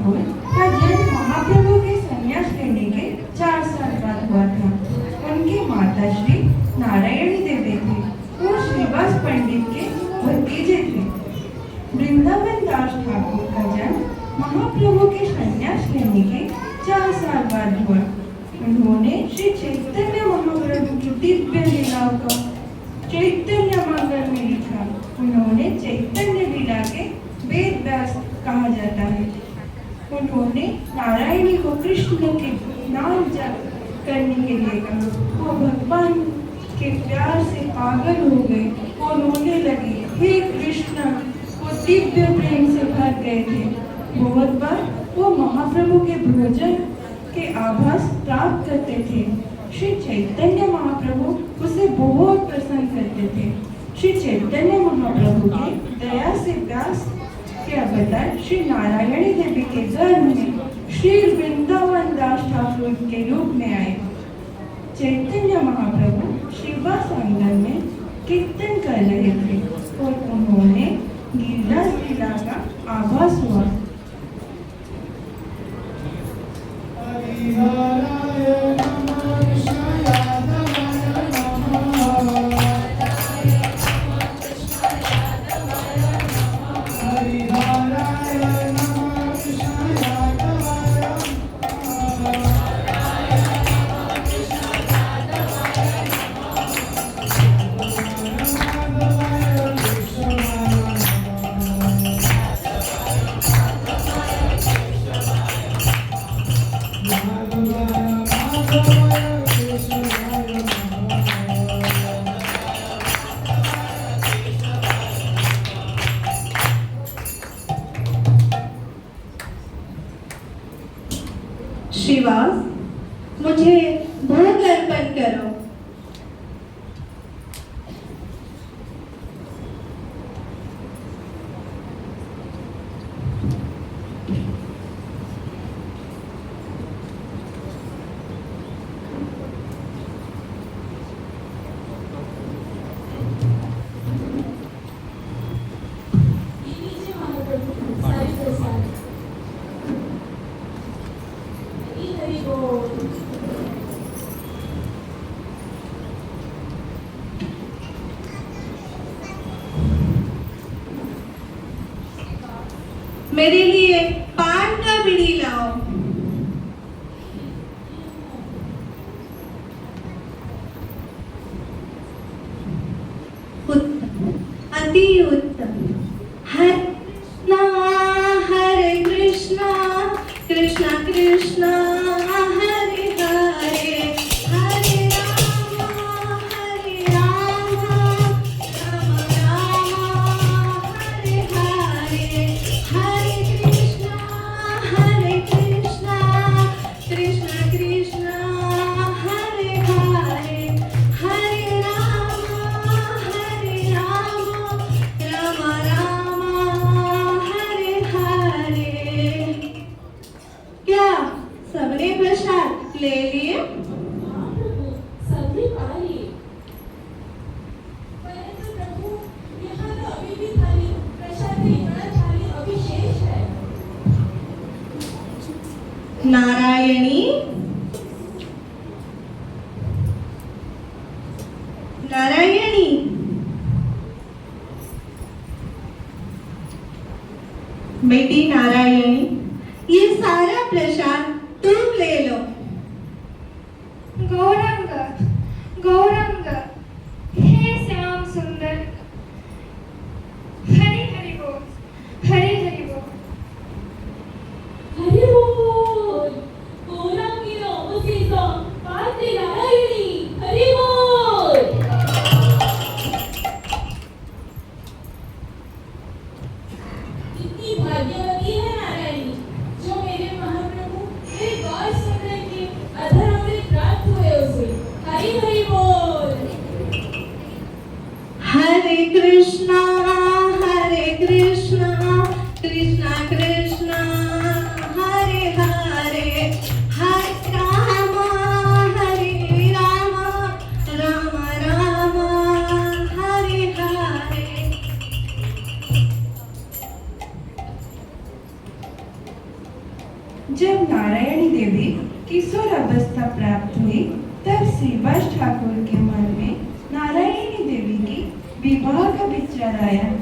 ठाकुर का जन्म महाप्रभु के संन्यास लेने के 4 साल बाद हुआ था। उनकी माता श्री नारायणी देवी थी। वो श्रीवास पंडित के भतीजे थे। वृंदावन दास ठाकुर का जन्म महाप्रभु के संन्यास लेने के 4 साल बाद हुआ। उन्होंने श्री चैतन्य महाप्रभु की दिव्य लीलाओं को चैतन्य मंगल में लिखा। उन्होंने चैतन्य लीला के वेद व्यास कहा जाता है। उन्होंने नारायणी को कृष्ण के नाम जप करने के लिए कहा। वो भगवान के प्यार से पागल हो गए। वो रोने लगे, हे कृष्ण। वो दिव्य प्रेम से भर गए थे। बहुत बार वो महाप्रभु के भोजन के आभास प्राप्त करते थे। श्री चैतन्य महाप्रभु उसे बहुत प्रसन्न करते थे। श्री चैतन्य महाप्रभु के दया से व्यास के अवतार श्री नारायणी देवी के गर्भ में श्री वृंदावन दास ठाकुर के रूप में आए। चैतन्य महाप्रभु श्रीवास आंगन में कीर्तन कर रहे थे और उन्होंने गिरिराज लीला का आभास हुआ। श्रीवास, मुझे भोग अर्पण करो। मेरे लिए पान का बीड़ी लाओ। उत्तम, अति उत्तम। हरे कृष्णा कृष्णा कृष्णा हरे हरे, हरे राम राम राम हरे हरे, हरे कृष्णा कृष्णा कृष्णा हरे हरे, हरे राम राम राम हरे हरे। क्या सबने प्रसाद ले लिए? सभी खा लिए। परंतु प्रभु, यहाँ तो अभी भी थाली प्रसाद की बड़ा थाली अभी शेष है। नारायणी, नारायणी, बेटी नारायणी, ये सारा प्रसाद तुम ले लो। गौरंग, गौरंग, हे श्याम सुंदर, हरि हरि बोल, हरि हरि बोल। हरि बोल। गौरांगीला अवधीचा पार्थे नारायणी, हरि बोल। कितनी भाग्यवती है नारायणी, जो मेरे महाप्रभु मेरे गौर सुन के अधर अमृत प्राप्त हुए उसे। हरि हरि बोल। जब नारायणी देवी किशोर अवस्था प्राप्त हुई तब श्रीवास ठाकुर के मन में नारायणी देवी की विवाह का विचार आया।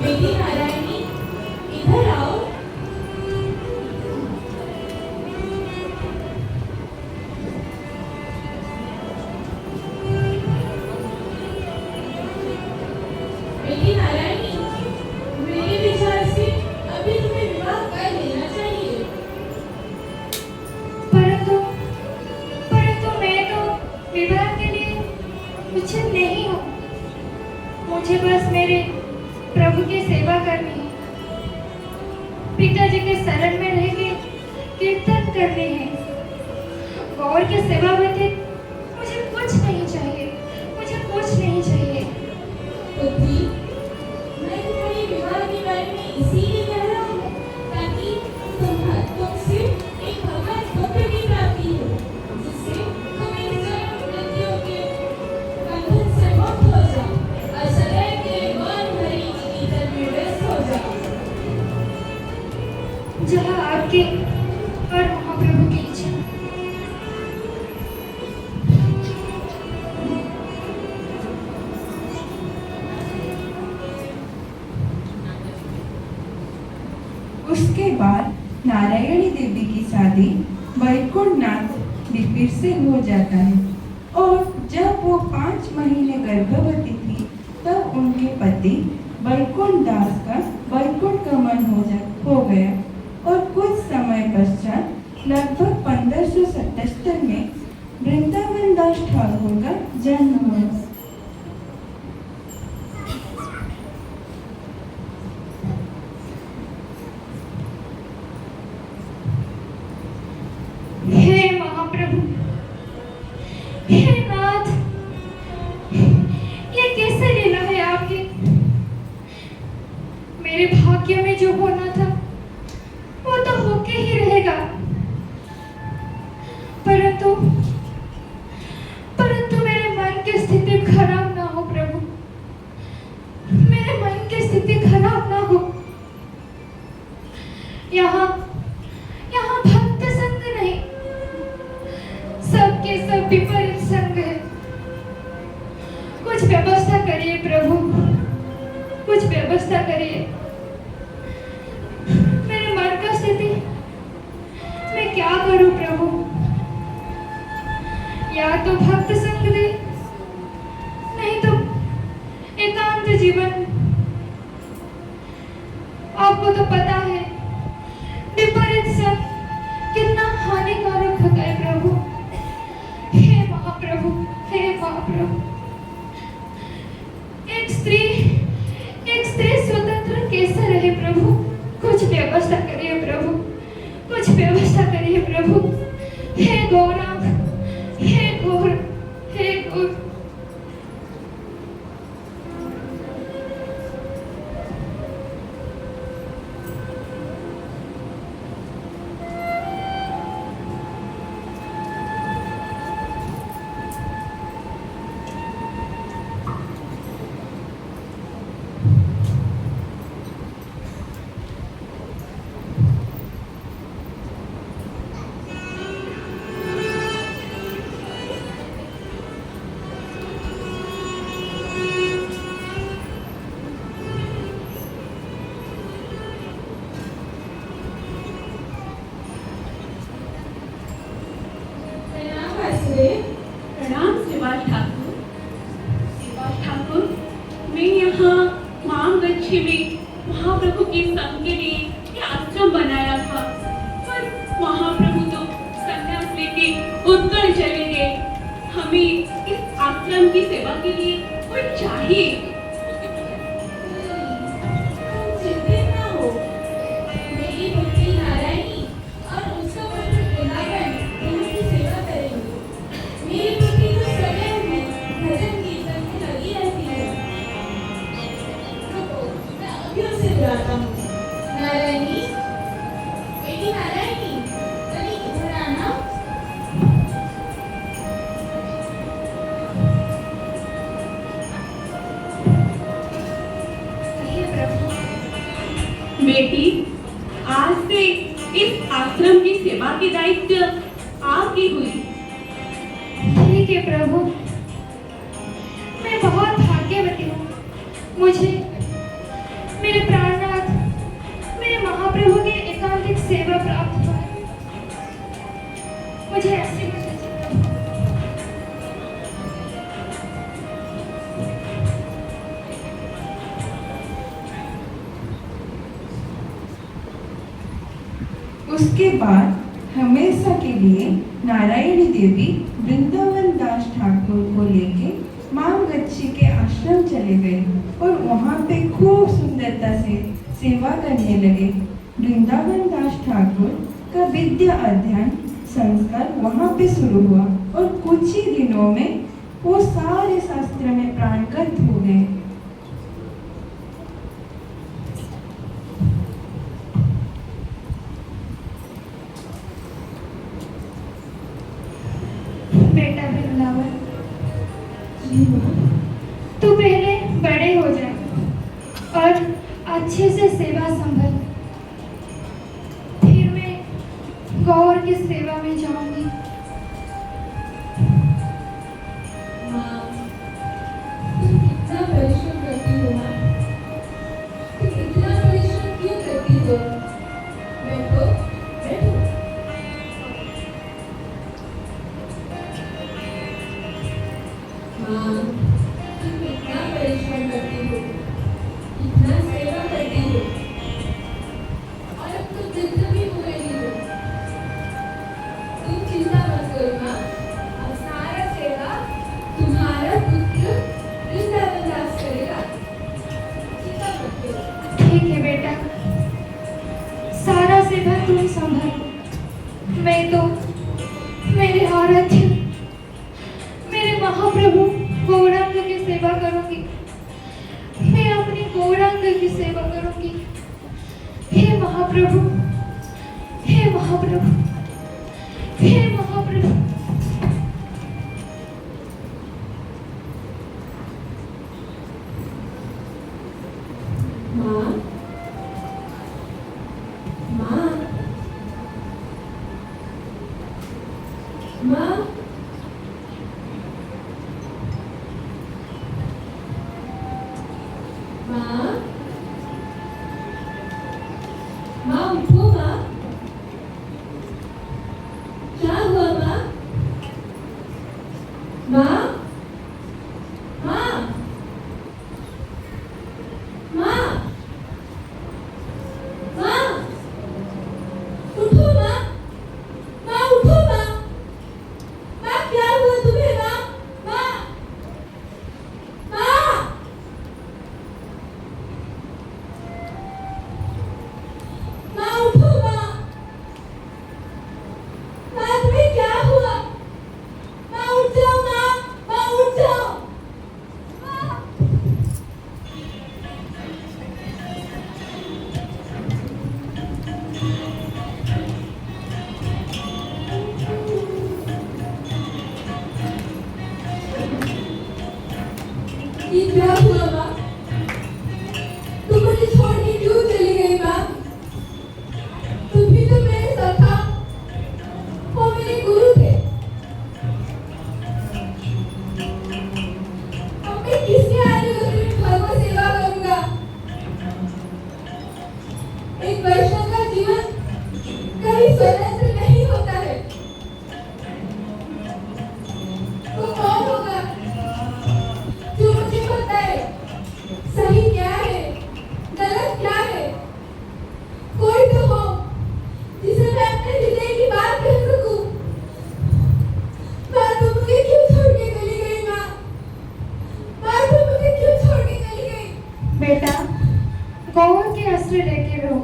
बेटी नारायणी, इधर आओ। बेटी नारायणी, मेरे विचार से अभी तुम्हें विवाह कर लेना चाहिए। परंतु परंतु मैं तो विवाह के लिए उचित नहीं हूँ। मुझे बस मेरे प्रभु की सेवा करनी है, पिताजी के शरण में रह के कीर्तन करने हैं। गौर की सेवा व्यतीत मुझे कुछ नहीं चाहिए, मुझे कुछ नहीं चाहिए। पुत्री, मैं तुम्हारे विवाह के बारे में इसीलिए कह रहा हूँ ताकि तुमसे एक भगवान पुत्र की प्राप्ति हो, जिससे तुम इन जन्म मृत्यु के बंधन से मुक्त हो जाओ और सदैव के लिए मान भरी जीवन में व्यस्त हो जाओ। जहाँ आपके और महाप्रभु की इच्छा। उसके बाद नारायणी देवी की शादी वैकुंठ नाथ दिव्य से हो जाता है और जब वो 5 महीने गर्भवती थी तब उनके पति वैकुंठ दास का वैकुंठ गमन हो गया और कुछ समय पश्चात लगभग 1577 में वृंदावन दास ठाकुर का जन्म हुआ। हे महाप्रभु, हे नाथ, ये कैसे लीला है आपकी। मेरे भाग्य में जो होना था वो तो होके ही रहेगा, परंतु परंतु मेरे मन की स्थिति खराब ना हो प्रभु, मेरे मन की स्थिति खराब ना हो। यहाँ यहाँ भक्त संग नहीं, सबके सब विपरीत संग है। कुछ व्यवस्था करिए प्रभु, कुछ व्यवस्था करिए। मेरे मन का स्थिति मैं क्या करूं प्रभु। या तो भक्त संग दे, नहीं तो एकांत जीवन। आपको तो पता है विपरीत संग कितना हानिकारक होता है प्रभु। हे महाप्रभु, हे महाप्रभु, एक स्त्री स्वतंत्र कैसे रहे प्रभु। कुछ व्यवस्था करिए प्रभु, कुछ व्यवस्था करिए प्रभु। हे गौरांग, हे गौर, हे गौर। प्रणाम वासुदेव। प्रणाम श्रीवास ठाकुर। श्रीवास ठाकुर, मैं यहाँ मामगच्छी में महाप्रभु के संग के लिए ये आश्रम बनाया था, पर महाप्रभु तो संन्यास लेके उत्कल चले गए। हमें इस आश्रम की सेवा के लिए कोई चाहिए। चिंतित ना हो, मेरी पुत्री नारायणी और उसका पुत्र वृंदावन यहाँ की सेवा करेंगे। मेरी पुत्री तो सदैव भजन कीर्तन में लगी रहती है। रुको, मैं अभी नारायणी, बेटी नारायणी, कभी इधर आना। कहिए प्रभु। बेटी, आज से इस आश्रम की सेवा की दायित्व आपकी हुई। ठीक है प्रभु, मैं बहुत भाग्यवती हूँ। मुझे मेरे प्राणनाथ, मेरे महाप्रभु के एकांतिक सेवा प्राप्त हुआ है। मुझे ऐसे ही करना चाहिए। उसके बाद हमेशा के लिए नारायणी देवी वृंदावन दास ठाकुर को लेके मां गच्छी के आश्रम चले गए और वहां पे खूब सुंदरता से सेवा करने लगे। वृंदावन दास ठाकुर का विद्या अध्ययन संस्कार वहां पे शुरू हुआ और कुछ ही दिनों में वो सारे शास्त्र में प्राणगत हो गए। बेटा वृंदावन, तू पहले बड़े हो जा और अच्छे से सेवा संभल। फिर मैं गौर की सेवा में जाऊंगी। माँ, तुम कितना परिश्रम करती हो माँ? तुम इतना परिश्रम क्यों करती हो? बैठो, बैठो। माँ, तुम इतना परिश्रम करती हो, इतना सेवा करती हो, और अब तुम वृद्ध भी हो गई हो। तुम चिंता मत करो माँ, अब सारा सेवा तुम्हारा पुत्र वृंदावन दास करेगा। चिंता मत करो। ठीक है बेटा, सारा सेवा तुम संभालो। मैं तो मेरे आराध्य मेरे महाप्रभु गौरांग की सेवा करूंगी। मैं अपनी गौरांग की सेवा करूंगी। हे महाप्रभु, हे महाप्रभु, हे महाप्रभु। माँ, माँ, माँ, माँ, माँ उठो माँ। क्या हुआ माँ? माँ, माँ, माँ, माँ, उठो माँ। माँ उठो माँ। माँ क्या हुआ तुम्हें माँ? माँ, माँ, माँ उठो माँ। माँ तुम्हें क्या हुआ? माँ उठ जाओ माँ। माँ उठ जाओ। माँ, ये क्या हुआ माँ? तुम मुझे छोड़ के क्यों चली गई माँ? तुम भी तो मेरे सखा और मेरे गुरु थे। अब मैं किसके आने में भगवत सेवा करूंगा? एक वैष्णव का जीवन कभी स्वतंत्र नहीं होता है। तो कौन होगा जो मुझे बताए सही क्या है, गलत क्या है? कोई तो हो जिसे मैं अपने हृदय की बात कह सकूं। माँ तुम मुझे क्यों छोड़ के चली गई माँ? माँ तुम मुझे क्यों छोड़ के चली गई? बेटा, गौर के आश्रय लेके रहो।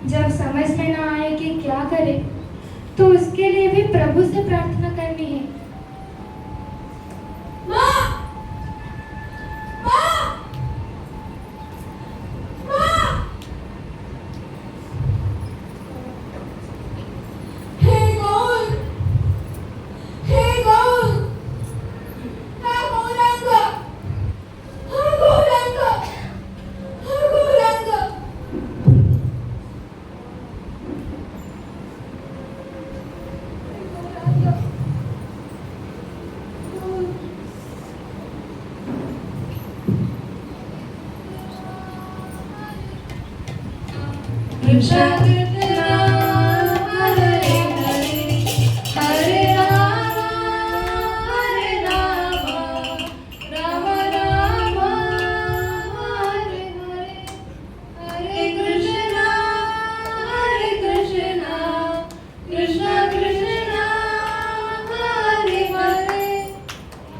जब समझ में ना आए कि क्या करे, तो उसके लिए भी प्रभु से प्रार्थना करनी है। माँ, माँ, माँ, कृष्ण कृष्ण हरे हरे हरे राम राम राम हरे हरे हरे कृष्ण कृष्ण कृष्ण हरे हरे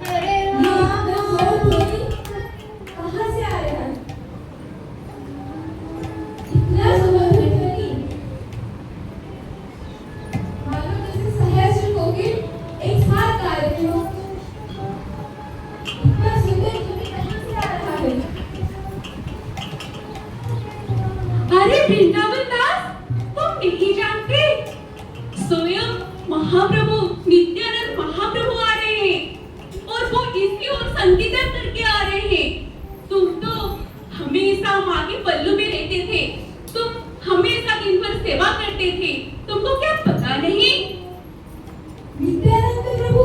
हरे यहाँ राम पर धोनी कहाँ से आ रहा है? इतना सुबह धनी मानो जैसे सहस्र कोकिल एक साथ गा रहे हो। इतना सुंदर ध्वनि कहाँ से आ रहा है? अरे वृंदावन दास, तुम नहीं जानते? स्वयं महाप्रभु नित्यानंद महाप्रभु आ रहे हैं और वो इसी ओर संकीर्तन करके आ रहे हैं। तुम तो हमेशा माँ के पल्लू में रहते थे, तुम हमेशा दिन भर सेवा करते थे, तुमको क्या पता नहीं? नित्यानंद प्रभु,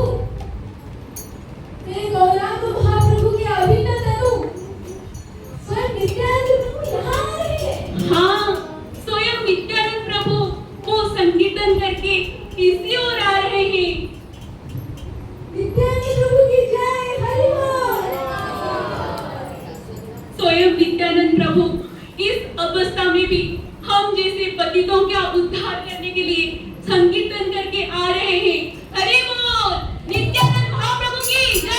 मैं गौरांग महाप्रभु के अभिन्न तनु स्वयं नित्यानंद प्रभु यहाँ आ रहे हैं। हाँ, स्वयं नित्यानंद प्रभु वो संकीर्तन करके इसी ओर आ रहे हैं। नित्यानंद प्रभु की जय, हरि बोल। स्वयं नित्यानंद प्रभु इस अवस्था में भी हम जैसे पतितों का उद्धार करने के लिए संकीर्तन करके आ रहे हैं। हरि बोल, नित्यानंद महाप्रभु की जय।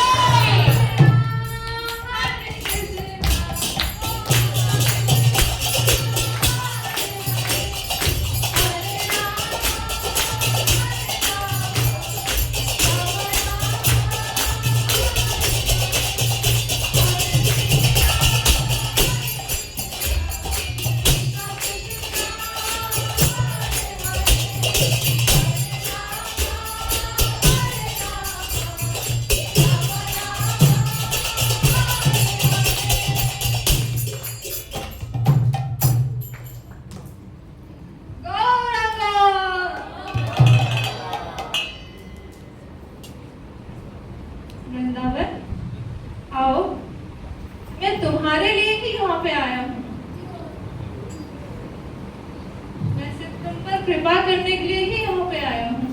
वृंदावन, आओ, मैं तुम्हारे लिए ही यहाँ पे आया हूँ। मैं सिर्फ तुम पर कृपा करने के लिए ही यहाँ पे आया हूँ।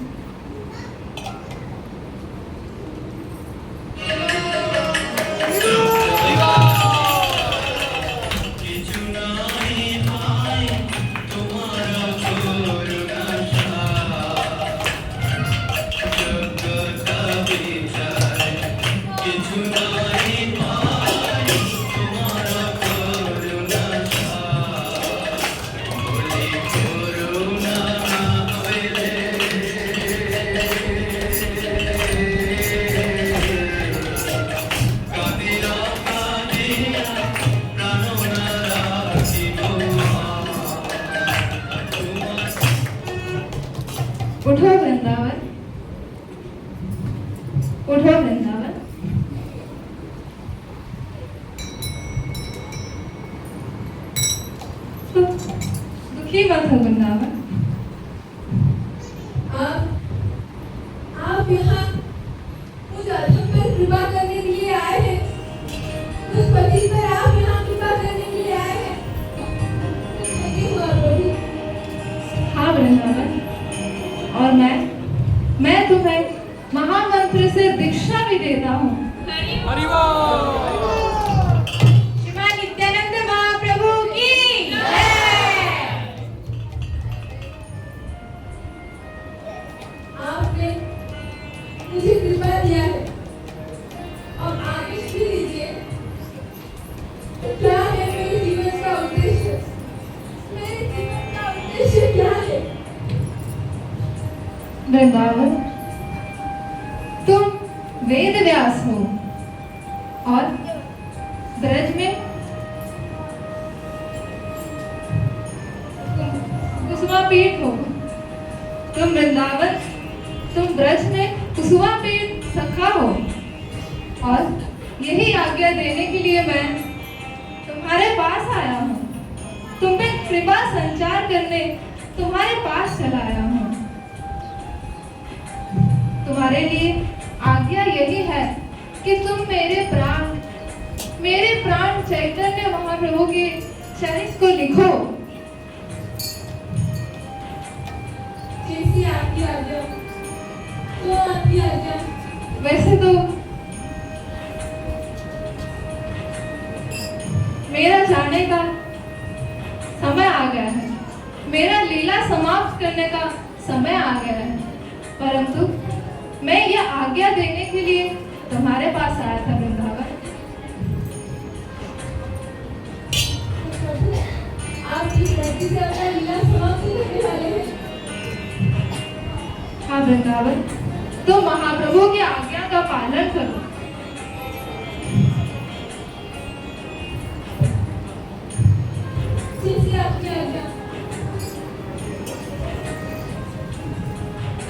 उठो वृंदावन, उठो वृंदावन। दुखी मत हो वृंदावन। आप यहाँ मुझ अधम पर कृपा करने के लिए आए हैं। उस पति पर आप यहाँ कृपा करने के लिए आए हैं। धन्य हुआ प्रभु। हाँ वृंदावन, और मैं तुम्हें महामंत्र से दीक्षा भी देता हूँ। हरि श्रीमान नित्यानंद महाप्रभु की जय। आपने मुझे कृपा दिया है और आदेश भी दीजिए। तो क्या है मेरे जीवन का उद्देश्य? मेरे जीवन का उद्देश्य क्या है? वृंदावन, तुम वेद व्यास हो और ब्रज में कुसुमापीठ हो। तुम वृंदावन, तुम ब्रज में कुसुमापीठ सखा हो और यही आज्ञा देने के लिए मैं तुम्हारे पास आया हूँ। तुम पे कृपा संचार करने तुम्हारे पास चला आया हूँ। तुम्हारे लिए आज्ञा यही है कि तुम मेरे प्राण चैतन्य महाप्रभु के चरित्र को लिखो। वैसे तो मेरा जाने का समय आ गया है, मेरा लीला समाप्त करने का समय आ गया है, परंतु मैं यह आज्ञा देने के लिए तुम्हारे पास आया था वृंदावन। आप इस धरती से अपना लीला समाप्त करने वाले हैं। हाँ वृंदावन, तो महाप्रभु की आज्ञा का पालन करो। जिससे आपकी आज्ञा।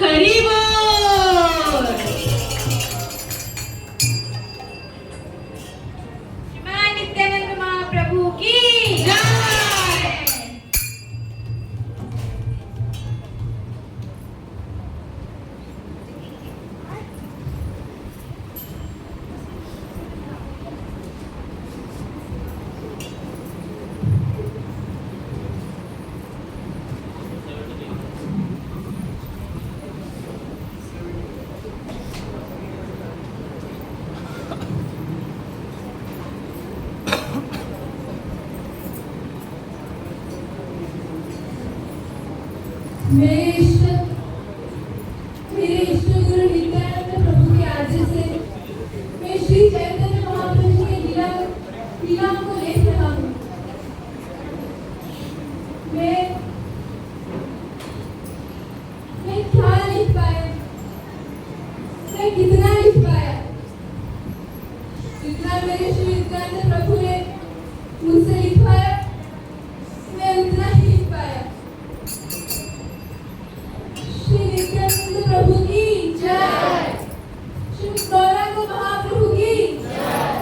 हरि बोल। श्रीमान नित्यानंद महाप्रभु की जय। मेरे इष्ट गुरु नित्यानंद प्रभु के आदेश से मैं श्री चैतन्य महाप्रभु के लीलाओं को देख रहा हूँ। मैं क्या लिख पाया, मैं कितना लिख पाया, जितना मेरे श्री नित्यानंद प्रभु ने मुझसे लिखवाया मैं उतना ही लिख पाया। श्री नित्यानंद प्रभु की जय। श्री गौरांग महाप्रभु की जय।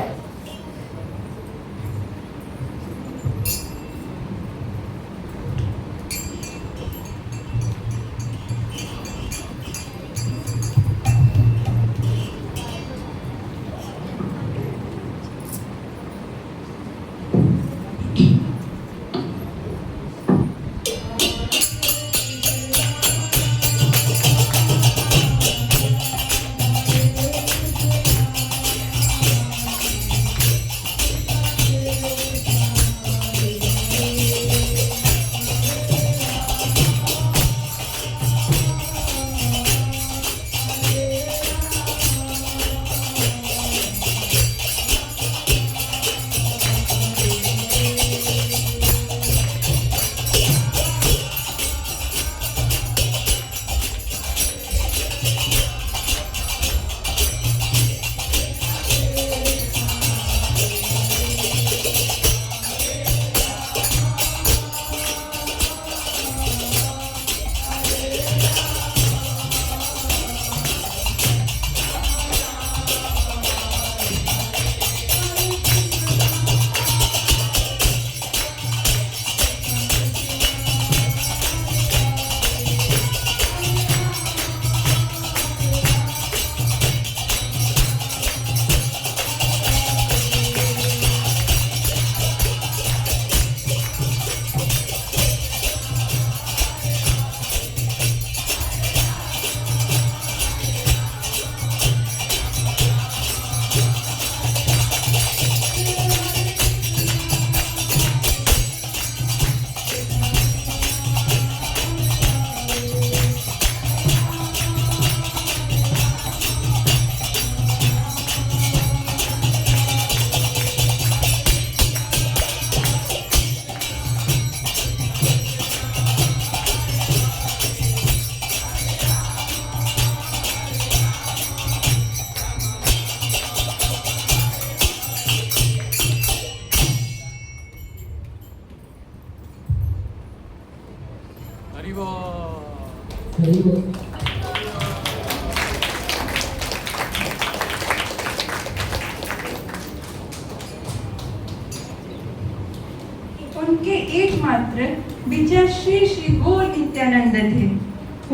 उनके एकमात्र विजय श्री गौर नित्यानंद थे।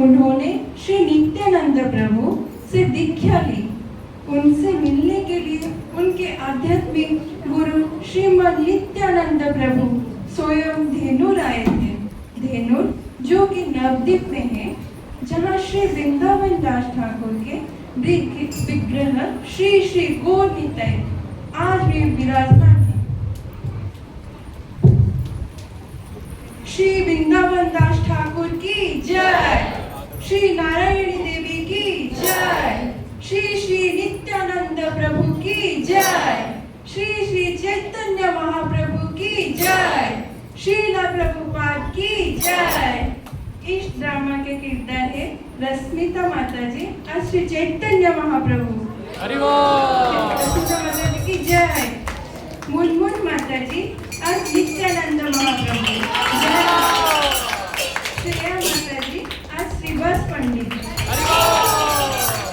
उन्होंने श्री नित्यानंद प्रभु से दीक्षा ली। उनसे मिलने के लिए उनके आध्यात्मिक गुरु श्रीमद नित्यानंद प्रभु स्वयं धेनुर आए थे। धेनुर जो कि नवद्वीप में है, जहाँ श्री वृंदावन दास ठाकुर के विग्रह श्री श्री गौर निताय आज भी विराजमान है। श्री वृंदावन दास ठाकुर की जय, श्री नारायणी देवी की जय, श्री श्री नित्यानंद प्रभु की जय, श्री श्री चैतन्य महाप्रभु की जय, श्रीला प्रभुपाद की जय। इस ड्रामा के किरदार है रश्मिता माताजी और श्री चैतन्य महाप्रभु। रश्मिता माताजी की जय, मुनमुन माताजी और नित्यानंद महाप्रभु जय, श्रेया माताजी और श्रीवास पंडित,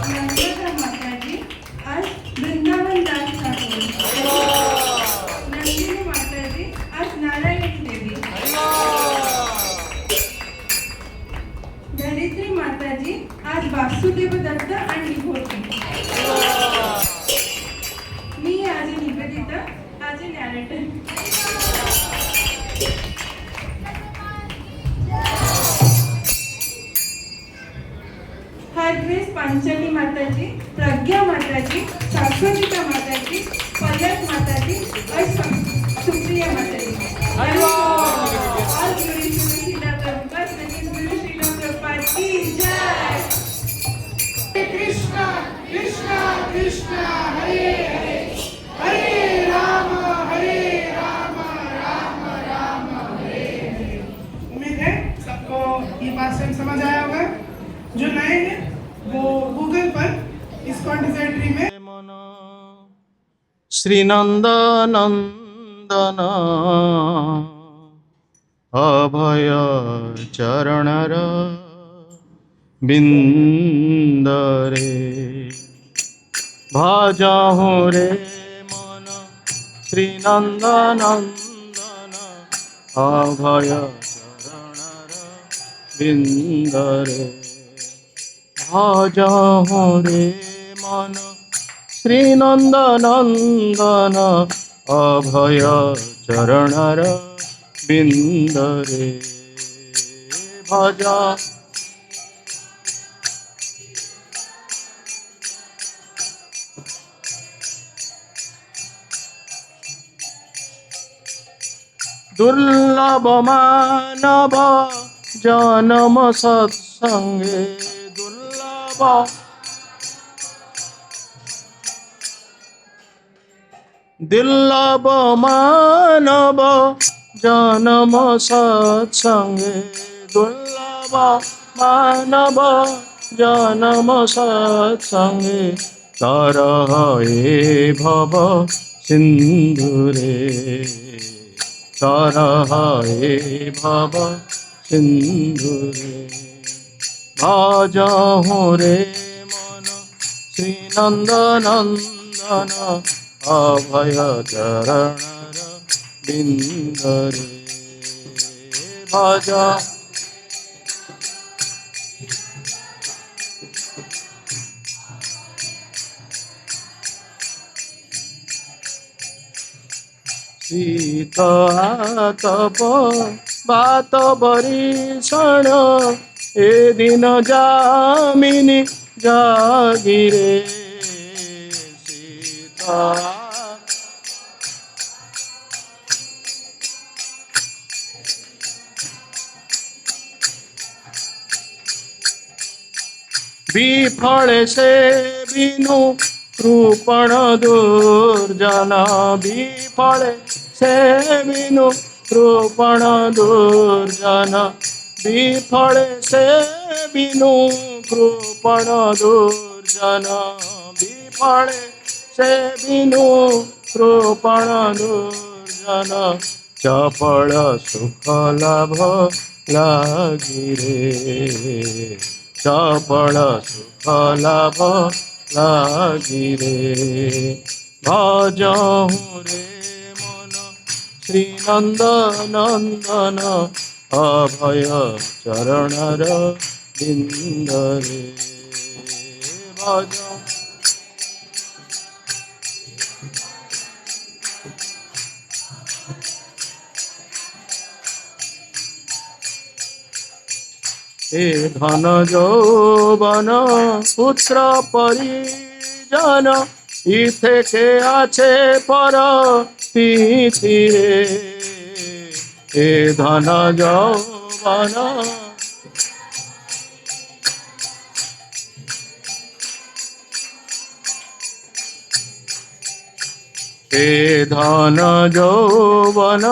नर्मदा माताजी और वृंदावन दास ठाकुर, नंदिनी माताजी और नारायणी देवी, धरित्री माताजी आज वासुदेव दत्त आणि विभूती। मी आज निवेदिता आज नॅरेटर। हरग्रेस पांचाली माताजी, प्रज्ञा माताजी, शाश्वतिका माताजी, पलक माताजी और सुप्रिया माताजी। और गुरु श्रीला प्रभुपाद गुरु श्रीला प्रभुपाद की जय। कृष्णा कृष्णा कृष्णा हरे हरे, हरे राम राम राम राम हरे हरे। उम्मीद है सबको ये भाषण समझ आया होगा। जो नए हैं वो गूगल पर इस्कॉन डिजाइनरी में श्रीनंदनंदन अभय चरणर बिंदरे भजहु रे मन श्रीनंदनंदन अभय चरणर बिंदरे भजहु रे मन श्रीनंदनंदन अभय चरणर बिंदरे भज दुर्लभ मानव जन्म सत्संगे दुर्लभ मानव जन्म सत्संगे दुर्लभ मानव जन्म सत्संगे तरह हे भव सिंधुरे तरह हे भव सिंधुरे भजहु रे मन श्रीनंदनंदन अभय चरणर बिंदरे भज शीत तप बात बरीषण ए दिन जामिनी जागिरे सीता विफल से बिनु कृपण दुर्जन विफल से बिनु कृपण दुर्जन विफल से बिनु कृपण दुर्जन विफल से बिनु कृपण दुर्जन चपल सुख लाभ लागिरे चपल सुख लाभ लागिरे भजहु रे मन श्रीनंदनंदन अभय चरणर बिंदरे भज এ ধন যৌবন পুত্র পরিজন ই থেকে আছে পর পৃথিবীরে এ ধন যৌবন এ ধন যৌবন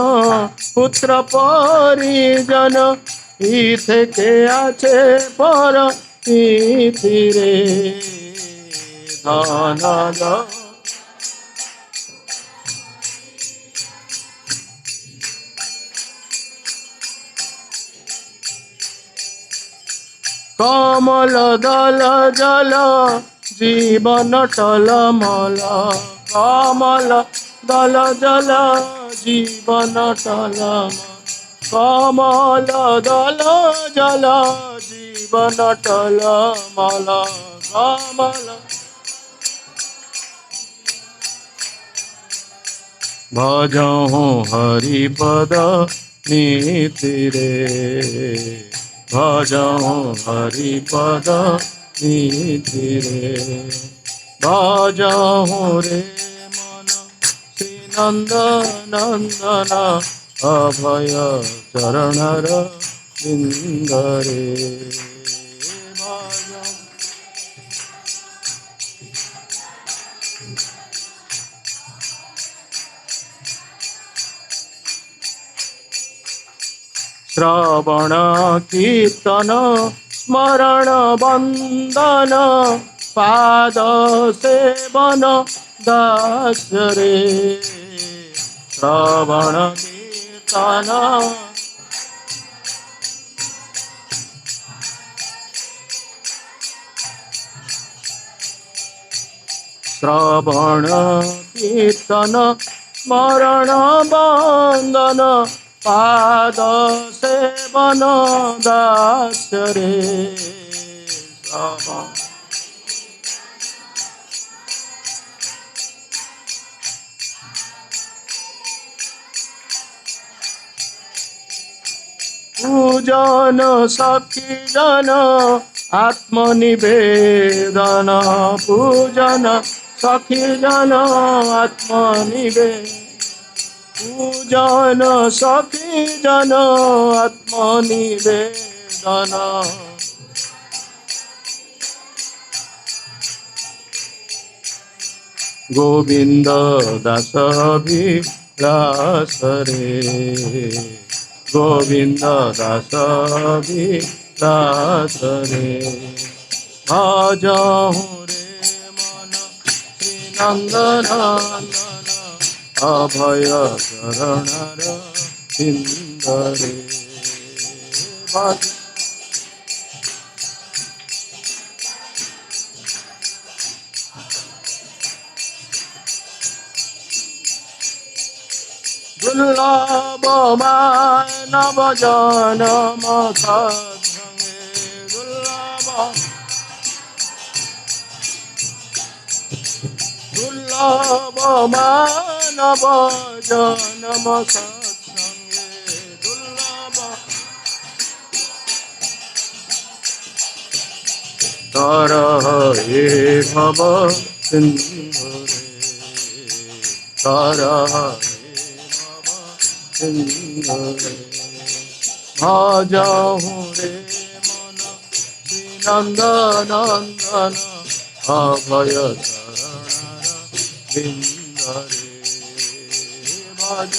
পুত্র পরিজন ই থেকে আছে পর পৃথিবীরে ধন কমল দল জল জীবন টলমল কমল দল জল জীবন টলমল কমল দল জল জীবন টলমল কমল ভজহু হরিপদ নীতিরে ভজহু হরিপদ নীতিরে ভজহু রে মন শ্রীনন্দ নন্দন অভয় চরণর বিন্দরে ভজহু শ্রবণ কীর্তন স্মরণ বন্দন পাদ সেবন দাস রে শ্রবণ কীর্তন শ্রবণ কীর্তন স্মরণ বন্দন পাদ সেবন দাস রে শ্রবণ পূজন সখী জন আত্মনিবেদন পূজন সখী জন আত্মনিবেদন পূজন সখী জন আত্মনিবেদন গোবিন্দ দাস বিলাস রে গোবিন্দ দাস বিলাস রে ভজহু রে মন শ্রীনন্দনন্দন অভয় চরণর বিন্দরে দুর্লভ মানব জনম সৎসঙ্গে দুর্লভ মানব জনম সৎসঙ্গে দুর্লভ তর হে ভব সিন্ধুরে তর ভজহু রে মন শ্রীনন্দনন্দন অভয় চরণর বিন্দরে ভজ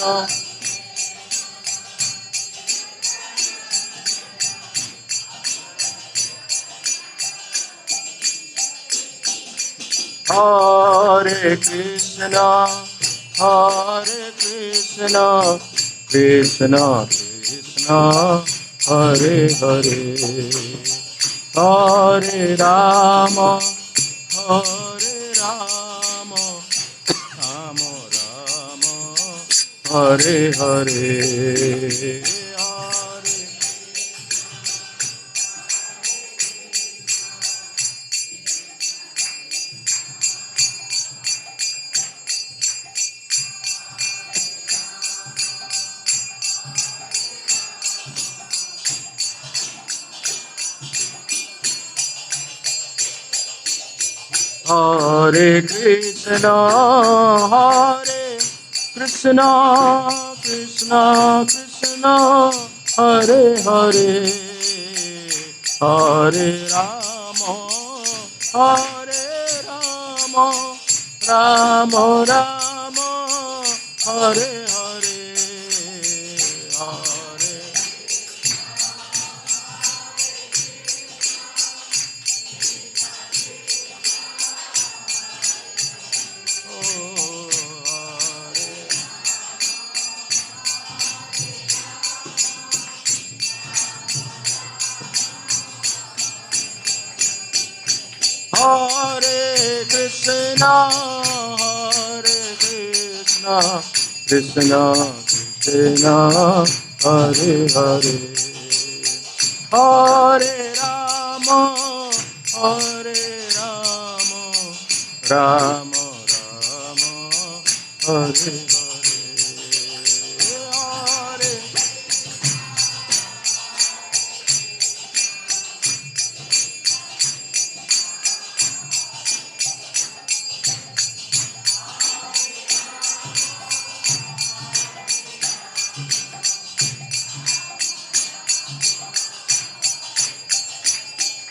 হরে Krishna Krishna Krishna Hare Hare Hare Ram Ram Ram Hare Hare Hare Hare Krishna, Krishna Krishna, Hare Hare, Hare Rama, Rama Rama, Hare Hare, Hare. Hare Krishna, Krishna Krishna, Hare Hare, Hare Rama, Rama Rama, Hare Hare, Hare.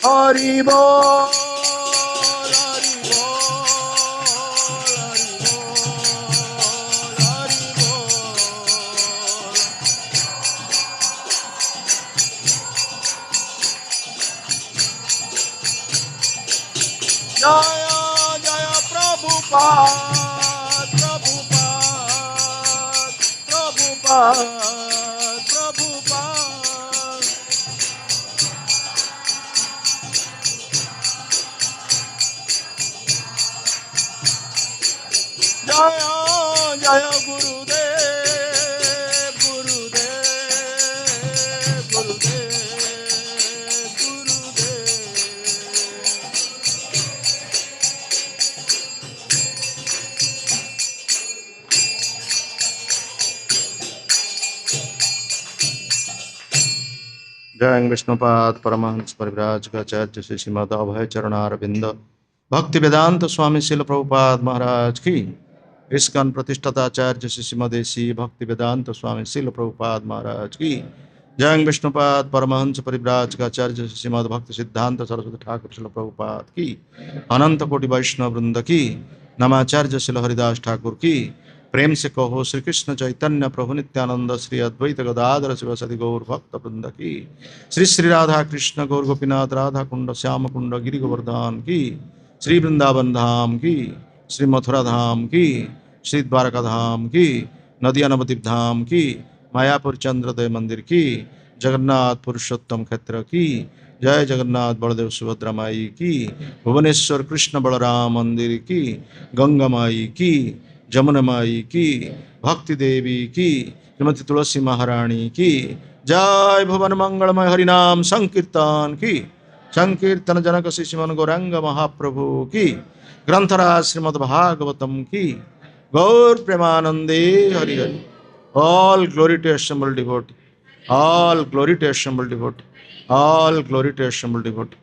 Hari Bol, Hari Bol, Hari Bol, Hari Bol. Jaya Jaya Prabhupada, Prabhupada, Prabhupada, Prabhupada. Jaya Jaya Gurudev, Gurudev, Gurudev, Gurudev. जय विष्णुपाद परमहंस परिव्राज आचार्य श्री श्रीमद अभय चरणारविंद भक्ति वेदांत स्वामी शिल प्रभुपाद महाराज की, इस्कन प्रतिष्ठाताचार्य श्री श्रीमदेशी भक्ति वेदांत स्वामी शिल प्रभुपाद महाराज की, जय विष्णुपाद परमहंस परिव्राज आचार्य श्री श्रीमद भक्ति सिद्धांत सरस्वती ठाकुर शिल प्रभुपाद की, अनंत कोटि वैष्णव वृंद की, नमाचार्य शिल हरिदास ठाकुर की। प्रेम से कहो श्री कृष्ण चैतन्य प्रभु नित्यानंद श्री अद्वैत गदाधर शिवसदि गौर भक्त वृंद की, श्री श्री राधा कृष्ण गौर गोपीनाथ राधा कुंड श्याम कुंड गिरि गोवर्धन की, श्री वृंदावन धाम की, श्री मथुरा धाम की, श्री द्वारका धाम की, नदिया नवद्वीप धाम की, मायापुर चंद्रोदय मंदिर की, जगन्नाथ पुरुषोत्तम क्षेत्र की, जय जगन्नाथ बलदेव सुभद्रा माई की, भुवनेश्वर कृष्ण बलराम मंदिर की, गंगा माई की, जमुना माई की, भक्ति देवी की, श्रीमती तुलसी महारानी की, जय भुवन मंगलमय हरिनाम संकीर्तन की, संकीर्तन जनक श्री श्रीमन गौरांग महाप्रभु की, ग्रंथराज श्रीमद् भागवतम की, गौर प्रेमानंदे Hari Hari. All glory to assembled devotee, all glory to assembled devotee, all glory to assembled devotee,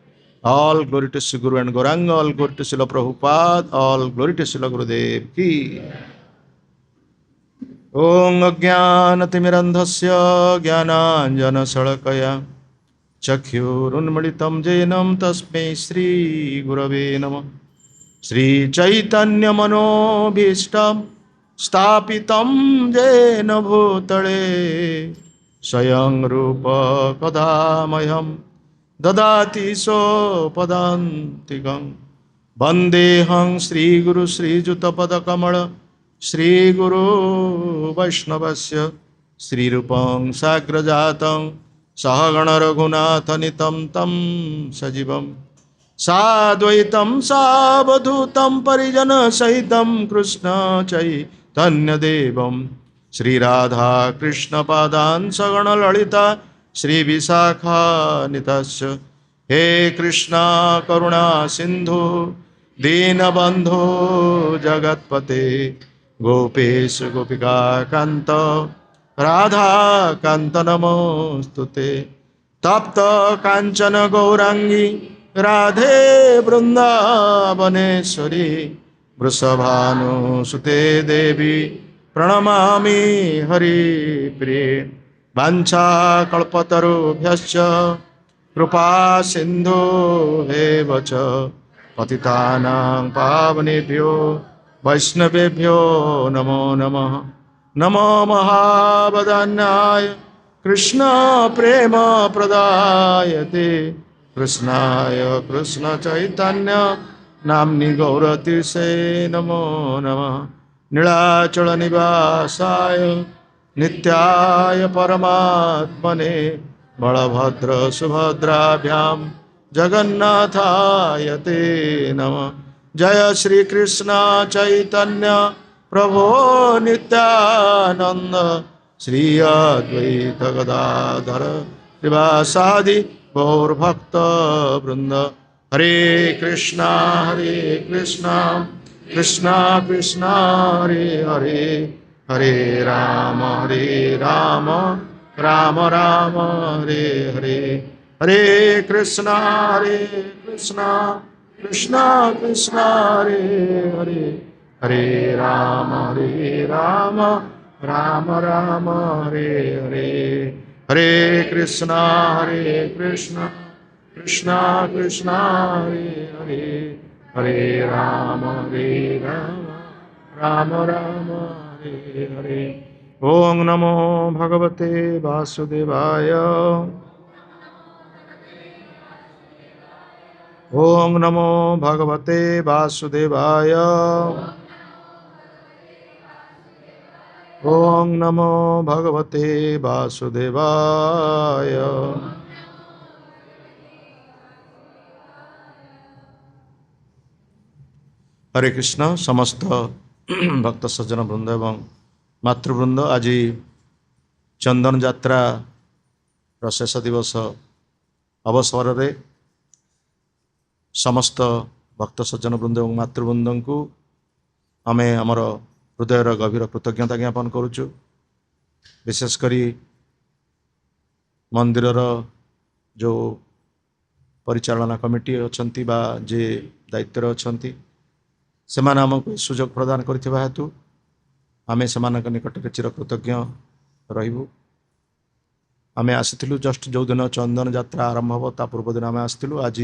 all glory to Sri Guru and Gauranga, all glory to Srila Prabhupada, all glory to Srila Gurudev ki। Om Ajnanatimirandhasya Jnananjana चक्षुरुन्मिलितं येन तस्मै श्री गुरवे नमः। श्री चैतन्य मनोभीष्टं स्थापितं येन भूतले स्वयं रूप कदा मह्यं ददाति स्वपदान्तिकं। वन्देऽहं श्रीगुरु श्रीयुतपदकमल श्रीगुरो वैष्णवस्य श्रीरूपं साग्रजातं सहगण रघुनाथनितं तं सजीवं साद्वैतं सावधूतं परिजनसहितं कृष्ण चैतन्यदेवं श्रीराधा कृष्णपादान् सगण ललिता श्रीविशाखान्वितस्य। हे कृष्णा करुणा सिन्धु दीनबन्धो जगत्पते गोपेश गोपिका कान्त राधा कांत नमोस्तुते। तप्त कांचन गौरांगी राधे वृंदावनेश्वरी वृषभानुसुते देवी प्रणमामि हरिप्रिये वाञ्छाकल्पतरुभ्यश्च कृपा सिन्धुभ्येव च पतितानां पावनेभ्यो वैष्णवेभ्यो नमो नमः। नमो महावदान्याय कृष्ण प्रेम प्रदायते कृष्णाय कृष्ण चैतन्य नाम्नि गौरतीर्थे नमो नमः। नीलाचल निवासाय नित्याय परमात्मने बलभद्र सुभद्राभ्यां जगन्नाथाय ते नमः। जय श्री कृष्ण चैतन्य प्रभो नित्यानंद श्री अद्वैत गदाधर श्रीवासादि गौरभक्त वृंद। हरे कृष्णा कृष्णा कृष्णा हरे हरे हरे राम राम राम हरे हरे हरे कृष्णा कृष्णा कृष्णा हरे हरे हरे राम राम हरे हरे हरे कृष्णा कृष्णा कृष्णा हरे हरे हरे राम राम हरे हरे। ओम नमो भगवते वासुदेवाय। ओम नमो भगवते वासुदेवाय। ओम नमो भगवते वासुदेवाय। हरे कृष्ण। समस्त भक्त सज्जन वृंद एवं मातृवृंद, आज चंदन यात्रा शेष दिवस अवसर रे समस्त भक्त सज्जन वृंद एवं मातृवृंद को आमे आमर हृदयर गभीर कृतज्ञता ज्ञापन करुचु। विशेषकर मंदिरर जो परिचालना कमिटी अछंती बा जे दायित्व अछंती से आमको सुजोग प्रदान करथिबा हेतु आमे सेमानक निकट में चिरकृतज्ञ रहिबु। आमे आसिथिलु जस्ट जो दिन चंदन यात्रा आरंभ हो ता पूर्व दिन आमे आसिथिलु। आज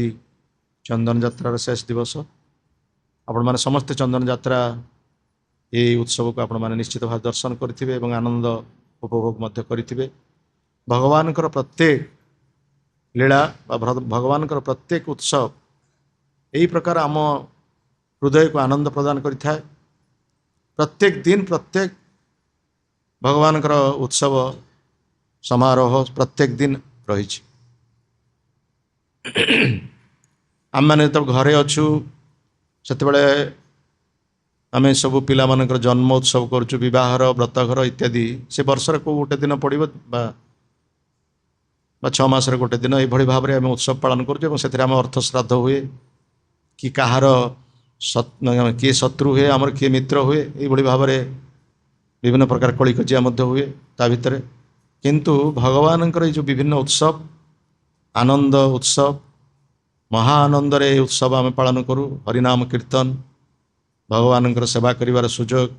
चंदन यात्रार शेष दिवस। आपण माने समस्त चंदन यात्रा ये उत्सव को आपण माने निश्चित भाव दर्शन करिथिबे एवं आनंद उपभोग मध्य करिथिबे। भगवान प्रत्येक लीला भगवान प्रत्येक उत्सव यही प्रकार आम हृदय को आनंद प्रदान करिथाय। प्रत्येक दिन प्रत्येक भगवान उत्सव समारोह प्रत्येक दिन रही। आम मैंने तो घरे अच्छु से आम सब पिला मानकर जन्म उत्सव करुचु, विवाहर व्रतघर इत्यादि से वर्षर को गोटे दिन पड़ो बा 6 मास गोटे दिन ये भाव में आम उत्सव पालन करुँ। से अर्थ श्राद्ध हुए कि कहार किए शत्रु हुए आमर किए मित्र हुए ये भाव में विभिन्न प्रकार कली कजिया हुए ता भितर। किंतु भगवान जो विभिन्न उत्सव आनंद उत्सव महाआनंद रे उत्सव आम पालन करूँ। हरिनाम कीर्तन भगवान सेवा करिवार सुजोग,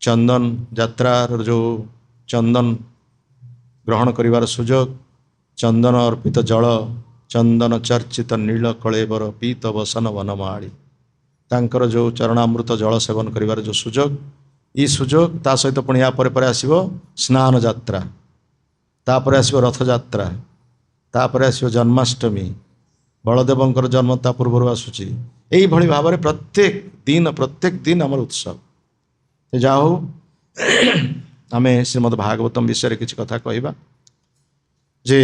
चंदन यात्रा जो चंदन ग्रहण करिवार सुजोग, चंदन अर्पित जल चंदन चर्चित नील कलेबर पीत वसन वनमाड़ी तांकर जो चरणामृत जल सेवन करिवार जो सुजोग, ई सुजोग ता सहित पुणी या पर आसिबो स्नान यात्रा, तापर आसिबो रथ यात्रा, तापर आसिबो जन्माष्टमी, बलदेवंकर जन्म ता पूर्व आसुची। यही भाव में प्रत्येक दिन आम उत्सव। जा हो आम श्रीमद् भागवतम विषय किसी कथा कहवा जे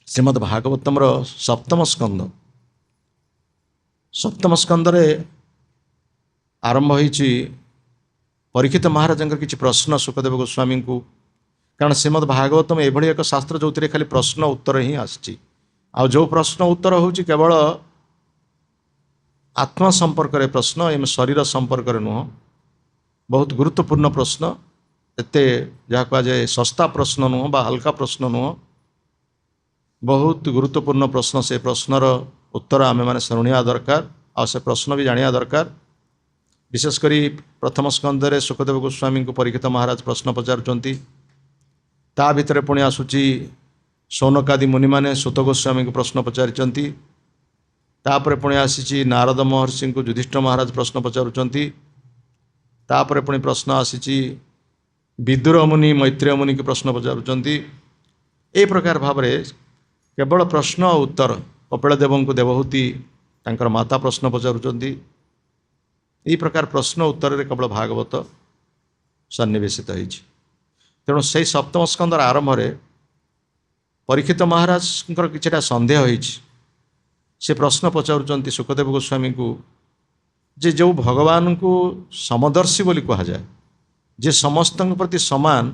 श्रीमद् भागवतम सप्तम स्कंद रे आरंभ होईची परीक्षित महाराज किसी प्रश्न सुखदेव गोस्वामी को। कारण श्रीमद् भागवतम एभली एक शास्त्र जो खाली प्रश्न उत्तर ही आसची। आ जो प्रश्न उत्तर होची केवल आत्मा संपर्क रे प्रश्न, एम शरीर संपर्क रे नुह। बहुत गुरुत्वपूर्ण प्रश्न, एते जहाँ कहुए सस्ता प्रश्न नुह बा हल्का प्रश्न नुह, बहुत गुरुत्वपूर्ण प्रश्न। से प्रश्नर उत्तर आम मैंने शुणा दरकार आ से प्रश्न भी जाना दरकार। विशेषकर प्रथम स्कंदे सुखदेव गोस्वामी को परीक्षित महाराज प्रश्न पचारुंट ता भितर पुणी आसूची सौनकादि मुनि मैंने सुत गोस्वामी को प्रश्न पचारिंट तापर पुणी आसी नारद महर्षि को युधिष्ठिर महाराज प्रश्न पचारुंट तापर पुणी प्रश्न आसी विदुर मुनि मैत्रेय मुनि की प्रश्न पचारुंट। ए प्रकार भाव केवल प्रश्न और उत्तर कपिल देव को देवहूति तांकर माता प्रश्न पचारुंट। यही प्रकार प्रश्न उत्तर रे केवल भागवत सन्निवेशित होती। तेणु से सप्तम स्कंदर आरंभ परीक्षित महाराज किछटा सन्देह होती से प्रश्न पचारुंट सुखदेव गोस्वामी को जे जो भगवान को समदर्शी बोली कहा जाए जे समस्त प्रति समान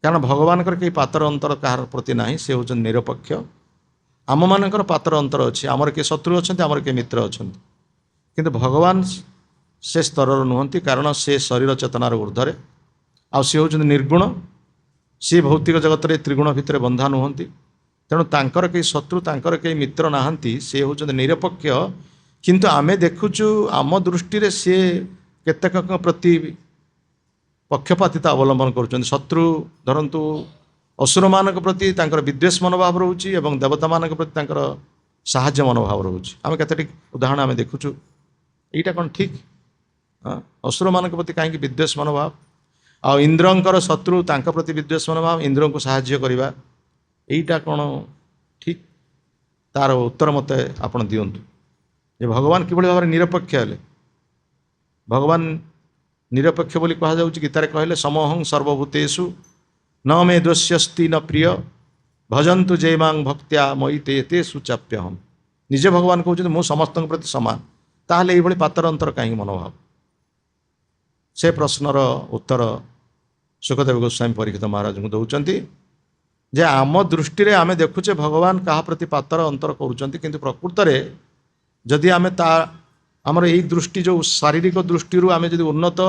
कारण भगवान कहीं पातर अंतर कहार प्रति ना से हूँ निरपेक्ष आम मानकर पातर अंतर अच्छी आमर किए शत्रु अच्छा आमर किए मित्र अच्छा किंतु भगवान से स्तर नुहति कारण से शरीर चेतनार ऊर्धरे आ सी हूँ निर्गुण सी भौतिक जगत में त्रिगुण भितर बंधा नुहति तेणु तांकर कई शत्रु तांकर कई मित्र नाहंती से हूँ निरपेक्ष किंतु आमे देखुचु आम दृष्टि रे सी केतेक प्रति पक्षपातिता अवलंबन करुँच शत्रु धरतु असुर मान प्रति तांकर विद्वेष मनोभाव रोचे और देवता मान प्रति तांकर साहाय्य मनोभाव रोचे आम केतोटी उदाहरण आम देखुचु यहीटा कौन ठीक असुर मान प्रति कहीं विद्वेष मनोभाव आ इंद्रंकर शत्रु तांका प्रति विद्वेष मनोभाव इंद्र को साहाय्य करवा यहीटा कौन ठीक तार उत्तर मत आपण दिंतु जे भगवान किभली भाव निरपेक्ष हेले भगवान निरपेक्ष बोली कहा जाउछि गीतारे कहले समोहं सर्वभूतेषु न मे दोष्यस्ति न प्रिय भजन्तु जयमां भक्त्या मयि ते तेषु चाप्यहम् निजे भगवान कहउछि मु समस्त प्रति समान ताहले एभली पातर अंतर कहीं मनोभाव से प्रश्नर उत्तर सुखदेव गोस्वामी परीक्षित महाराज को दौरान जे आम दृष्टि रे आमे देखुचे भगवान कहा प्रति पातर अंतर करुँच किंतु प्रकृत रे जदि आमे ता आमर यही दृष्टि जो शारीरिक दृष्टि आमे जदि उन्नत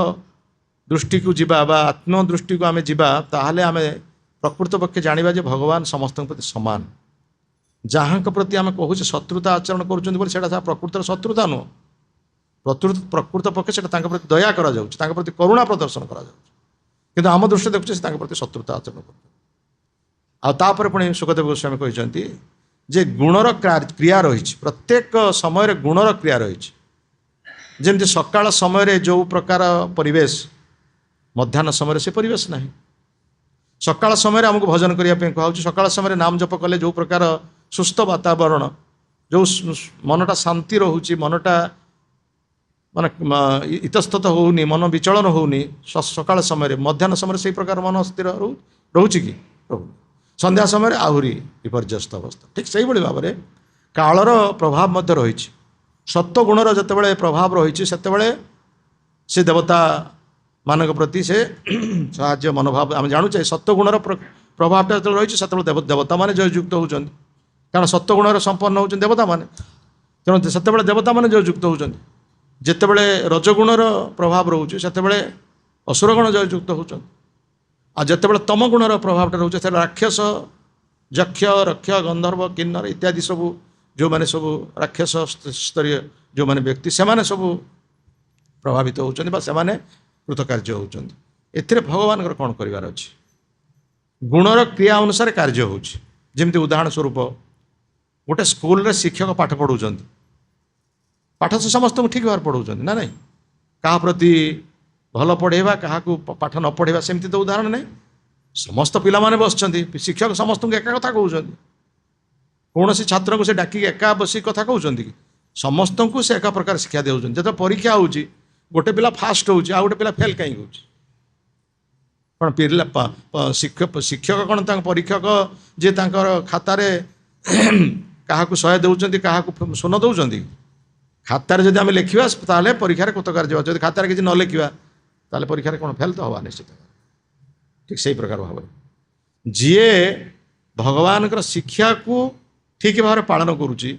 दृष्टि को जीवा बा आत्म दृष्टि को आमे जीवा ताहले आमे प्रकृत पक्षे जानिबा जे भगवान समस्त प्रति समान जहाँ प्रति आमे कहूचे शत्रुता आचरण करुँच बोली सेटा प्रकृत शत्रुता नुह प्रकृत पक्षे सेटा तांका प्रति दया करा जाउछि तांका प्रति करुणा प्रदर्शन करा जाउछि किंतु आम दृष्टि देखुचे से तांका प्रति शत्रुता आचरण कर तापर पुणी सुखदेव गोस्वामी कहते जे गुणर क्रिया रही प्रत्येक समय गुणर क्रिया रही जमती सकाळ समय जो प्रकार परिवेश मध्याह्न समय से परिवेश ना सकाळ समय आमको भजन करने कहूँ सकाळ समय नाम जप कले जो प्रकार सुस्थ वातावरण जो मनटा शांति रोचे मनटा मान इतस्तत होनी मन विचलन होनी सकाळ समय मध्याह्न समय से प्रकार मन स्थिर रोचे कि संध्या समय आहरी विपर्यस्त अवस्था ठीक से भाव में कालर प्रभाव मध्य रही सत्वगुणर जितेबाला प्रभाव रही से देवता मान प्रति से साहाय्य मनोभाव आम जानुचे सत्वगुणर प्रभावटा जो रही से देवता मान जययुक्त होती कारण सत्वगुणर संपन्न होती देवता मान तेणु से देवता मान जययुक्त होती जितेबाला रजगुणर प्रभाव रोचे से असुरगण जययुक्त होती आ जितेबाला तम गुणर प्रभावटा रोचे से राक्षस यक्ष रक्ष गंधर्व किन्नर इत्यादि सबू जो मैंने सब राक्षस स्तरीय जो मैंने व्यक्ति से माने सब प्रभावित होती कृतकार्य होती एथिरे भगवान कौन करार अच्छे गुणर क्रिया अनुसार कार्य होमती उदाहरण स्वरूप गोटे स्कूल रे शिक्षक पाठ पढ़ाऊँ पाठ से समस्त को ठीक भाव पढ़ाऊँ ना नहीं क्या प्रति भल पढ़ेवा क्या पाठ न पढ़ेवा सेमती तो उदाहरण नहीं समस्त पिला माने बसचंती शिक्षक समस्त को एका कथा कहउछंती कौन सी छात्र को से डाक एका बस कथा कहउछंती समस्त को से एका प्रकार शिक्षा देउछंती जब परीक्षा होउची गोटे पिला फास्ट होउची आ गोटे पिला फेल कहीं होउची कौन पिला शिक्षक कौन परीक्षक जे तांकर खातारे क्या 100 देउछंती क्या शून्य देउछंती खातार जब आम लिखा ताले परीक्षा कृतकार्य जब खातार किसी न लिखा ताले परीक्षा कौन फेल तो हवा निश्चित ठीक से प्रकार भाव जीए भगवान शिक्षा को ठीक भाव में पालन करुच्ची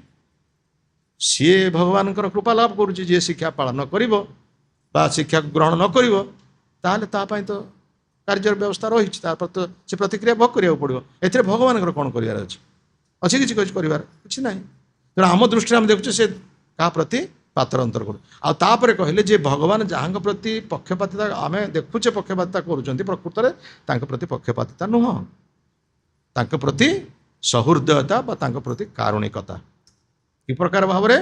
सी भगवान कृपा लाभ करुच्ची जी शिक्षा पालन कर शिक्षा ग्रहण न कर तो कार्य व्यवस्था रही से प्रतिक्रिया भोग करा पड़ो ए भगवान कौन करार अच्छे किसी करार कि ना ତେଣୁ ଆମ ଦୃଷ୍ଟିରେ ଆମେ ଦେଖୁଛୁ ସେ କାହା ପ୍ରତି ପାତର ଅନ୍ତର କରୁ। ଆଉ ତାପରେ କହିଲେ ଯେ ଭଗବାନ ଯାହାଙ୍କ ପ୍ରତି ପକ୍ଷପାତିତା ଆମେ ଦେଖୁଛେ ପକ୍ଷପାତିତା କରୁଛନ୍ତି, ପ୍ରକୃତରେ ତାଙ୍କ ପ୍ରତି ପକ୍ଷପାତିତା ନୁହଁ, ତାଙ୍କ ପ୍ରତି ସହୃଦୟତା ବା ତାଙ୍କ ପ୍ରତି କାରୁଣିକତା। କି ପ୍ରକାର ଭାବରେ?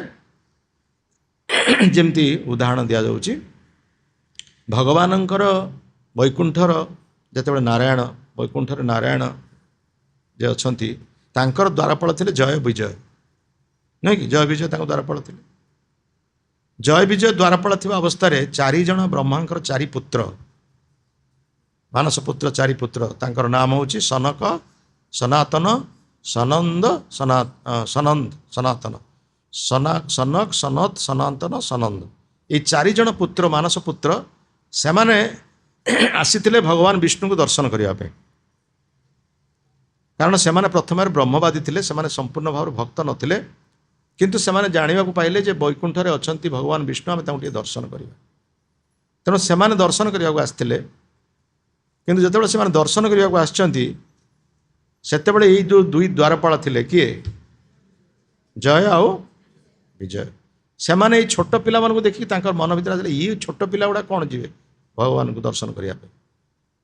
ଯେମିତି ଉଦାହରଣ ଦିଆଯାଉଛି, ଭଗବାନଙ୍କର ବୈକୁଣ୍ଠର ଯେତେବେଳେ ନାରାୟଣ ବୈକୁଣ୍ଠରେ ନାରାୟଣ ଯେ ଅଛନ୍ତି ତାଙ୍କର ଦ୍ୱାରପାଳ ଥିଲେ ଜୟ ବିଜୟ, ନୁହେଁ କି? ଜୟ ବିଜୟ ତାଙ୍କ ଦ୍ୱାରପାଳ ଥିଲେ। ଜୟ ବିଜୟ ଦ୍ୱାରପାଳ ଥିବା ଅବସ୍ଥାରେ 4 ଜଣ ବ୍ରହ୍ମାଙ୍କର 4 ପୁତ୍ର, ମାନସ ପୁତ୍ର 4 ପୁତ୍ର, ତାଙ୍କର ନାମ ହେଉଛି ସନକ, ସନାତନ, ସନନ୍ଦ, ସନାତନ, ସନକ, ସନତ, ସନାତନ, ସନନ୍ଦ। ଏଇ 4 ଜଣ ପୁତ୍ର ମାନସ ପୁତ୍ର ସେମାନେ ଆସିଥିଲେ ଭଗବାନ ବିଷ୍ଣୁଙ୍କୁ ଦର୍ଶନ କରିବା ପାଇଁ। କାରଣ ସେମାନେ ପ୍ରଥମେ ବ୍ରହ୍ମବାଦୀ ଥିଲେ, ସେମାନେ ସମ୍ପୂର୍ଣ୍ଣ ଭାବରେ ଭକ୍ତ ନଥିଲେ, କିନ୍ତୁ ସେମାନେ ଜାଣିବାକୁ ପାଇଲେ ଯେ ବୈକୁଣ୍ଠରେ ଅଛନ୍ତି ଭଗବାନ ବିଷ୍ଣୁ, ଆମେ ତାଙ୍କୁ ଟିକେ ଦର୍ଶନ କରିବା। ତେଣୁ ସେମାନେ ଦର୍ଶନ କରିବାକୁ ଆସିଥିଲେ। କିନ୍ତୁ ଯେତେବେଳେ ସେମାନେ ଦର୍ଶନ କରିବାକୁ ଆସିଛନ୍ତି ସେତେବେଳେ ଏଇ ଯେଉଁ 2 ଦ୍ୱାରପାଳ ଥିଲେ, କିଏ? ଜୟ ଆଉ ବିଜୟ। ସେମାନେ ଏଇ ଛୋଟ ପିଲାମାନଙ୍କୁ ଦେଖିକି ତାଙ୍କର ମନ ଭିତରେ ଆସିଲେ ଏଇ ଛୋଟ ପିଲା ଗୁଡ଼ା କ'ଣ ଯିବେ ଭଗବାନଙ୍କୁ ଦର୍ଶନ କରିବା ପାଇଁ।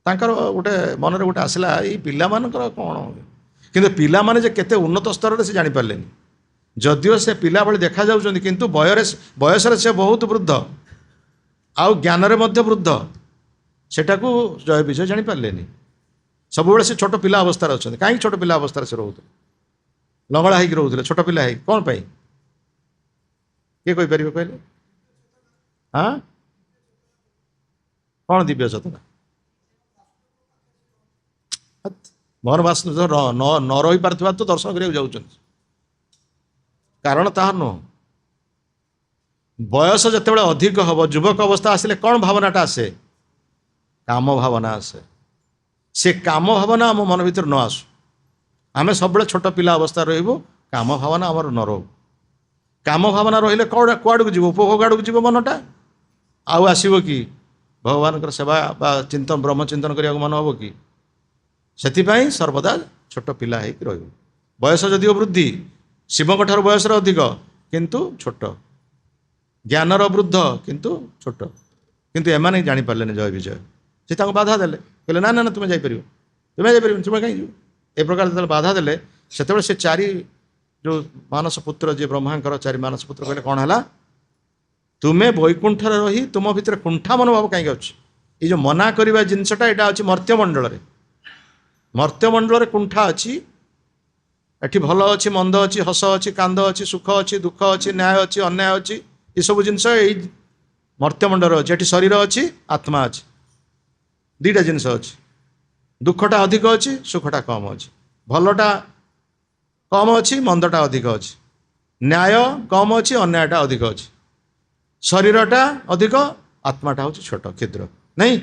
ତାଙ୍କର ଗୋଟେ ମନରେ ଗୋଟେ ଆସିଲା ଏଇ ପିଲାମାନଙ୍କର କ'ଣ। କିନ୍ତୁ ପିଲାମାନେ ଯେ କେତେ ଉନ୍ନତ ସ୍ତରରେ ସେ ଜାଣିପାରିଲେନି। ଯଦିଓ ସେ ପିଲା ଭଳି ଦେଖାଯାଉଛନ୍ତି କିନ୍ତୁ ବୟସରେ ସେ ବହୁତ ବୃଦ୍ଧ, ଆଉ ଜ୍ଞାନରେ ମଧ୍ୟ ବୃଦ୍ଧ, ସେଟାକୁ ଜୟ ବିଜୟ ଜାଣିପାରିଲେନି। ସବୁବେଳେ ସେ ଛୋଟ ପିଲା ଅବସ୍ଥାରେ ଅଛନ୍ତି। କାହିଁକି ଛୋଟ ପିଲା ଅବସ୍ଥାରେ ସେ ରହୁଥିଲେ? ଲଙ୍ଗଳା ହେଇକି ରହୁଥିଲେ, ଛୋଟ ପିଲା ହେଇକି। କ'ଣ ପାଇଁ? କିଏ କହିପାରିବେ କହିଲେ? କ'ଣ ଦିବ୍ୟ ଚେତନା? ମନ ବାସନା ନ ରହିପାରୁଥିବା ତ ଦର୍ଶନ କରିବାକୁ ଯାଉଛନ୍ତି। କାରଣ ତାହା ନୁହଁ। ବୟସ ଯେତେବେଳେ ଅଧିକ ହେବ, ଯୁବକ ଅବସ୍ଥା ଆସିଲେ କ'ଣ ଭାବନାଟା ଆସେ? କାମ ଭାବନା ଆସେ। ସେ କାମ ଭାବନା ଆମ ମନ ଭିତରେ ନ ଆସୁ। ଆମେ ସବୁବେଳେ ଛୋଟ ପିଲା ଅବସ୍ଥାରେ ରହିବୁ, କାମ ଭାବନା ଆମର ନ ରହୁ। କାମ ଭାବନା ରହିଲେ କୁଆଡ଼କୁ ଯିବ? ଉପଭୋଗ ଆଡ଼କୁ ଯିବ ମନଟା। ଆଉ ଆସିବ କି ଭଗବାନଙ୍କର ସେବା ବା ବ୍ରହ୍ମଚିନ୍ତନ କରିବାକୁ ମନ ହେବ କି? ସେଥିପାଇଁ ସର୍ବଦା ଛୋଟ ପିଲା ହେଇକି ରହିବୁ। ବୟସ ଯଦିଓ ବୃଦ୍ଧି, ଶିବଙ୍କ ଠାରୁ ବୟସରେ ଅଧିକ କିନ୍ତୁ ଛୋଟ, ଜ୍ଞାନର ବୃଦ୍ଧ କିନ୍ତୁ ଛୋଟ। କିନ୍ତୁ ଏମାନେ ଜାଣିପାରିଲେନି ଜୟ ବିଜୟ। ସେ ତାଙ୍କୁ ବାଧା ଦେଲେ, କହିଲେ ନା ନା ନା ତୁମେ ଯାଇପାରିବ, ତୁମେ କାହିଁ ଯିବ? ଏ ପ୍ରକାର ଯେତେବେଳେ ବାଧା ଦେଲେ ସେତେବେଳେ ସେ 4 ଯେଉଁ ମାନସ ପୁତ୍ର, ଯିଏ ବ୍ରହ୍ମାଙ୍କର 4 ମାନସ ପୁତ୍ର କହିଲେ କ'ଣ ହେଲା? ତୁମେ ବୈକୁଣ୍ଠରେ ରହି ତୁମ ଭିତରେ କୁଣ୍ଠା ମନୋଭାବ କାହିଁକି ଅଛି? ଏଇ ଯେଉଁ ମନା କରିବା ଜିନିଷଟା ଏଇଟା ଅଛି ମର୍ତ୍ତ୍ୟମଣ୍ଡଳରେ। ମର୍ତ୍ତ୍ୟମଣ୍ଡଳରେ କୁଣ୍ଠା ଅଛି। ଏଠି ଭଲ ଅଛି, ମନ୍ଦ ଅଛି, ହସ ଅଛି, କାନ୍ଦ ଅଛି, ସୁଖ ଅଛି, ଦୁଃଖ ଅଛି, ନ୍ୟାୟ ଅଛି, ଅନ୍ୟାୟ ଅଛି। ଏସବୁ ଜିନିଷ ଏଇ ମର୍ତ୍ତ୍ୟମଣ୍ଡଳରେ ଅଛି। ଏଠି ଶରୀର ଅଛି, ଆତ୍ମା ଅଛି, 2ଟା ଜିନିଷ ଅଛି। ଦୁଃଖଟା ଅଧିକ ଅଛି, ସୁଖଟା କମ୍ ଅଛି। ଭଲଟା କମ୍ ଅଛି, ମନ୍ଦଟା ଅଧିକ ଅଛି। ନ୍ୟାୟ କମ୍ ଅଛି, ଅନ୍ୟାୟଟା ଅଧିକ ଅଛି। ଶରୀରଟା ଅଧିକ, ଆତ୍ମାଟା ହେଉଛି ଛୋଟ, କ୍ଷୁଦ୍ର, ନାଇଁ?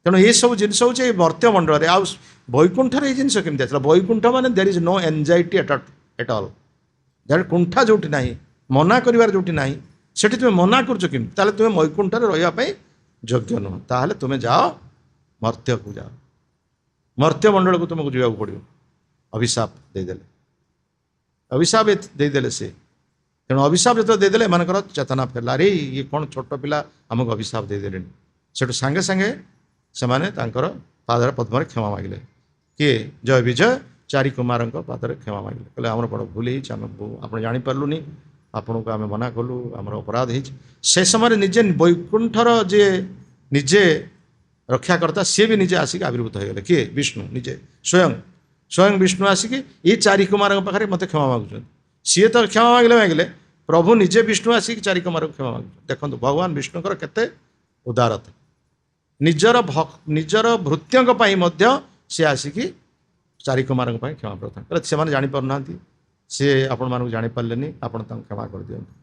ତେଣୁ ଏସବୁ ଜିନିଷ ହେଉଛି ଏଇ ମର୍ତ୍ତ୍ୟମଣ୍ଡଳରେ। ଆଉ ବୈକୁଣ୍ଠରେ ଏଇ ଜିନିଷ କେମିତି ଆସିଲା? ବୈକୁଣ୍ଠ ମାନେ there is no anxiety at all. ଯାହାର କୁଣ୍ଠା ଯେଉଁଠି ନାହିଁ, ମନା କରିବାର ଯେଉଁଠି ନାହିଁ, ସେଠି ତୁମେ ମନା କରୁଛ କେମିତି? ତାହେଲେ ତୁମେ ବୈକୁଣ୍ଠରେ ରହିବା ପାଇଁ ଯୋଗ୍ୟ ନୁହଁ। ତାହେଲେ ତୁମେ ଯାଅ ମର୍ତ୍ତ୍ୟକୁ ଯାଅ, ମର୍ତ୍ତ୍ୟମଣ୍ଡଳକୁ ତୁମକୁ ଯିବାକୁ ପଡ଼ିବ। ଅଭିଶାପ ଦେଇଦେଲେ, ଅଭିଶାପ ଦେଇଦେଲେ ସେ। ତେଣୁ ଅଭିଶାପ ଯେତେବେଳେ ଦେଇଦେଲେ ଏମାନଙ୍କର ଚେତନା ଫେରିଲା, ଆରେ ଇଏ କ'ଣ ଛୋଟ ପିଲା ଆମକୁ ଅଭିଶାପ ଦେଇଦେଲେଣି। ସେଠୁ ସାଙ୍ଗେ ସାଙ୍ଗେ ସେମାନେ ତାଙ୍କର ପାଦରେ ପଦ୍ମରେ କ୍ଷମା ମାଗିଲେ। କିଏ? ଜୟ ବିଜୟ 4 କୁମାରଙ୍କ ପାଦରେ କ୍ଷମା ମାଗିଲେ। କହିଲେ ଆମର ବଡ଼ ଭୁଲ ହେଇଛି, ଆପଣ ଜାଣିପାରିଲୁନି, ଆପଣଙ୍କୁ ଆମେ ମନା କଲୁ, ଆମର ଅପରାଧ ହେଇଛି। ସେ ସମୟରେ ନିଜେ ବୈକୁଣ୍ଠର ଯିଏ ନିଜେ ରକ୍ଷାକର୍ତ୍ତା, ସିଏ ବି ନିଜେ ଆସିକି ଆବିର୍ଭୂତ ହୋଇଗଲେ। କିଏ? ବିଷ୍ଣୁ ନିଜେ, ସ୍ୱୟଂ ବିଷ୍ଣୁ ଆସିକି ଏଇ 4 କୁମାରଙ୍କ ପାଖରେ ମୋତେ କ୍ଷମା ମାଗୁଛନ୍ତି। ସିଏ ତ କ୍ଷମା ମାଗିଲେ, ପ୍ରଭୁ ନିଜେ ବିଷ୍ଣୁ ଆସିକି 4 କୁମାରଙ୍କୁ କ୍ଷମା ମାଗୁଛନ୍ତି। ଦେଖନ୍ତୁ ଭଗବାନ ବିଷ୍ଣୁଙ୍କର କେତେ ଉଦାରତା। ନିଜର ଭୃତ୍ୟଙ୍କ ପାଇଁ ମଧ୍ୟ ସେ ଆସିକି 4 କୁମାରଙ୍କ ପାଇଁ କ୍ଷମା ପ୍ରାର୍ଥନା କଲେ। ସେମାନେ ଜାଣିପାରୁନାହାନ୍ତି, ସେ ଆପଣମାନଙ୍କୁ ଜାଣିପାରିଲେନି, ଆପଣ ତାଙ୍କୁ କ୍ଷମା କରିଦିଅନ୍ତୁ।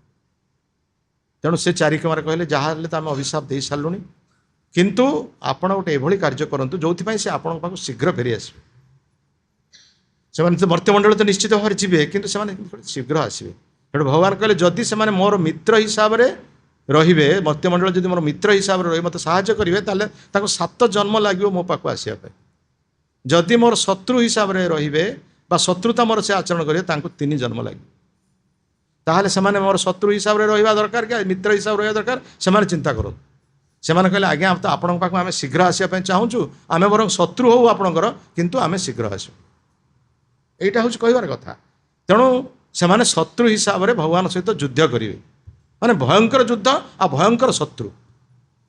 ତେଣୁ ସେ 4 କୁମାର କହିଲେ ଯାହା ହେଲେ ତ ଆମେ ଅଭିଶାପ ଦେଇ ସାରିଲୁଣି, କିନ୍ତୁ ଆପଣ ଗୋଟେ ଏଭଳି କାର୍ଯ୍ୟ କରନ୍ତୁ ଯେଉଁଥିପାଇଁ ସେ ଆପଣଙ୍କ ପାଖକୁ ଶୀଘ୍ର ଫେରି ଆସିବେ। ସେମାନେ ତ ମର୍ତ୍ତ୍ୟମଣ୍ଡଳ ତ ନିଶ୍ଚିତ ଭାବରେ ଯିବେ, କିନ୍ତୁ ସେମାନେ ଶୀଘ୍ର ଆସିବେ। ତେଣୁ ଭଗବାନ କହିଲେ ଯଦି ସେମାନେ ମୋର ମିତ୍ର ହିସାବରେ ରହିବେ, ମର୍ତ୍ତ୍ୟମଣ୍ଡଳ ଯଦି ମୋର ମିତ୍ର ହିସାବରେ ରହିବେ, ମୋତେ ସାହାଯ୍ୟ କରିବେ, ତାହେଲେ ତାଙ୍କୁ 7 ଜନ୍ମ ଲାଗିବ ମୋ ପାଖକୁ ଆସିବା ପାଇଁ। ଯଦି ମୋର ଶତ୍ରୁ ହିସାବରେ ରହିବେ ବା ଶତ୍ରୁତା ମୋର ସେ ଆଚରଣ କରିବେ, ତାଙ୍କୁ 3 ଜନ୍ମ ଲାଗିବ। ताहले सेमाने मोर शत्रु हिसाब रे रहिबा दरकार कि मित्र हिसाब रहिबा दरकार सेमाने चिंता करो सेमाने कहले आज्ञा तो आपन पाखु आमे शीघ्र आसिया पय चाहूछु आमे बरं शत्रु हो आपनकर किंतु आमे शीघ्र आसु एटा होछ कहिबार कथा तेणु सेमाने शत्रु हिसाब रे भगवान सहित युद्ध करिवे माने भयंकर युद्ध आ भयंकर शत्रु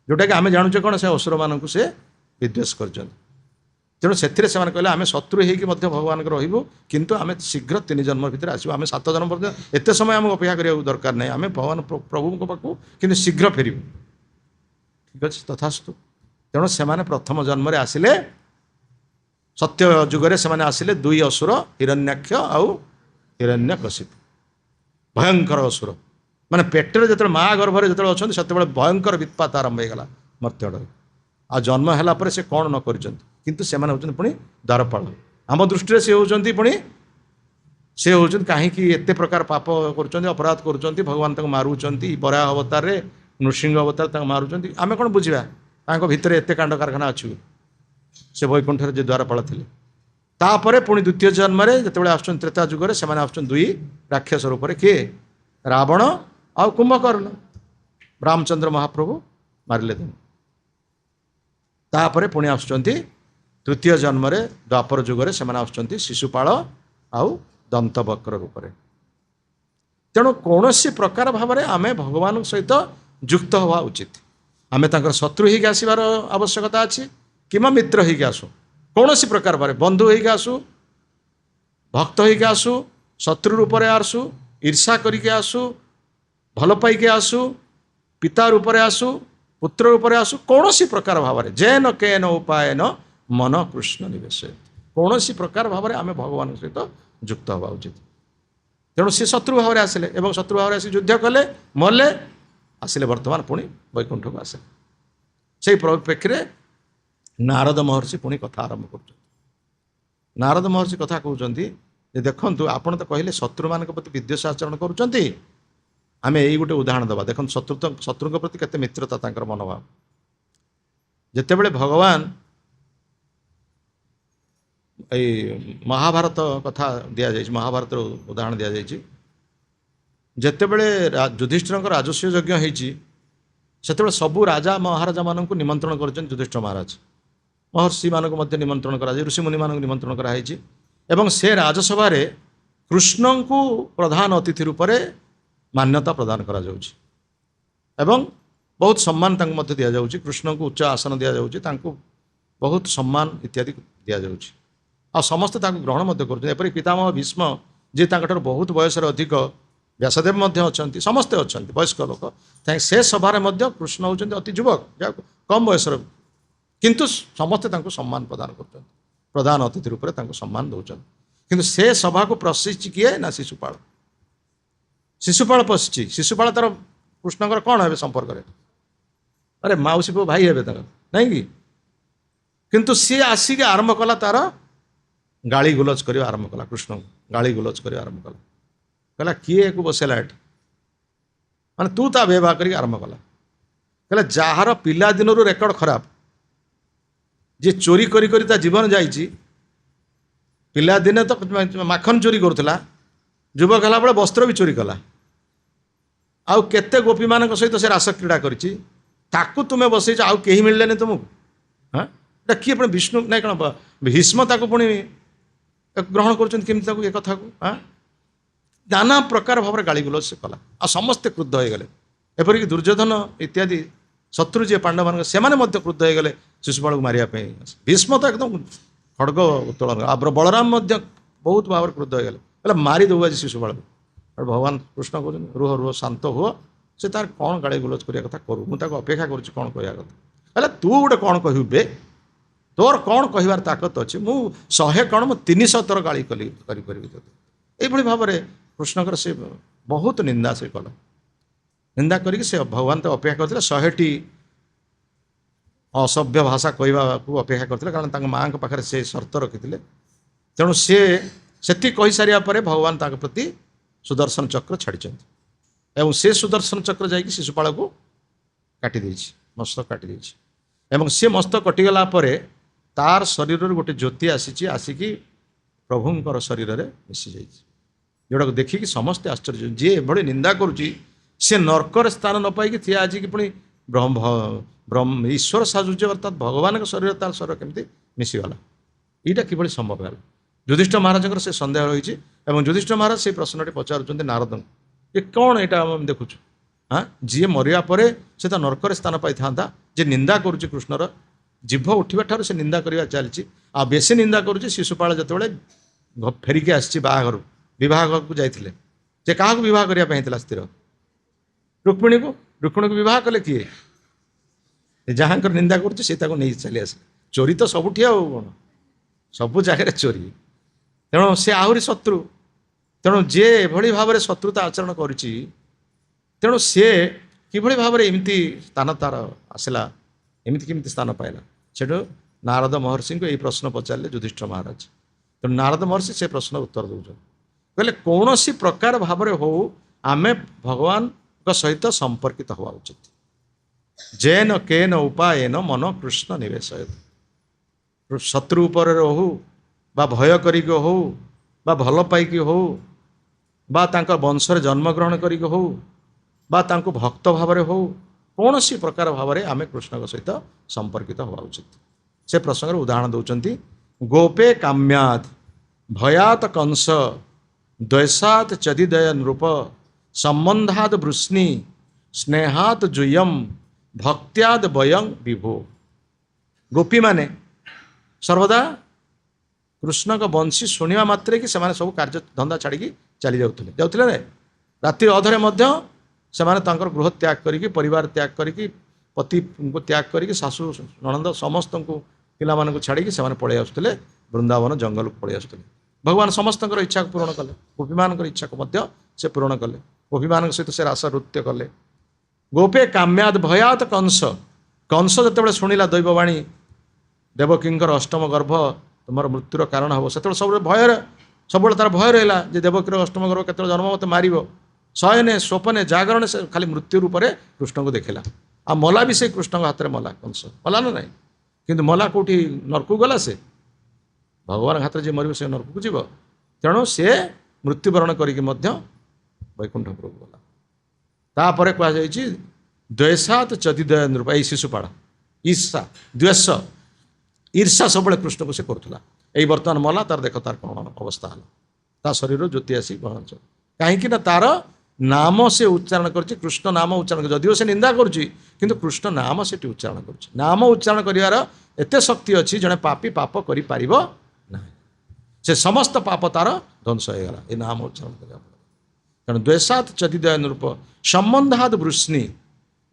जोटा कि आमे जानुचे कोन से असुर मानकु से विद्वेष करछन तेणु से कहले आम शत्रु हो भगवान रही किंतु आम शीघ्र 3 जन्म भितर आसो आम 7 जन्म पर्यंत एत समय आम अपेक्षा करा दरकार नहीं आम भगवान प्रभु पाखु कि शीघ्र फेरू ठीक अच्छे तथास्तु तेणु से प्रथम जन्म आसिले सत्य जुगरे से आसिले 2 असुर हिरण्याक्ष आउ हिरण्यकशिपु भयंकर असुर माने पेटर जो माँ गर्भ जो अच्छा से भयंकर वित्पात आरंभ होगा मर्त्यड आ जन्म है पर से कौन न कर किंतु से पुणी द्वारपाल आम दृष्टि से होती पुणी से होती कहीं एत प्रकार पाप कर अपराध कर भगवान मारुंट बराह अवतार रे नृसिंह अवतार मारुंट आम कौन बुझा भितर एत कांड कारखाना अच्छु से वैकुंठ जो द्वारपाल थे तापर पुणी द्वितीय जन्म जो आस त्रेता जुगर से आस 2 राक्षस रूप किए रावण आ कुंभकर्ण रामचंद्र महाप्रभु मारिले तापर पुणी आसुचंती तृतीय जन्म द्वापर जुगरे से आसुचंती शिशुपाल आउ दंतवक्र रूप से तेणु कौन प्रकार भाव में आम भगवान सहित युक्त हवा उचित आम शत्रु होकर आसबार आवश्यकता अच्छी कि मित्र होकर आसु कौन प्रकार भाव बंधु होकर आसु भक्त होकर आसु शत्रु रूप से आसु ईर्षा करके आसु भल पाइके आसु पिता रूप से आसु पुत्र रूप से आसु कौन प्रकार भाव में जेन केन उपाय न मन कृष्ण निवेश कौन प्रकार भाव में आम भगवान सहित युक्त हवा उचित तेणु सी शत्रु भाव में आसिले एवं शत्रु भाव में आसी युद्ध कले मले आसिले वर्तमान पुणी वैकुंठ को आसे से परिप्रेक्षी नारद महर्षि पुणी कथा आरंभ कर नारद महर्षि कथा कहते देखु आपड़ तो कहले शत्रु मान प्रति विद्वेष आचरण करुँच आम यही गोटे उदाहरण दबा देखो शत्रु प्रति केते मित्रता तांकर मनोभाव जितेबले भगवान महाभारत कथा दि जाए महाभारत उदाहरण दि जाए जितेबले युधिष्ठिर राजस्व यज्ञ होती से सबू राजा महाराजा मानक निमंत्रण कर युधिष्ठिर महाराज महर्षि मानक निमंत्रण कर ऋषिमुनि मानक निमंत्रण कराई एवं से राजसभा कृष्ण को प्रधान अतिथि रूप से मान्यता प्रदान करा जाउछि एवं बहुत सम्मान तांको दि जाउछि कृष्ण को उच्च आसन दि जाउछि तांको बहुत सम्मान इत्यादि दि जाउछि आ समस्त तांको ग्रहण कर एपरि पितामह भीष्म जे तांकटर बहुत बयस अधिक व्यासदेव अच्छा समस्ते अच्छा वयस्क लोक से सभार कृष्ण होती अति युवक कम बयस किंतु समस्ते तांको सम्मान प्रदान कर प्रधान अतिथि रूप से सम्मान दौरान किंतु से सभा को प्रशिक्षि किए ना शिशुपाल शिशुपाल पशिची शिशुपाल तार कृष्णकर कौन है संपर्क में अरे माउसी पु भाई है नहीं कि किंतु सी आसिक आरंभ कला तार गाली गुलज कर आरंभ कला कृष्ण गाली गुलज कर आरंभ कला कहला किए को बसेला एट माने तू ता व्यवहार कर आरंभ कला कहला जार पिला दिन रेकर्ड खराब जे चोरी करी करी ता जीवन जाइए पिला दिने तो माखन चोरी करुला युवक है बेले वस्त्र भी चोरी कला आउ केते गोपी मान सहित से रास क्रीड़ा करी तुम्हें बसई आउ कहीं मिलने तुमको हाँ किए पुणी विष्णु ना कौन भीष्म ताको पुणी ग्रहण कर कथा को हाँ नाना प्रकार भाव गाली गुलज से कला आ समस्ते क्रुद्ध हो गले एपरिक दुर्योधन इत्यादि शत्रु जी पांडव मान से क्रुद्ध हो गले शिशुपाल को मारिया भीष्म तो एकदम खड़ग उत्तोलन आ बलराम बहुत भाव क्रुद्ध हो गले मारी दो आज शिशुपाल को भगवान कृष्ण कहते रुह रुह शांत हुआ से तार कौन गाड़ी गुलज करने कथा करूँ मुझे अपेक्षा करुँच कौन कह कथा है तू गोटे कौन कहबे तोर कौन कहबार ताकत अच्छी मु 100 कौन मु 300 थर गाड़ी करी ये भाव में कृष्णकर से बहुत निंदा से कल निंदा करके से भगवान तो अपेक्षा करते 100टी असभ्य भाषा कहवा को अपेक्षा करते कारण माँ के पाखे से शर्त रखी तेणु से कही सारिया पर भगवान ताक प्रति सुदर्शन चक्र छाड़ी एवं से सुदर्शन चक्र जाकि शिशुपाल को काटी देछि मस्तक काटी देछि एवं से मस्तक कटिगला पर तार शरीर गोटे ज्योति आसी आसिकी प्रभुंकर शरीर में मिसी जाइछि जोड़ा देखिक समस्ते आश्चर्य जी एभली निंदा करुच्ची सी नर्कर स्थान न पाई थी आज कि पुणी ब्रह्म ईश्वर साजुज्य अर्थात भगवान शरीर तार शरीर केमती मिसीगला यहाँ किभली संभव है। युधिष्ठ महाराज से सन्देह रही है। युधिष्ठ महाराज से प्रश्न पचार नारद ये कौन यहाँ देखु हाँ जी मरिया पर से तो नर्कर स्थान पाई था जे निंदा करुच्ची कृष्णर जीभ उठा ठार से निंदा करवा चलती आ बेसी निंदा करुच्ची शिशुपाल जो फेरिकी आसी बाहर विवाह को जाते जे क्या विवाह करने स्थिर रुक्मिणी को विवाह कले किए जहाँ निंदा कर चली आस चोरी तो सबुठी आ कौन सबू जगह चोरी तेणु से आहरी शत्रु तेणु जे एभली भाव में शत्रुता आचरण करुच्ची तेणु सी किभली भाव में एमती स्थान तार आसला एमती केमती स्थान पाइला सेठू नारद महर्षि को यही प्रश्न पचारे युधिष्ठ महाराज तेणु नारद महर्षि से प्रश्न उत्तर दौर कहले कौन सी प्रकार भाव में हो आमे भगवान सहित संपर्कित हवा उचित जेन केन उपायन मन कृष्ण निवेश शत्रु उपर हो बा भय करिक हो बा भल पाइक हो बा तांका वंशरे जन्मग्रहण करिक हो बा तांको भक्त भाव में हो कौन सी प्रकार भाव में आमे कृष्ण सहित संपर्कित हवा उचित से प्रसंग उदाहरण दौरान गोपे काम्याद भयात कंस द्वैसात चदिदय नृप संबंधाद वृष्णि स्नेहात जुयम भक्त्याद वयं विभो गोपी माने सर्वदा कृष्ण का वंशी शुणा मात्रे कि सब कार्य धंदा छाड़ी चली जाते राति अधरे से गृह त्याग करी परिवार त्याग करी पति को त्याग करी शाशु ननंद समस्त को पिला छाड़ी से पलि आसुले वृंदावन जंगल को पलि आसुले भगवान समस्त इच्छा को पूरण कले गोपी मान इच्छा को से पूरण कले गोपी मान सहित से रास नृत्य कले गोपे काम्याद भयात कंस कंस जो शुणिला दैववाणी देवकींकर अष्टम गर्भ तुम मृत्युर कारण हम से सब भय सब तार भय रहा देवकीर अष्टम गर्भ केत जन्म मत मार शयने स्वपने जागरण से खाली मृत्यु रूप से कृष्ण को देखला आ मला भी से कृष्ण हाथ में मला कंस मला ना नहीं किंतु मला कौटी नरक गला से भगवान हाथ जी मर से नरक को जीव तेणु सी मृत्युवरण करके वैकुंठपुर गला तापर कहुई द्वैसात चदिदय नृप यही शिशुपाल ईर्षा द्वेष ईर्षा सब कृष्ण को से करुला यही बर्तमान मला तार देख तार कौन अवस्था है ता शरीर ज्योति आसी पहुँच कहीं तार नाम से उच्चारण कर कृष्ण नाम उच्चारण कर जदिव से निंदा करुच्ची किंतु कृष्ण नाम से उच्चारण कर नाम उच्चारण करार एत शक्ति अच्छी जड़े पापी पाप कर से समस्त पाप तार ध्वंस होगा ये नाम उच्चारण कर तेणु द्वेषात चदिदय नृप संबंधाद वृष्णि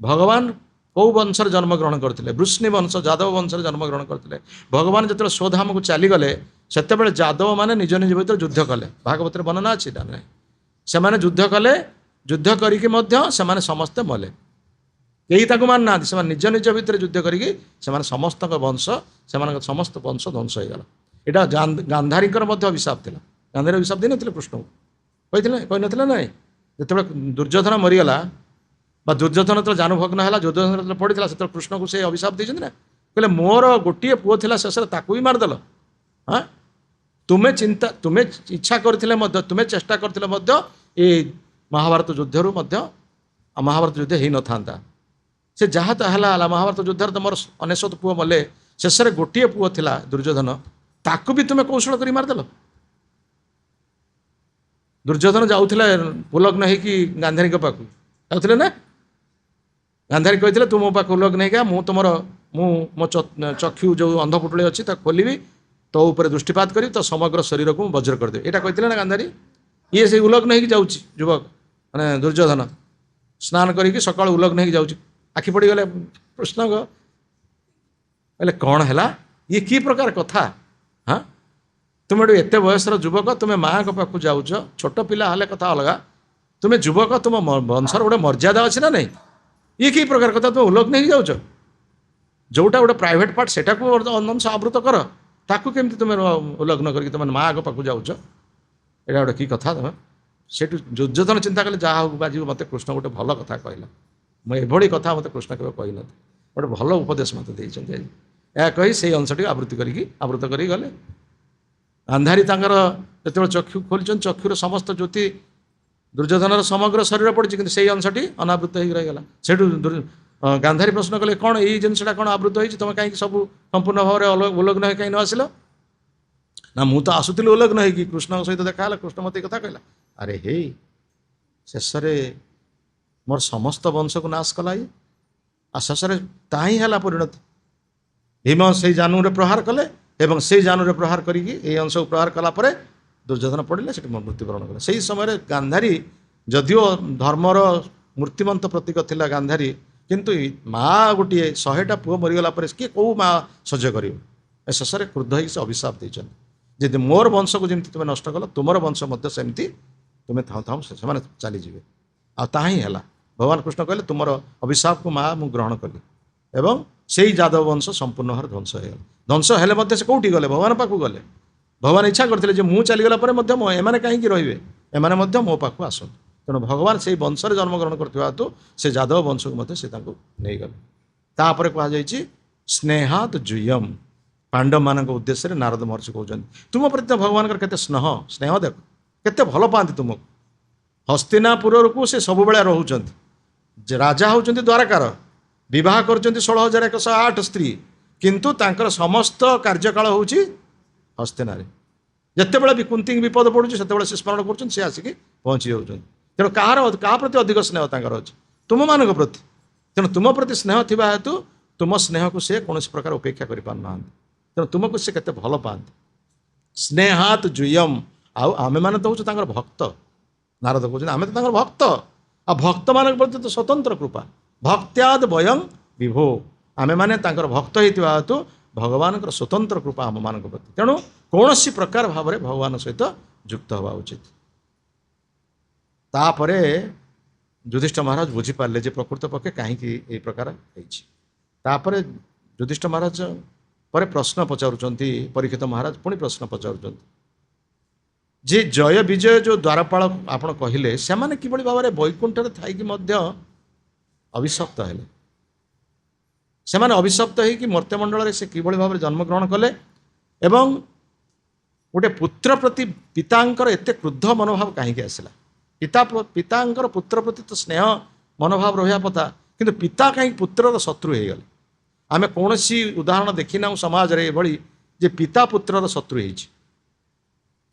भगवान कौ वंशर जन्म ग्रहण करते वृष्णि वंश जादव वंशर जन्म ग्रहण करते भगवान जो स्वधाम को चलीगले से जादव मैंने निज निज भर युद्ध कले भागवत वर्णना अच्छी ना से मैंने युद्ध कले युद्ध करके समस्ते मले कहीं मान ना से निज निज भितर युद्ध करके समस्त वंश से समस्त वंश ध्वंस होगा यहाँ गांधारी अभिशाप था गांधारी अभिशाप दी नी कृष्ण को कही ना जो दुर्योधन मरीगला दुर्योधन तो जानभग्न है दुर्योधन जो पड़ा से कृष्ण को से अभिशाप देते ना कहले मोर गोटे पुओ था शेष भी मारदेल हाँ तुम्हें चिंता तुम्हें इच्छा करते तुम्हें चेष्टा करते ये महाभारत युद्धरू महाभारत युद्ध हो न था से जहाँ है महाभारत युद्ध तुम 99 पुओ मले शेष गोटे पुओ था दुर्योधन ताकू भी तुम्हें कौशल कर मारदेल दुर्योधन जाऊला उलग्न हो गांधारी पाक जाते ना गांधारी कहते तू मो पाक उलग्न है मुझ तुम मो चक्षु जो अंधपुटुली अच्छी खोलि तो ऊपर दृष्टिपात करी तो समग्र शरीर को वज्र करदेवी यहाँ कहते ना गांधारी ये से उलग्न हो जाऊँगी युवक मैंने दुर्योधन स्नान करके सकाल उलग्न हो जाऊँगी आखि पड़गले कृष्ण को कहले कौन है ये कि प्रकार कथा हाँ तुम्हें एत बयसर युवक तुम्हें माँ को पाक जाऊच छोट पिला हेल्ले कथा अलग तुम्हें युवक तुम वंशर गोटे मर्यादा अच्छी ना नहीं ये कि प्रकार कथा तुम उलग्न हो जाऊच जोटा गोटे प्राइवेट पार्ट सेटा को अंश आवृत कर ताकू केमती तुम उलग्न करके तुम माँ आग पाक जाऊच यहाँ गोटे कि कथा तुम से दुर्योधन चिंता कले जहाँ बाजी मत कृष्ण गोटे भल कथा कहला मुझे कथा मत कृष्ण केवल कही न गोटे भल उपदेश मत देते या कही से अंशटी आवृत कर गले अंधारी ଯେତେବେଳେ ଚକ୍ଷୁ ଖୋଲିଛନ୍ତି ଚକ୍ଷୁର ସମସ୍ତ ଜ୍ୟୋତି ଦୁର୍ଯ୍ୟୋଧନର ସମଗ୍ର ଶରୀର ପଡ଼ିଛି, କିନ୍ତୁ ସେଇ ଅଂଶଟି ଅନାବୃତ ହେଇକି ରହିଗଲା। ସେଇଠୁ ଗାନ୍ଧାରୀ ପ୍ରଶ୍ନ କଲେ, କ'ଣ ଏଇ ଜିନିଷଟା କ'ଣ ଆବୃତ ହେଇଛି, ତୁମେ କାହିଁକି ସବୁ ସମ୍ପୂର୍ଣ୍ଣ ଭାବରେ ଉଲଗ୍ନ ହେଇ କାହିଁକି ନ ଆସିଲ? ନା ମୁଁ ତ ଆସୁଥିଲି ଉଲଗ୍ନ ହେଇକି, କୃଷ୍ଣଙ୍କ ସହିତ ଦେଖା ହେଲା, କୃଷ୍ଣ ମୋତେ କଥା କହିଲା, ଆରେ ହେଇ ଶେଷରେ ମୋର ସମସ୍ତ ବଂଶକୁ ନାଶ କଲା ଇଏ। ଆଉ ଶେଷରେ ତାହା ହିଁ ହେଲା ପରିଣତି। ଭୀମ ସେଇ ଜାନୁରେ ପ୍ରହାର କଲେ ଏବଂ ସେଇ ଜାନୁରେ ପ୍ରହାର କରିକି ଏଇ ଅଂଶକୁ ପ୍ରହାର କଲା ପରେ ଦୁର୍ଯ୍ୟୋଧନ ପଡ଼ିଲେ, ସେଠି ମୃତ୍ୟୁବରଣ କଲେ। ସେହି ସମୟରେ ଗାନ୍ଧାରୀ ଯଦିଓ ଧର୍ମର ମୂର୍ତ୍ତିମନ୍ତ ପ୍ରତୀକ ଥିଲା ଗାନ୍ଧାରୀ, କିନ୍ତୁ ମା ଗୋଟିଏ 100ଟା ପୁଅ ମରିଗଲା ପରେ କିଏ କେଉଁ ମା ସହ୍ୟ କରିବ? ଏ ଶେଷରେ କ୍ରୁଦ୍ଧ ହେଇକି ସେ ଅଭିଶାପ ଦେଇଛନ୍ତି, ଯଦି ମୋର ବଂଶକୁ ଯେମିତି ତୁମେ ନଷ୍ଟ କଲ, ତୁମର ବଂଶ ମଧ୍ୟ ସେମିତି ତୁମେ ଥାଉ ଥାଉ ସେମାନେ ଚାଲିଯିବେ। ଆଉ ତାହା ହିଁ ହେଲା। ଭଗବାନ କୃଷ୍ଣ କହିଲେ, ତୁମର ଅଭିଶାପକୁ ମା ମୁଁ ଗ୍ରହଣ କଲି, ଏବଂ ସେଇ ଯାଦବ ବଂଶ ସମ୍ପୂର୍ଣ୍ଣ ଭାବରେ ଧ୍ୱଂସ ହେଇଗଲା। ଧ୍ୱଂସ ହେଲେ ମଧ୍ୟ ସେ କେଉଁଠି ଗଲେ? ଭଗବାନ ପାଖକୁ ଗଲେ। ଭଗବାନ ଇଚ୍ଛା କରିଥିଲେ ଯେ ମୁଁ ଚାଲିଗଲା ପରେ ମଧ୍ୟ ଏମାନେ କାହିଁକି ରହିବେ, ଏମାନେ ମଧ୍ୟ ମୋ ପାଖକୁ ଆସନ୍ତୁ। ତେଣୁ ଭଗବାନ ସେଇ ବଂଶରେ ଜନ୍ମଗ୍ରହଣ କରିଥିବା ହେତୁ ସେ ଯାଦବ ବଂଶକୁ ମଧ୍ୟ ସେ ତାଙ୍କୁ ନେଇଗଲେ। ତାପରେ କୁହାଯାଇଛି ସ୍ନେହାତ ଜୁୟମ୍, ପାଣ୍ଡବମାନଙ୍କ ଉଦ୍ଦେଶ୍ୟରେ ନାରଦ ମହର୍ଷି କହୁଛନ୍ତି, ତୁମ ପ୍ରତି ଭଗବାନଙ୍କର କେତେ ସ୍ନେହ ଦେଖ, କେତେ ଭଲ ପାଆନ୍ତି ତୁମକୁ। ହସ୍ତିନାପୁରକୁ ସେ ସବୁବେଳେ ରହୁଛନ୍ତି, ରାଜା ହେଉଛନ୍ତି ଦ୍ୱାରକାର, ବିବାହ କରୁଛନ୍ତି 16,108 ସ୍ତ୍ରୀ, କିନ୍ତୁ ତାଙ୍କର ସମସ୍ତ କାର୍ଯ୍ୟକାଳ ହେଉଛି ହସ୍ତିନାରେ। ଯେତେବେଳେ ବି କୁନ୍ତିଙ୍କୁ ବିପଦ ପଡ଼ୁଛି ସେତେବେଳେ ସେ ସ୍ମରଣ କରୁଛନ୍ତି, ସେ ଆସିକି ପହଞ୍ଚି ଯାଉଛନ୍ତି। ତେଣୁ କାହା ପ୍ରତି ଅଧିକ ସ୍ନେହ ତାଙ୍କର ଅଛି? ତୁମମାନଙ୍କ ପ୍ରତି। ତେଣୁ ତୁମ ପ୍ରତି ସ୍ନେହ ଥିବା ହେତୁ ତୁମ ସ୍ନେହକୁ ସେ କୌଣସି ପ୍ରକାର ଉପେକ୍ଷା କରିପାରୁନାହାନ୍ତି। ତେଣୁ ତୁମକୁ ସେ କେତେ ଭଲ ପାଆନ୍ତି। ସ୍ନେହାତ ଜୁୟମ୍। ଆଉ ଆମେମାନେ ତ ହେଉଛୁ ତାଙ୍କର ଭକ୍ତ। ନାରଦ କହୁଛନ୍ତି ଆମେ ତ ତାଙ୍କର ଭକ୍ତ, ଆଉ ଭକ୍ତମାନଙ୍କ ପ୍ରତି ତ ସ୍ୱତନ୍ତ୍ର କୃପା। ଭକ୍ତ୍ୟାଦ ବୟଂ ବିଭୋ, ଆମେମାନେ ତାଙ୍କର ଭକ୍ତ ହେଇଥିବା ହେତୁ ଭଗବାନଙ୍କର ସ୍ୱତନ୍ତ୍ର କୃପା ଆମମାନଙ୍କ ପ୍ରତି। ତେଣୁ କୌଣସି ପ୍ରକାର ଭାବରେ ଭଗବାନଙ୍କ ସହିତ ଯୁକ୍ତ ହେବା ଉଚିତ। ତାପରେ ଯୁଧିଷ୍ଠିର ମହାରାଜ ବୁଝିପାରିଲେ ଯେ ପ୍ରକୃତ ପକ୍ଷେ କାହିଁକି ଏହି ପ୍ରକାର ହେଇଛି। ତାପରେ ଯୁଧିଷ୍ଠିର ମହାରାଜ ପରେ ପ୍ରଶ୍ନ ପଚାରୁଛନ୍ତି, ପରୀକ୍ଷିତ ମହାରାଜ ପୁଣି ପ୍ରଶ୍ନ ପଚାରୁଛନ୍ତି ଯେ ଜୟ ବିଜୟ ଯେଉଁ ଦ୍ୱାରପାଳ ଆପଣ କହିଲେ, ସେମାନେ କିଭଳି ଭାବରେ ବୈକୁଣ୍ଠରେ ଥାଇକି ମଧ୍ୟ ଅଭିଶପ୍ତ ହେଲେ? ସେମାନେ ଅଭିଶପ୍ତ ହେଇକି ମର୍ତ୍ତ୍ୟମଣ୍ଡଳରେ ସେ କିଭଳି ଭାବରେ ଜନ୍ମଗ୍ରହଣ କଲେ? ଏବଂ ଗୋଟେ ପୁତ୍ର ପ୍ରତି ପିତାଙ୍କର ଏତେ କ୍ରୁଦ୍ଧ ମନୋଭାବ କାହିଁକି ଆସିଲା? ପିତାଙ୍କର ପୁତ୍ର ପ୍ରତି ତ ସ୍ନେହ ମନୋଭାବ ରହିବା କଥା, କିନ୍ତୁ ପିତା କାହିଁକି ପୁତ୍ରର ଶତ୍ରୁ ହେଇଗଲେ? ଆମେ କୌଣସି ଉଦାହରଣ ଦେଖିନାହୁଁ ସମାଜରେ ଏଭଳି ଯେ ପିତା ପୁତ୍ରର ଶତ୍ରୁ ହେଇଛି।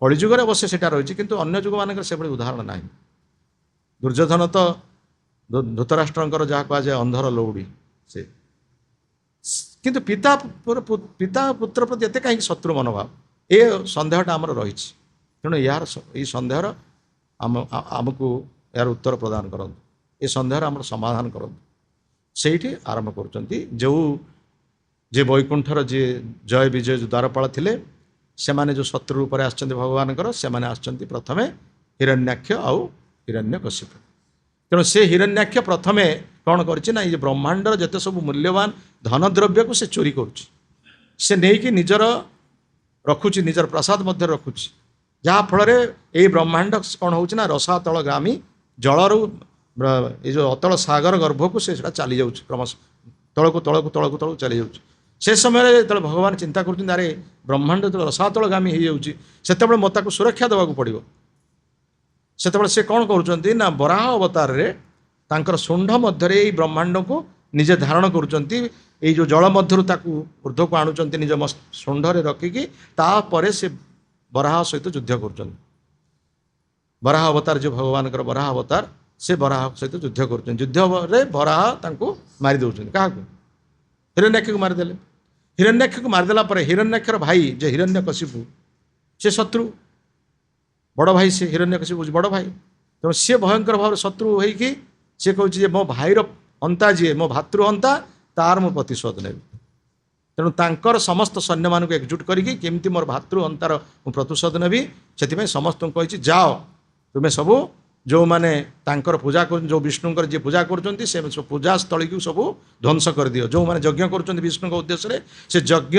କଳିଯୁଗରେ ଅବଶ୍ୟ ସେଟା ରହିଛି, କିନ୍ତୁ ଅନ୍ୟ ଯୁଗମାନଙ୍କରେ ସେଭଳି ଉଦାହରଣ ନାହିଁ। ଦୁର୍ଯ୍ୟୋଧନ ତ ଧୃତରାଷ୍ଟ୍ରଙ୍କର ଯାହା କୁହାଯାଏ ଅନ୍ଧର ଲଉଡ଼ି ସେ, କିନ୍ତୁ ପିତା ପୁତ୍ର ପ୍ରତି ଏତେ କାହିଁକି ଶତ୍ରୁ ମନୋଭାବ? ଏ ସନ୍ଦେହଟା ଆମର ରହିଛି। ତେଣୁ ଏଇ ସନ୍ଦେହର ଆମକୁ ଏହାର ଉତ୍ତର ପ୍ରଦାନ କରନ୍ତୁ, ଏ ସନ୍ଦେହର ଆମର ସମାଧାନ କରନ୍ତୁ। ସେଇଠି ଆରମ୍ଭ କରୁଛନ୍ତି, ଯେ ବୈକୁଣ୍ଠର ଯିଏ ଜୟ ବିଜୟ ଦ୍ୱାରପାଳ ଥିଲେ, ସେମାନେ ଯେଉଁ ଶତ୍ରୁ ରୂପରେ ଆସିଛନ୍ତି ଭଗବାନଙ୍କର, ସେମାନେ ଆସିଛନ୍ତି ପ୍ରଥମେ ହିରଣ୍ୟାକ୍ଷ ଆଉ ହିରଣ୍ୟକଶିପ। ତେଣୁ ସେ ହିରଣ୍ୟାକ୍ଷ ପ୍ରଥମେ କ'ଣ କରିଛି ନା, ଏଇ ବ୍ରହ୍ମାଣ୍ଡର ଯେତେ ସବୁ ମୂଲ୍ୟବାନ ଧନଦ୍ରବ୍ୟକୁ ସେ ଚୋରି କରୁଛି। ସେ ନେଇକି ନିଜର ରଖୁଛି, ନିଜର ପ୍ରସାଦ ମଧ୍ୟ ରଖୁଛି, ଯାହାଫଳରେ ଏଇ ବ୍ରହ୍ମାଣ୍ଡ କ'ଣ ହେଉଛି ନା ରସାତଳଗାମୀ ଜଳରୁ ଏଇ ଯେଉଁ ଅତଳ ସାଗର ଗର୍ଭକୁ ସେଟା ଚାଲି ଯାଉଛି, କ୍ରମଶଃ ତଳକୁ ତଳକୁ ତଳକୁ ତଳକୁ ଚାଲି ଯାଉଛି। ସେ ସମୟରେ ଯେତେବେଳେ ଭଗବାନ ଚିନ୍ତା କରୁଛନ୍ତି, ଆରେ ବ୍ରହ୍ମାଣ୍ଡ ଯେତେବେଳେ ରସାତଳଗାମୀ ହେଇଯାଉଛି, ସେତେବେଳେ ମୋତେ ତାକୁ ସୁରକ୍ଷା ଦେବାକୁ ପଡ଼ିବ। ସେତେବେଳେ ସେ କ'ଣ କରୁଛନ୍ତି ନା, ବରାହ ଅବତାରରେ ତାଙ୍କର ଶୁଣ୍ଢ ମଧ୍ୟରେ ଏଇ ବ୍ରହ୍ମାଣ୍ଡକୁ ନିଜେ ଧାରଣ କରୁଛନ୍ତି। ଏଇ ଯେଉଁ ଜଳ ମଧ୍ୟରୁ ତାକୁ ଉର୍ଦ୍ଧ୍ୱକୁ ଆଣୁଛନ୍ତି ନିଜ ଶୁଣ୍ଢରେ ରଖିକି, ତାପରେ ସେ ବରାହ ସହିତ ଯୁଦ୍ଧ କରୁଛନ୍ତି। ବରାହ ଅବତାର ଯେଉଁ ଭଗବାନଙ୍କର ବରାହ ଅବତାର, ସେ ବରାହ ସହିତ ଯୁଦ୍ଧ କରୁଛନ୍ତି। ଯୁଦ୍ଧରେ ବରାହ ତାଙ୍କୁ ମାରି ଦେଉଛନ୍ତି। କାହାକୁ? ହିରଣ୍ୟାକ୍ଷକୁ ମାରିଦେଲେ। ହିରଣ୍ୟାକ୍ଷକୁ ମାରିଦେଲା ପରେ ହିରଣ୍ୟାକ୍ଷର ଭାଇ ଯେ ହିରଣ୍ୟକଶିପୁ, ସେ ଶତ୍ରୁ, ବଡ଼ ଭାଇ, ସେ ହିରଣ୍ୟକଶିପୁ ହେଉଛି ବଡ଼ ଭାଇ। ତେଣୁ ସିଏ ଭୟଙ୍କର ଭାବରେ ଶତ୍ରୁ ହେଇକି ସେ କହୁଛି ଯେ ମୋ ଭାଇର ହନ୍ତା ଯିଏ, ମୋ ଭାତୃ ହନ୍ତା, ତାର ମୁଁ ପ୍ରତିଶୋଧ ନେବି। ତେଣୁ ତାଙ୍କର ସମସ୍ତ ସୈନ୍ୟମାନଙ୍କୁ ଏକଜୁଟ କରିକି କେମିତି ମୋର ଭାତୃ ହନ୍ତାର ମୁଁ ପ୍ରତିଶୋଧ ନେବି, ସେଥିପାଇଁ ସମସ୍ତଙ୍କୁ କହିଛି ଯାଅ ତୁମେ ସବୁ ଯେଉଁମାନେ ତାଙ୍କର ପୂଜା କରୁଛନ୍ତି, ଯେଉଁ ବିଷ୍ଣୁଙ୍କର ଯିଏ ପୂଜା କରୁଛନ୍ତି, ସେ ସବୁ ପୂଜାସ୍ଥଳୀକୁ ସବୁ ଧ୍ୱଂସ କରିଦିଅ। ଯେଉଁମାନେ ଯଜ୍ଞ କରୁଛନ୍ତି ବିଷ୍ଣୁଙ୍କ ଉଦ୍ଦେଶ୍ୟରେ, ସେ ଯଜ୍ଞ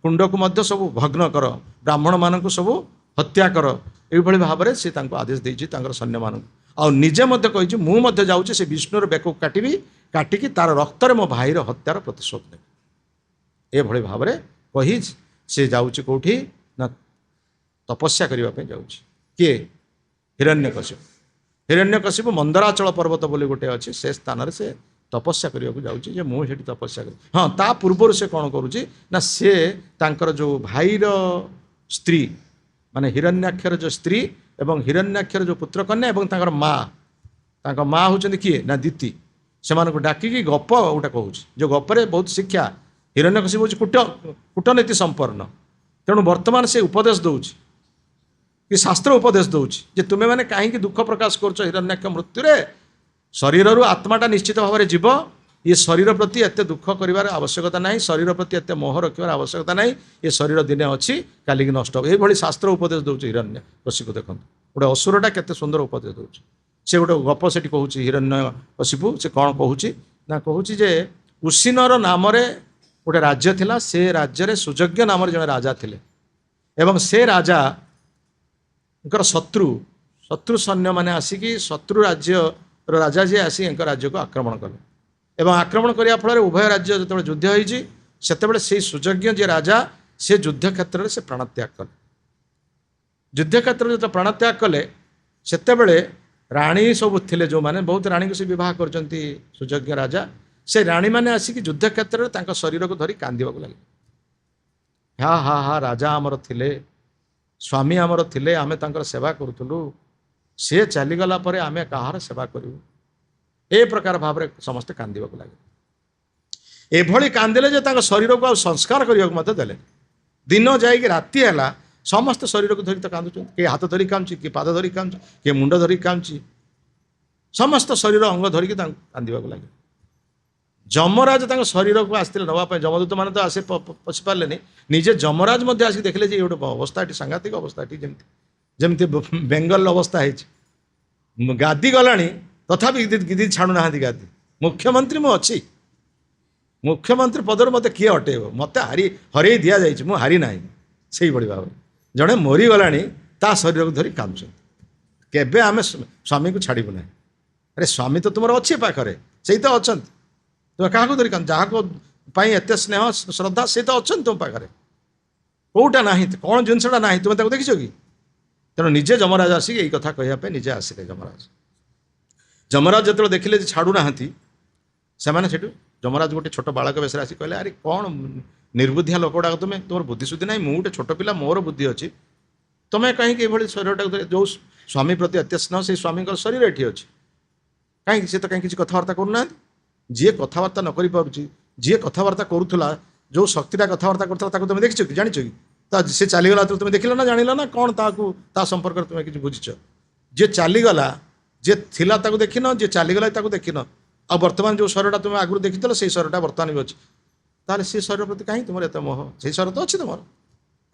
କୁଣ୍ଡକୁ ମଧ୍ୟ ସବୁ ଭଗ୍ନ କର, ବ୍ରାହ୍ମଣମାନଙ୍କୁ ସବୁ ହତ୍ୟା କର। ଏଇଭଳି ଭାବରେ ସେ ତାଙ୍କୁ ଆଦେଶ ଦେଇଛି ତାଙ୍କର ସୈନ୍ୟମାନଙ୍କୁ। ଆଉ ନିଜେ ମଧ୍ୟ କହିଛି ମୁଁ ମଧ୍ୟ ଯାଉଛି ସେ ବିଷ୍ଣୁର ବେକକୁ କାଟିବି, କାଟିକି ତାର ରକ୍ତରେ ମୋ ଭାଇର ହତ୍ୟାର ପ୍ରତିଶୋଧ ନେବି। ଏଭଳି ଭାବରେ କହି ସେ ଯାଉଛି କେଉଁଠି ନା ତପସ୍ୟା କରିବା ପାଇଁ ଯାଉଛି। କିଏ? ହିରଣ୍ୟକଶିପୁ। ହିରଣ୍ୟକଶିପୁ ମନ୍ଦରାଚଳ ପର୍ବତ ବୋଲି ଗୋଟେ ଅଛି, ସେ ସ୍ଥାନରେ ସେ ତପସ୍ୟା କରିବାକୁ ଯାଉଛି ଯେ ମୁଁ ସେଠି ତପସ୍ୟା କରିବି। ହଁ, ତା ପୂର୍ବରୁ ସେ କ'ଣ କରୁଛି ନା ସେ ତାଙ୍କର ଯେଉଁ ଭାଇର ସ୍ତ୍ରୀ ମାନେ ହିରଣ୍ୟାକ୍ଷର ଯେଉଁ ସ୍ତ୍ରୀ ଏବଂ ହିରଣ୍ୟାକ୍ଷର ଯେଉଁ ପୁତ୍ରକନ୍ୟା ଏବଂ ତାଙ୍କର ତାଙ୍କ ମା ହେଉଛନ୍ତି କିଏ ନା ଦିତି, ସେମାନଙ୍କୁ ଡାକିକି ଗପ ଗୋଟେ କହୁଛି, ଯେଉଁ ଗପରେ ବହୁତ ଶିକ୍ଷା। ହିରଣ୍ୟକଶିପୁ ହେଉଛି କୂଟନୀତି ସମ୍ପନ୍ନ, ତେଣୁ ବର୍ତ୍ତମାନ ସେ ଉପଦେଶ ଦେଉଛି କି ଶାସ୍ତ୍ର ଉପଦେଶ ଦେଉଛି ଯେ ତୁମେମାନେ କାହିଁକି ଦୁଃଖ ପ୍ରକାଶ କରୁଛ ହିରଣ୍ୟାକ୍ଷ ମୃତ୍ୟୁରେ? ଶରୀରରୁ ଆତ୍ମାଟା ନିଶ୍ଚିତ ଭାବରେ ଯିବ, ଇଏ ଶରୀର ପ୍ରତି ଏତେ ଦୁଃଖ କରିବାର ଆବଶ୍ୟକତା ନାହିଁ, ଶରୀର ପ୍ରତି ଏତେ ମୋହ ରଖିବାର ଆବଶ୍ୟକତା ନାହିଁ, ଏ ଶରୀର ଦିନେ ଅଛି କାଲିକି ନଷ୍ଟ ହେବ। ଏଇଭଳି ଶାସ୍ତ୍ର ଉପଦେଶ ଦେଉଛି ହିରଣ୍ୟକଶିପୁ। ଦେଖନ୍ତୁ ଗୋଟେ ଅସୁରଟା କେତେ ସୁନ୍ଦର ଉପଦେଶ ଦେଉଛି। ସେ ଗୋଟେ ଗପ ସେଠି କହୁଛି ହିରଣ୍ୟକଶିପୁ। ସେ କ'ଣ କହୁଛି ନା କହୁଛି ଯେ କୁଶିନର ନାମରେ ଗୋଟେ ରାଜ୍ୟ ଥିଲା, ସେ ରାଜ୍ୟରେ ସୁଯଜ୍ଞ ନାମରେ ଜଣେ ରାଜା ଥିଲେ ଏବଂ ସେ ରାଜାଙ୍କର ଶତ୍ରୁ ସୈନ୍ୟମାନେ ଆସିକି ଶତ୍ରୁ ରାଜ୍ୟର ରାଜା ଯିଏ ଆସି ୟାଙ୍କ ରାଜ୍ୟକୁ ଆକ୍ରମଣ କଲେ ଏବଂ ଆକ୍ରମଣ କରିବା ଫଳରେ ଉଭୟ ରାଜ୍ୟ ଯେତେବେଳେ ଯୁଦ୍ଧ ହେଇଛି ସେତେବେଳେ ସେଇ ସୁଯଜ୍ଞ ଯିଏ ରାଜା ସେ ଯୁଦ୍ଧ କ୍ଷେତ୍ରରେ ସେ ପ୍ରାଣତ୍ୟାଗ କଲେ। ଯୁଦ୍ଧ କ୍ଷେତ୍ରରେ ଯେତେବେଳେ ପ୍ରାଣତ୍ୟାଗ କଲେ ସେତେବେଳେ ରାଣୀ ସବୁ ଥିଲେ, ଯେଉଁମାନେ ବହୁତ ରାଣୀକୁ ସେ ବିବାହ କରିଛନ୍ତି ସୁଯଜ୍ଞ ରାଜା, ସେ ରାଣୀମାନେ ଆସିକି ଯୁଦ୍ଧ କ୍ଷେତ୍ରରେ ତାଙ୍କ ଶରୀରକୁ ଧରି କାନ୍ଦିବାକୁ ଲାଗିଲେ। ହା ହା ହା, ରାଜା ଆମର ଥିଲେ, ସ୍ୱାମୀ ଆମର ଥିଲେ, ଆମେ ତାଙ୍କର ସେବା କରୁଥିଲୁ, ସିଏ ଚାଲିଗଲା ପରେ ଆମେ କାହାର ସେବା କରିବୁ? ଏ ପ୍ରକାର ଭାବରେ ସମସ୍ତେ କାନ୍ଦିବାକୁ ଲାଗିଲେ। ଏଭଳି କାନ୍ଦିଲେ ଯେ ତାଙ୍କ ଶରୀରକୁ ଆଉ ସଂସ୍କାର କରିବାକୁ ମଧ୍ୟ ଦେଲେ। ଦିନ ଯାଇକି ରାତି ହେଲା, ସମସ୍ତେ ଶରୀରକୁ ଧରି ତ କାନ୍ଦୁଛନ୍ତି, କିଏ ହାତ ଧରି କାନ୍ଦୁଛି, କିଏ ପାଦ ଧରି କାନ୍ଦୁଛି, କିଏ ମୁଣ୍ଡ ଧରି କାନ୍ଦୁଛି, ସମସ୍ତ ଶରୀର ଅଙ୍ଗ ଧରିକି ତାଙ୍କୁ କାନ୍ଦିବାକୁ ଲାଗିଲେ। ଯମରାଜ ତାଙ୍କ ଶରୀରକୁ ଆସିଥିଲେ ନେବା ପାଇଁ, ଯମଦୂତ ମାନେ ତ ଆସି ପଶି ପାରିଲେନି, ନିଜେ ଯମରାଜ ମଧ୍ୟ ଆସିକି ଦେଖିଲେ ଯେ ଗୋଟେ ଅବସ୍ଥା ଏଠି, ସାଂଘାତିକ ଅବସ୍ଥା ଏଠି, ଯେମିତି ବେଙ୍ଗଲ ଅବସ୍ଥା ହେଇଛି। ଗାଦି ଗଲାଣି ତଥାପି ଗିଦି ଛାଡ଼ୁନାହାନ୍ତି ଗାଦି। ମୁଖ୍ୟମନ୍ତ୍ରୀ ମୁଁ ଅଛି, ମୁଖ୍ୟମନ୍ତ୍ରୀ ପଦରୁ ମୋତେ କିଏ ହଟେଇବ? ମୋତେ ହରେଇ ଦିଆଯାଇଛି, ମୁଁ ହାରି ନାହିଁ। ସେଇଭଳି ଭାବରେ ଜଣେ ମରିଗଲାଣି, ତା ଶରୀରକୁ ଧରି କାନ୍ଦୁଛନ୍ତି। କେବେ ଆମେ ସ୍ୱାମୀକୁ ଛାଡ଼ିବୁ ନାହିଁ। ଆରେ ସ୍ୱାମୀ ତ ତୁମର ଅଛି ପାଖରେ, ସେଇ ତ ଅଛନ୍ତି, ତୁମେ କାହାକୁ ଧରି କାନ୍ଦୁଛ? ଯାହାକୁ ପାଇଁ ଏତେ ସ୍ନେହ ଶ୍ରଦ୍ଧା ସେ ତ ଅଛନ୍ତି ତୁମ ପାଖରେ। କେଉଁଟା ନାହିଁ, କ'ଣ ଜିନିଷଟା ନାହିଁ ତୁମେ ତାକୁ ଦେଖିଛ କି? ତେଣୁ ନିଜେ ଯମରାଜ ଆସିକି ଏଇ କଥା କହିବା ପାଇଁ ନିଜେ ଆସିଲେ। ଯମରାଜ ଯେତେବେଳେ ଦେଖିଲେ ଯେ ଛାଡ଼ୁନାହାନ୍ତି, ସେମାନେ ସେଠୁ ଯମରାଜ ଗୋଟେ ଛୋଟ ବାଳକ ବେଶରେ ଆସି କହିଲେ, ଆରେ କ'ଣ ନିର୍ବୁଦ୍ଧିଆ ଲୋକଗୁଡ଼ାକ ତୁମେ, ତୁମର ବୁଦ୍ଧିଶୁଦ୍ଧି ନାହିଁ, ମୁଁ ଗୋଟେ ଛୋଟ ପିଲା, ମୋର ବୁଦ୍ଧି ଅଛି, ତୁମେ କାହିଁକି ଏଭଳି ଶରୀରଟାକୁ ଯେଉଁ ସ୍ୱାମୀ ପ୍ରତି ଏତେ ସ୍ନେହ, ସେଇ ସ୍ୱାମୀଙ୍କର ଶରୀର ଏଠି ଅଛି, କାହିଁକି ସେ ତ କାହିଁକି କିଛି କଥାବାର୍ତ୍ତା କରୁନାହାନ୍ତି? ଯିଏ କଥାବାର୍ତ୍ତା ନ କରିପାରୁଛି, ଯିଏ କଥାବାର୍ତ୍ତା କରୁଥିଲା, ଯେଉଁ ଶକ୍ତିଟା କଥାବାର୍ତ୍ତା କରୁଥିଲା, ତାକୁ ତୁମେ ଦେଖିଛ କି, ଜାଣିଛ କି? ତା ସେ ଚାଲିଗଲା ତ ତୁମେ ଦେଖିଲ ନା, ଜାଣିଲ ନା, କ'ଣ ତାକୁ ତା ସମ୍ପର୍କରେ ତୁମେ କିଛି ବୁଝିଛ? ଯିଏ ଚାଲିଗଲା, ଯିଏ ଥିଲା ତାକୁ ଦେଖିନ, ଯିଏ ଚାଲିଗଲା ତାକୁ ଦେଖିନ, ଆଉ ବର୍ତ୍ତମାନ ଯେଉଁ ଶରୀରଟା ତୁମେ ଆଗରୁ ଦେଖିଥିଲ ସେଇ ଶରୀରଟା ବର୍ତ୍ତମାନ ବି ଅଛି, ତାହେଲେ ସେ ଶରୀର ପ୍ରତି କାହିଁ ତୁମର ଏତେ ମୋହ? ସେଇ ଶରୀର ତ ଅଛି ତୁମର,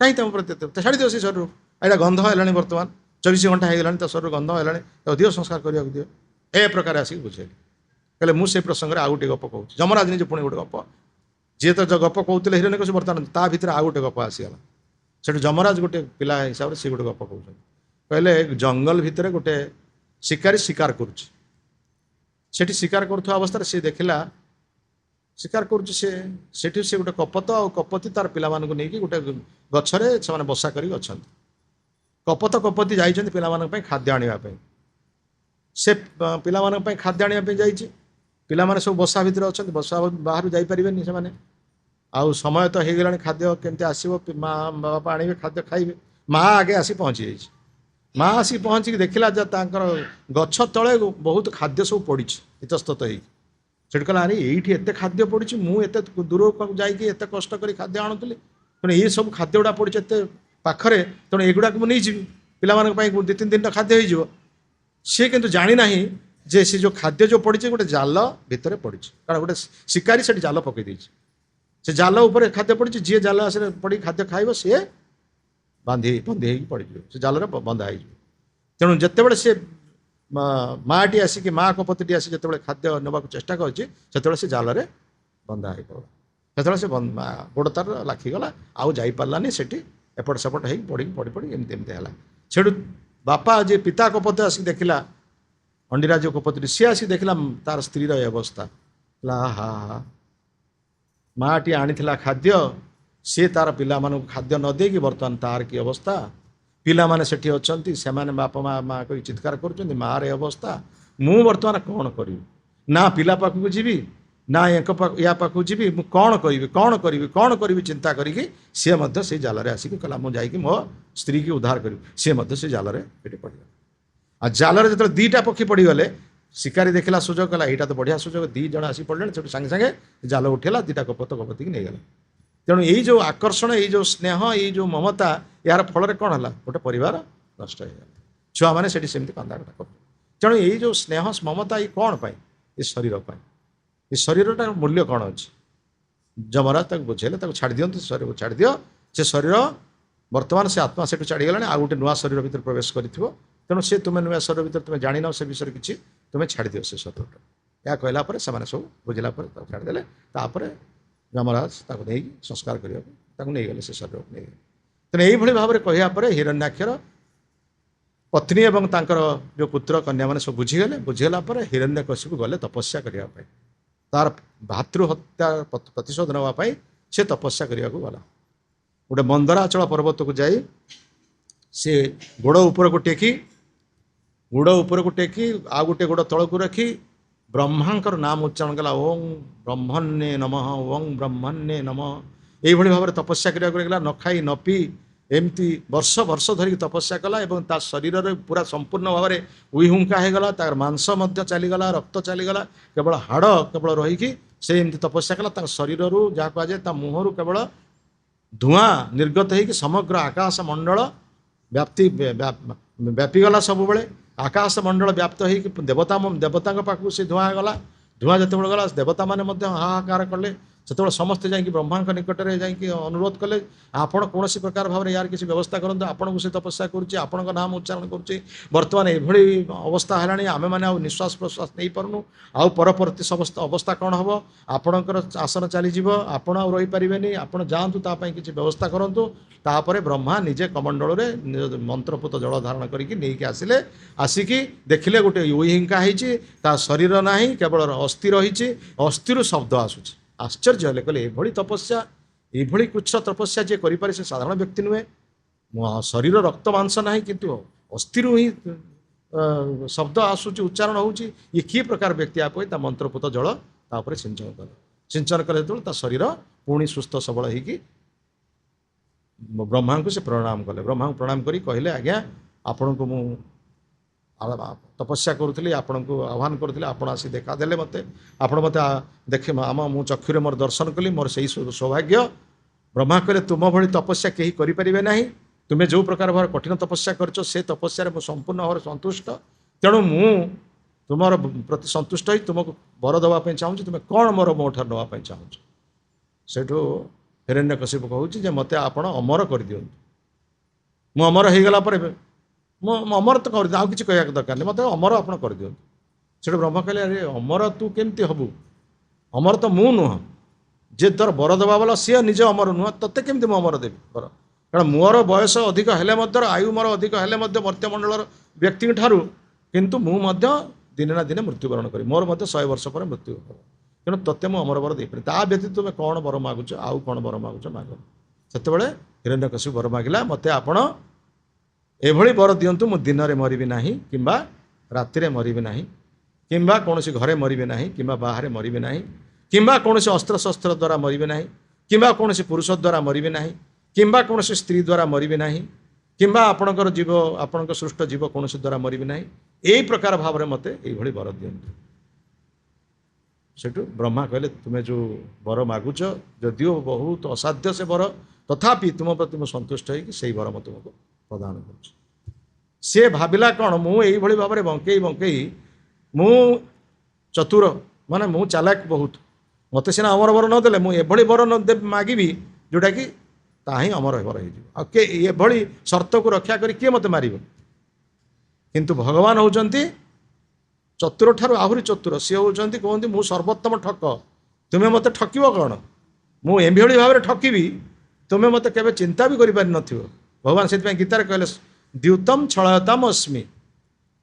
କାହିଁ ତୁମ ପ୍ରତି ଏତେ? ଛାଡ଼ିଦିଅ ସେଇ ଶରୀରକୁ, ଏଇଟା ଗନ୍ଧ ହେଲାଣି, ବର୍ତ୍ତମାନ 24 ଘଣ୍ଟା ହେଇଗଲାଣି, ତା ଶରୀର ଗନ୍ଧ ହେଲାଣି, ତାକୁ ଦିଅ ସଂସ୍କାର କରିବାକୁ ଦିଅ। ଏ ପ୍ରକାର ଆସିକି ବୁଝେଇଲେ। କହିଲେ ମୁଁ ସେଇ ପ୍ରସଙ୍ଗରେ ଆଉ ଗୋଟେ ଗପ କହୁଛି। ଯମରାଜ ନିଜେ ପୁଣି ଗୋଟେ ଗପ, ଯିଏ ତ ଗପ କହୁଥିଲେ ହିରଣ୍ୟକଶିପୁ, ବର୍ତ୍ତମାନ ତା ଭିତରେ ଆଉ ଗୋଟେ ଗପ ଆସିଗଲା। ସେଠୁ ଯମରାଜ ଗୋଟେ ପିଲା ହିସାବରେ ସେ ଗୋଟେ ଗପ କହୁଛନ୍ତି। କହିଲେ ଜଙ୍ଗଲ ଭିତରେ ଗୋଟେ ଶିକାରୀ ଶିକାର କରୁଛି, ସେଠି ଶିକାର କରୁଥିବା ଅବସ୍ଥାରେ ସେ ଦେଖିଲା, ଶିକାର କରୁଛି ସେଠି ସେ ଗୋଟେ କପତ ଆଉ କପତି ତାର ପିଲାମାନଙ୍କୁ ନେଇକି ଗୋଟେ ଗଛରେ ସେମାନେ ବସା କରିକି ଅଛନ୍ତି। କପତି ଯାଇଛନ୍ତି ପିଲାମାନଙ୍କ ପାଇଁ ଖାଦ୍ୟ ଆଣିବା ପାଇଁ। ସେ ପିଲାମାନଙ୍କ ପାଇଁ ଖାଦ୍ୟ ଆଣିବା ପାଇଁ ଯାଇଛି, ପିଲାମାନେ ସବୁ ବସା ଭିତରେ ଅଛନ୍ତି, ବସା ବାହାରୁ ଯାଇପାରିବେନି ସେମାନେ। ଆଉ ସମୟ ତ ହେଇଗଲାଣି, ଖାଦ୍ୟ କେମିତି ଆସିବ, ମା ବାପା ଆଣିବେ, ଖାଦ୍ୟ ଖାଇବେ। ମା ଆଗେ ଆସି ପହଞ୍ଚି ଯାଇଛି। ମା ଆସିକି ପହଞ୍ଚିକି ଦେଖିଲା ଯେ ତାଙ୍କର ଗଛ ତଳେ ବହୁତ ଖାଦ୍ୟ ସବୁ ପଡ଼ିଛି ଇତସ୍ତତ ହେଇକି। ସେଠି କହିଲା, ଆରେ ଏଇଠି ଏତେ ଖାଦ୍ୟ ପଡ଼ିଛି, ମୁଁ ଏତେ ଦୂରକୁ ଯାଇକି ଏତେ କଷ୍ଟ କରି ଖାଦ୍ୟ ଆଣୁଥିଲି, ତେଣୁ ଏଇ ସବୁ ଖାଦ୍ୟ ଗୁଡ଼ା ପଡ଼ିଛି ଏତେ ପାଖରେ, ତେଣୁ ଏଗୁଡ଼ାକୁ ମୁଁ ନେଇଯିବି, ପିଲାମାନଙ୍କ ପାଇଁ 2-3 ଦିନର ଖାଦ୍ୟ ହେଇଯିବ। ସିଏ କିନ୍ତୁ ଜାଣିନାହିଁ ଯେ ସେ ଯେଉଁ ଖାଦ୍ୟ ଯେଉଁ ପଡ଼ିଛି ଗୋଟେ ଜାଲ ଭିତରେ ପଡ଼ିଛି, କାରଣ ଗୋଟେ ଶିକାରୀ ସେଠି ଜାଲ ପକାଇ ଦେଇଛି। ସେ ଜାଲ ଉପରେ ଖାଦ୍ୟ ପଡ଼ିଛି, ଯିଏ ଜାଲ ଆସିଲେ ପଡ଼ିକି ଖାଦ୍ୟ ଖାଇବ ସିଏ ବନ୍ଦି ହେଇକି ପଡ଼ିଯିବ, ସେ ଜାଲରେ ବନ୍ଧା ହେଇଯିବ। ତେଣୁ ଯେତେବେଳେ ସେ ମାଆଟି ଆସିକି, ମା କପତିଟି ଆସି ଯେତେବେଳେ ଖାଦ୍ୟ ନେବାକୁ ଚେଷ୍ଟା କରିଛି, ସେତେବେଳେ ସେ ଜାଲରେ ବନ୍ଧା ହେଇପଡ଼ିଲା। ସେତେବେଳେ ସେ ଗୋଡ଼ ତାର ଲାଖିଗଲା, ଆଉ ଯାଇପାରିଲାନି, ସେଠି ଏପଟ ସେପଟ ହେଇକି ପଡ଼ି ଏମିତି ହେଲା। ସେଠୁ ବାପା ଯିଏ ପିତା କପତି ଆସିକି ଦେଖିଲା, ଅଣ୍ଡିରାଜ କପତିଟି, ସିଏ ଆସିକି ଦେଖିଲା ତାର ସ୍ତ୍ରୀର ଏ ଅବସ୍ଥା। ହା ମାଆଟି ଆଣିଥିଲା ଖାଦ୍ୟ, ସିଏ ତାର ପିଲାମାନଙ୍କୁ ଖାଦ୍ୟ ନ ଦେଇକି ବର୍ତ୍ତମାନ ତାର କି ଅବସ୍ଥା। ପିଲାମାନେ ସେଠି ଅଛନ୍ତି, ସେମାନେ ବାପା ମା କହି ଚିତ୍କାର କରୁଛନ୍ତି, ମାଆର ଏ ଅବସ୍ଥା, ମୁଁ ବର୍ତ୍ତମାନ କ'ଣ କରିବି? ନା ପିଲା ପାଖକୁ ଯିବି, ନା ୟା ପାଖକୁ ଯିବି, ମୁଁ କ'ଣ କରିବି ଚିନ୍ତା କରିକି ସିଏ ମଧ୍ୟ ସେଇ ଜାଲରେ ଆସିକି କହିଲା ମୁଁ ଯାଇକି ମୋ ସ୍ତ୍ରୀକି ଉଦ୍ଧାର କରିବି। ସିଏ ମଧ୍ୟ ସେ ଜାଲରେ ଏଠି ପଡ଼ିଗଲା। ଆଉ ଜାଲରେ ଯେତେବେଳେ ଦୁଇଟା ପକ୍ଷୀ ପଡ଼ିଗଲେ, ଶିକାରୀ ଦେଖିଲା ସୁଯୋଗ କଲା, ଏଇଟା ତ ବଢ଼ିଆ ସୁଯୋଗ, 2 ଜଣ ଆସି ପଡ଼ିଲେଣି, ସେଠୁ ସାଙ୍ଗେ ସାଙ୍ଗେ ଜାଲ ଉଠିଲା, 2ଟା କପୋତିକି ନେଇଗଲା। ତେଣୁ ଏଇ ଯେଉଁ ଆକର୍ଷଣ, ଏଇ ଯେଉଁ ସ୍ନେହ, ଏଇ ଯେଉଁ ମମତା, ଏହାର ଫଳରେ କ'ଣ ହେଲା? ଗୋଟେ ପରିବାର ନଷ୍ଟ ହେଇଗଲା। ଛୁଆମାନେ ସେଠି ସେମିତି କାନ୍ଦାକଟା କରୁଥିଲେ। ତେଣୁ ଏଇ ଯେଉଁ ସ୍ନେହ ମମତା, ଏଇ କ'ଣ ପାଇଁ? ଏ ଶରୀର ପାଇଁ। ଏ ଶରୀରଟାର ମୂଲ୍ୟ କ'ଣ ଅଛି? ଯମରାଜ ତାକୁ ବୁଝେଇଲେ, ତାକୁ ଛାଡ଼ି ଦିଅନ୍ତୁ, ସେ ଶରୀରକୁ ଛାଡ଼ି ଦିଅ। ସେ ଶରୀର ବର୍ତ୍ତମାନ ସେ ଆତ୍ମା ସେଠୁ ଛାଡ଼ିଗଲାଣି, ଆଉ ଗୋଟେ ନୂଆ ଶରୀର ଭିତରେ ପ୍ରବେଶ କରିଥିବ। ତେଣୁ ସେ ତୁମେ ନୂଆ ଶରୀର ଭିତରେ ତୁମେ ଜାଣିନ ସେ ବିଷୟରେ କିଛି, ତୁମେ ଛାଡ଼ିଦିଅ ସେ ଶରୀରଟା। ଏହା କହିଲା ପରେ ସେମାନେ ସବୁ ବୁଝିଲା ପରେ ତାକୁ ଛାଡ଼ିଦେଲେ। ତାପରେ ଯମରାଜ ତାକୁ ନେଇକି ସଂସ୍କାର କରିବାକୁ ତାକୁ ନେଇଗଲେ, ସେ ଶରୀରକୁ ନେଇଗଲେ। ତେଣୁ ଏଇଭଳି ଭାବରେ କହିବା ପରେ ହିରଣ୍ୟାକ୍ଷର ପତ୍ନୀ ଏବଂ ତାଙ୍କର ଯେଉଁ ପୁତ୍ର କନ୍ୟାମାନେ ସବୁ ବୁଝିଗଲା ପରେ ହିରଣ୍ୟକଶିପୁ ଗଲେ ତପସ୍ୟା କରିବା ପାଇଁ, ତାର ଭାତୃ ହତ୍ୟା ପ୍ରତିଶୋଧ ନେବା ପାଇଁ ସେ ତପସ୍ୟା କରିବାକୁ ଗଲା। ଗୋଟେ ମନ୍ଦରାଚଳ ପର୍ବତକୁ ଯାଇ ସେ ଗୋଡ଼ ଉପରକୁ ଟେକି ଆଉ ଗୋଟେ ଗୋଡ଼ ତଳକୁ ରଖି ବ୍ରହ୍ମାଙ୍କର ନାମ ଉଚ୍ଚାରଣ କଲା, ଓଂ ବ୍ରହ୍ମଣ୍ୟେ ନମଃ, ଓଂ ବ୍ରହ୍ମଣ୍ୟେ ନମଃ। ଏଇଭଳି ଭାବରେ ତପସ୍ୟା କରିବାକୁ ଲାଗିଲା। ନ ଖାଇ ନ ପିଇ ଏମିତି ବର୍ଷ ଧରିକି ତପସ୍ୟା କଲା ଏବଂ ତା ଶରୀରରେ ପୁରା ସମ୍ପୂର୍ଣ୍ଣ ଭାବରେ ଉଇହୁଙ୍କା ହେଇଗଲା, ତାର ମାଂସ ମଧ୍ୟ ଚାଲିଗଲା, ରକ୍ତ ଚାଲିଗଲା, କେବଳ ହାଡ଼ କେବଳ ରହିକି ସେ ଏମିତି ତପସ୍ୟା କଲା। ତା ଶରୀରରୁ ଯାହା କୁହାଯାଏ ତା ମୁହଁରୁ କେବଳ ଧୂଆଁ ନିର୍ଗତ ହେଇକି ସମଗ୍ର ଆକାଶ ମଣ୍ଡଳ ବ୍ୟାପିଗଲା। ସବୁବେଳେ ଆକାଶ ମଣ୍ଡଳ ବ୍ୟାପ୍ତ ହେଇକି ଦେବତାଙ୍କ ପାଖକୁ ସେ ଧୂଆଁ ଗଲା। ଧୂଆଁ ଯେତେବେଳେ ଗଲା, ଦେବତାମାନେ ମଧ୍ୟ ହାହାକାର କଲେ। ସେତେବେଳେ ସମସ୍ତେ ଯାଇକି ବ୍ରହ୍ମାଙ୍କ ନିକଟରେ ଯାଇକି ଅନୁରୋଧ କଲେ, ଆପଣ କୌଣସି ପ୍ରକାର ଭାବରେ ୟାର କିଛି ବ୍ୟବସ୍ଥା କରନ୍ତୁ, ଆପଣଙ୍କୁ ସେ ତପସ୍ୟା କରୁଛି, ଆପଣଙ୍କ ନାମ ଉଚ୍ଚାରଣ କରୁଛି, ବର୍ତ୍ତମାନ ଏଭଳି ଅବସ୍ଥା ହେଲାଣି, ଆମେମାନେ ଆଉ ନିଶ୍ୱାସ ପ୍ରଶ୍ୱାସ ନେଇପାରୁନୁ, ଆଉ ପରବର୍ତ୍ତୀ ସମସ୍ତ ଅବସ୍ଥା କ'ଣ ହେବ? ଆପଣଙ୍କର ଆସନ ଚାଲିଯିବ, ଆପଣ ଆଉ ରହିପାରିବେନି, ଆପଣ ଯାଆନ୍ତୁ, ତା ପାଇଁ କିଛି ବ୍ୟବସ୍ଥା କରନ୍ତୁ। ତାପରେ ବ୍ରହ୍ମା ନିଜେ କମଣ୍ଡଳରେ ମନ୍ତ୍ରପୁତ ଜଳ ଧାରଣ କରିକି ନେଇକି ଆସିକି ଦେଖିଲେ ଗୋଟେ ଉଇହିଙ୍କା ହେଇଛି, ତା ଶରୀର ନାହିଁ, କେବଳ ଅସ୍ଥି ରହିଛି, ଅସ୍ଥିରୁ ଶବ୍ଦ ଆସୁଛି। ଆଶ୍ଚର୍ଯ୍ୟ ହେଲେ, କହିଲେ ଏଭଳି ତପସ୍ୟା, ଏଭଳି କୁଚ୍ଛ ତପସ୍ୟା ଯିଏ କରିପାରେ ସେ ସାଧାରଣ ବ୍ୟକ୍ତି ନୁହେଁ। ଶରୀର ରକ୍ତ ମାଂସ ନାହିଁ, କିନ୍ତୁ ଅସ୍ଥିରୁ ହିଁ ଶବ୍ଦ ଆସୁଛି, ଉଚ୍ଚାରଣ ହେଉଛି। ଇଏ କି ପ୍ରକାର ବ୍ୟକ୍ତି? ଆପେ ତା ମନ୍ତ୍ରପୁତ ଜଳ ତା ଉପରେ ସିଞ୍ଚନ କଲେ ଯେତେବେଳେ ତା ଶରୀର ପୁଣି ସୁସ୍ଥ ସବଳ ହେଇକି ବ୍ରହ୍ମାଙ୍କୁ ସେ ପ୍ରଣାମ କଲେ। ବ୍ରହ୍ମାଙ୍କୁ ପ୍ରଣାମ କରି କହିଲେ, ଆଜ୍ଞା ଆପଣଙ୍କୁ ମୁଁ ତପସ୍ୟା କରୁଥିଲି, ଆପଣଙ୍କୁ ଆହ୍ୱାନ କରୁଥିଲି, ଆପଣ ଆସି ଦେଖାଦେଲେ ମୋତେ, ଆପଣ ମୋତେ ମୁଁ ଚକ୍ଷୁରେ ମୋର ଦର୍ଶନ କଲି, ମୋର ସେଇ ସୌଭାଗ୍ୟ। ବ୍ରହ୍ମା କହିଲେ, ତୁମ ଭଳି ତପସ୍ୟା କେହି କରିପାରିବେ ନାହିଁ, ତୁମେ ଯେଉଁ ପ୍ରକାର ଭାବରେ କଠିନ ତପସ୍ୟା କରିଛ ସେ ତପସ୍ୟାରେ ମୁଁ ସମ୍ପୂର୍ଣ୍ଣ ଭାବରେ ସନ୍ତୁଷ୍ଟ। ତେଣୁ ମୁଁ ତୁମର ପ୍ରତି ସନ୍ତୁଷ୍ଟ ହୋଇ ତୁମକୁ ବର ଦେବା ପାଇଁ ଚାହୁଁଛି, ତୁମେ କ'ଣ ମୋ ଠାରୁ ନେବା ପାଇଁ ଚାହୁଁଛ? ସେଠୁ ହିରଣ୍ୟକଶିପୁ କହୁଛି ଯେ ମୋତେ ଆପଣ ଅମର କରିଦିଅନ୍ତୁ, ମୁଁ ଅମର ହେଇଗଲା ପରେ ମୁଁ ଅମର ତ କରିଦିଅ, ଆଉ କିଛି କହିବାକୁ ଦରକାର ନାହିଁ, ମୋତେ ଅମର ଆପଣ କରିଦିଅନ୍ତୁ। ସେଠୁ ବ୍ରହ୍ମ କହିଲେ, ଆରେ ଅମର ତୁ କେମିତି ହବୁ? ଅମର ତ ମୁଁ ନୁହଁ, ଯେ ତୋର ବର ଦେବା ବାଲା ସିଏ ନିଜେ ଅମର ନୁହଁ, ତୋତେ କେମିତି ମୁଁ ଅମର ଦେବି ବର? କାରଣ ମୋର ବୟସ ଅଧିକ ହେଲେ ମଧ୍ୟ, ଆୟୁ ମୋର ଅଧିକ ହେଲେ ମଧ୍ୟ ମର୍ତ୍ତ୍ୟମଣ୍ଡଳର ବ୍ୟକ୍ତିଙ୍କ ଠାରୁ, କିନ୍ତୁ ମୁଁ ମଧ୍ୟ ଦିନେ ନା ଦିନେ ମୃତ୍ୟୁବରଣ କରିବି, ମୋର ମଧ୍ୟ 100 ବର୍ଷ ପରେ ମୃତ୍ୟୁ ହେବ। ତେଣୁ ତୋତେ ମୁଁ ଅମର ବର ଦେଇପାରିବି, ତା ବ୍ୟତୀତ ତୁମେ କ'ଣ ବର ମାଗୁଛ, ଆଉ କ'ଣ ବର ମାଗୁଛ ମାଗ। ସେତେବେଳେ ହିରଣ୍ୟକଶିପୁ ବର ମାଗିଲା, ମୋତେ ଆପଣ ଏଭଳି ବର ଦିଅନ୍ତୁ, ମୁଁ ଦିନରେ ମରିବି ନାହିଁ, କିମ୍ବା ରାତିରେ ମରିବି ନାହିଁ, କିମ୍ବା କୌଣସି ଘରେ ମରିବି ନାହିଁ, କିମ୍ବା ବାହାରେ ମରିବି ନାହିଁ, କିମ୍ବା କୌଣସି ଅସ୍ତ୍ରଶସ୍ତ୍ର ଦ୍ୱାରା ମରିବି ନାହିଁ, କିମ୍ବା କୌଣସି ପୁରୁଷ ଦ୍ୱାରା ମରିବି ନାହିଁ, କିମ୍ବା କୌଣସି ସ୍ତ୍ରୀ ଦ୍ୱାରା ମରିବି ନାହିଁ, କିମ୍ବା ଆପଣଙ୍କ ସୃଷ୍ଟ ଜୀବ କୌଣସି ଦ୍ୱାରା ମରିବି ନାହିଁ। ଏଇ ପ୍ରକାର ଭାବରେ ମୋତେ ଏଇଭଳି ବର ଦିଅନ୍ତୁ। ସେଠୁ ବ୍ରହ୍ମା କହିଲେ, ତୁମେ ଯେଉଁ ବର ମାଗୁଛ ଯଦିଓ ବହୁତ ଅସାଧ୍ୟ ସେ ବର, ତଥାପି ତୁମ ପ୍ରତି ମୁଁ ସନ୍ତୁଷ୍ଟ ହେଇକି ସେଇ ବର ମୁଁ ତୁମକୁ ପ୍ରଦାନ କରୁଛି। ସେ ଭାବିଲା କ'ଣ, ମୁଁ ଏଇଭଳି ଭାବରେ ବଙ୍କେଇ ମୁଁ ଚତୁର, ମାନେ ମୁଁ ଚାଲାକ ବହୁତ, ମୋତେ ସିନା ଅମର ବର ନ ଦେଲେ ମୁଁ ଏଭଳି ବର ମାଗିବି ଯେଉଁଟାକି ତାହା ହିଁ ଅମର ବର ହେଇଯିବ। ଆଉ ଏଭଳି ସର୍ତ୍ତକୁ ରକ୍ଷା କରି କିଏ ମୋତେ ମାରିବ? କିନ୍ତୁ ଭଗବାନ ହେଉଛନ୍ତି ଚତୁର ଠାରୁ ଆହୁରି ଚତୁର। ସିଏ ହେଉଛନ୍ତି, କୁହନ୍ତି ମୁଁ ସର୍ବୋତ୍ତମ ଠକ, ତୁମେ ମୋତେ ଠକିବ କ'ଣ? ମୁଁ ଏଭଳି ଭାବରେ ଠକିବି ତୁମେ ମୋତେ କେବେ ଚିନ୍ତା ବି କରିପାରିନଥିବ। ଭଗବାନ ସେଥିପାଇଁ ଗୀତାରେ କହିଲେ, ଦ୍ୟୁତମ ଛଳୟତାମ ଅସ୍ମି,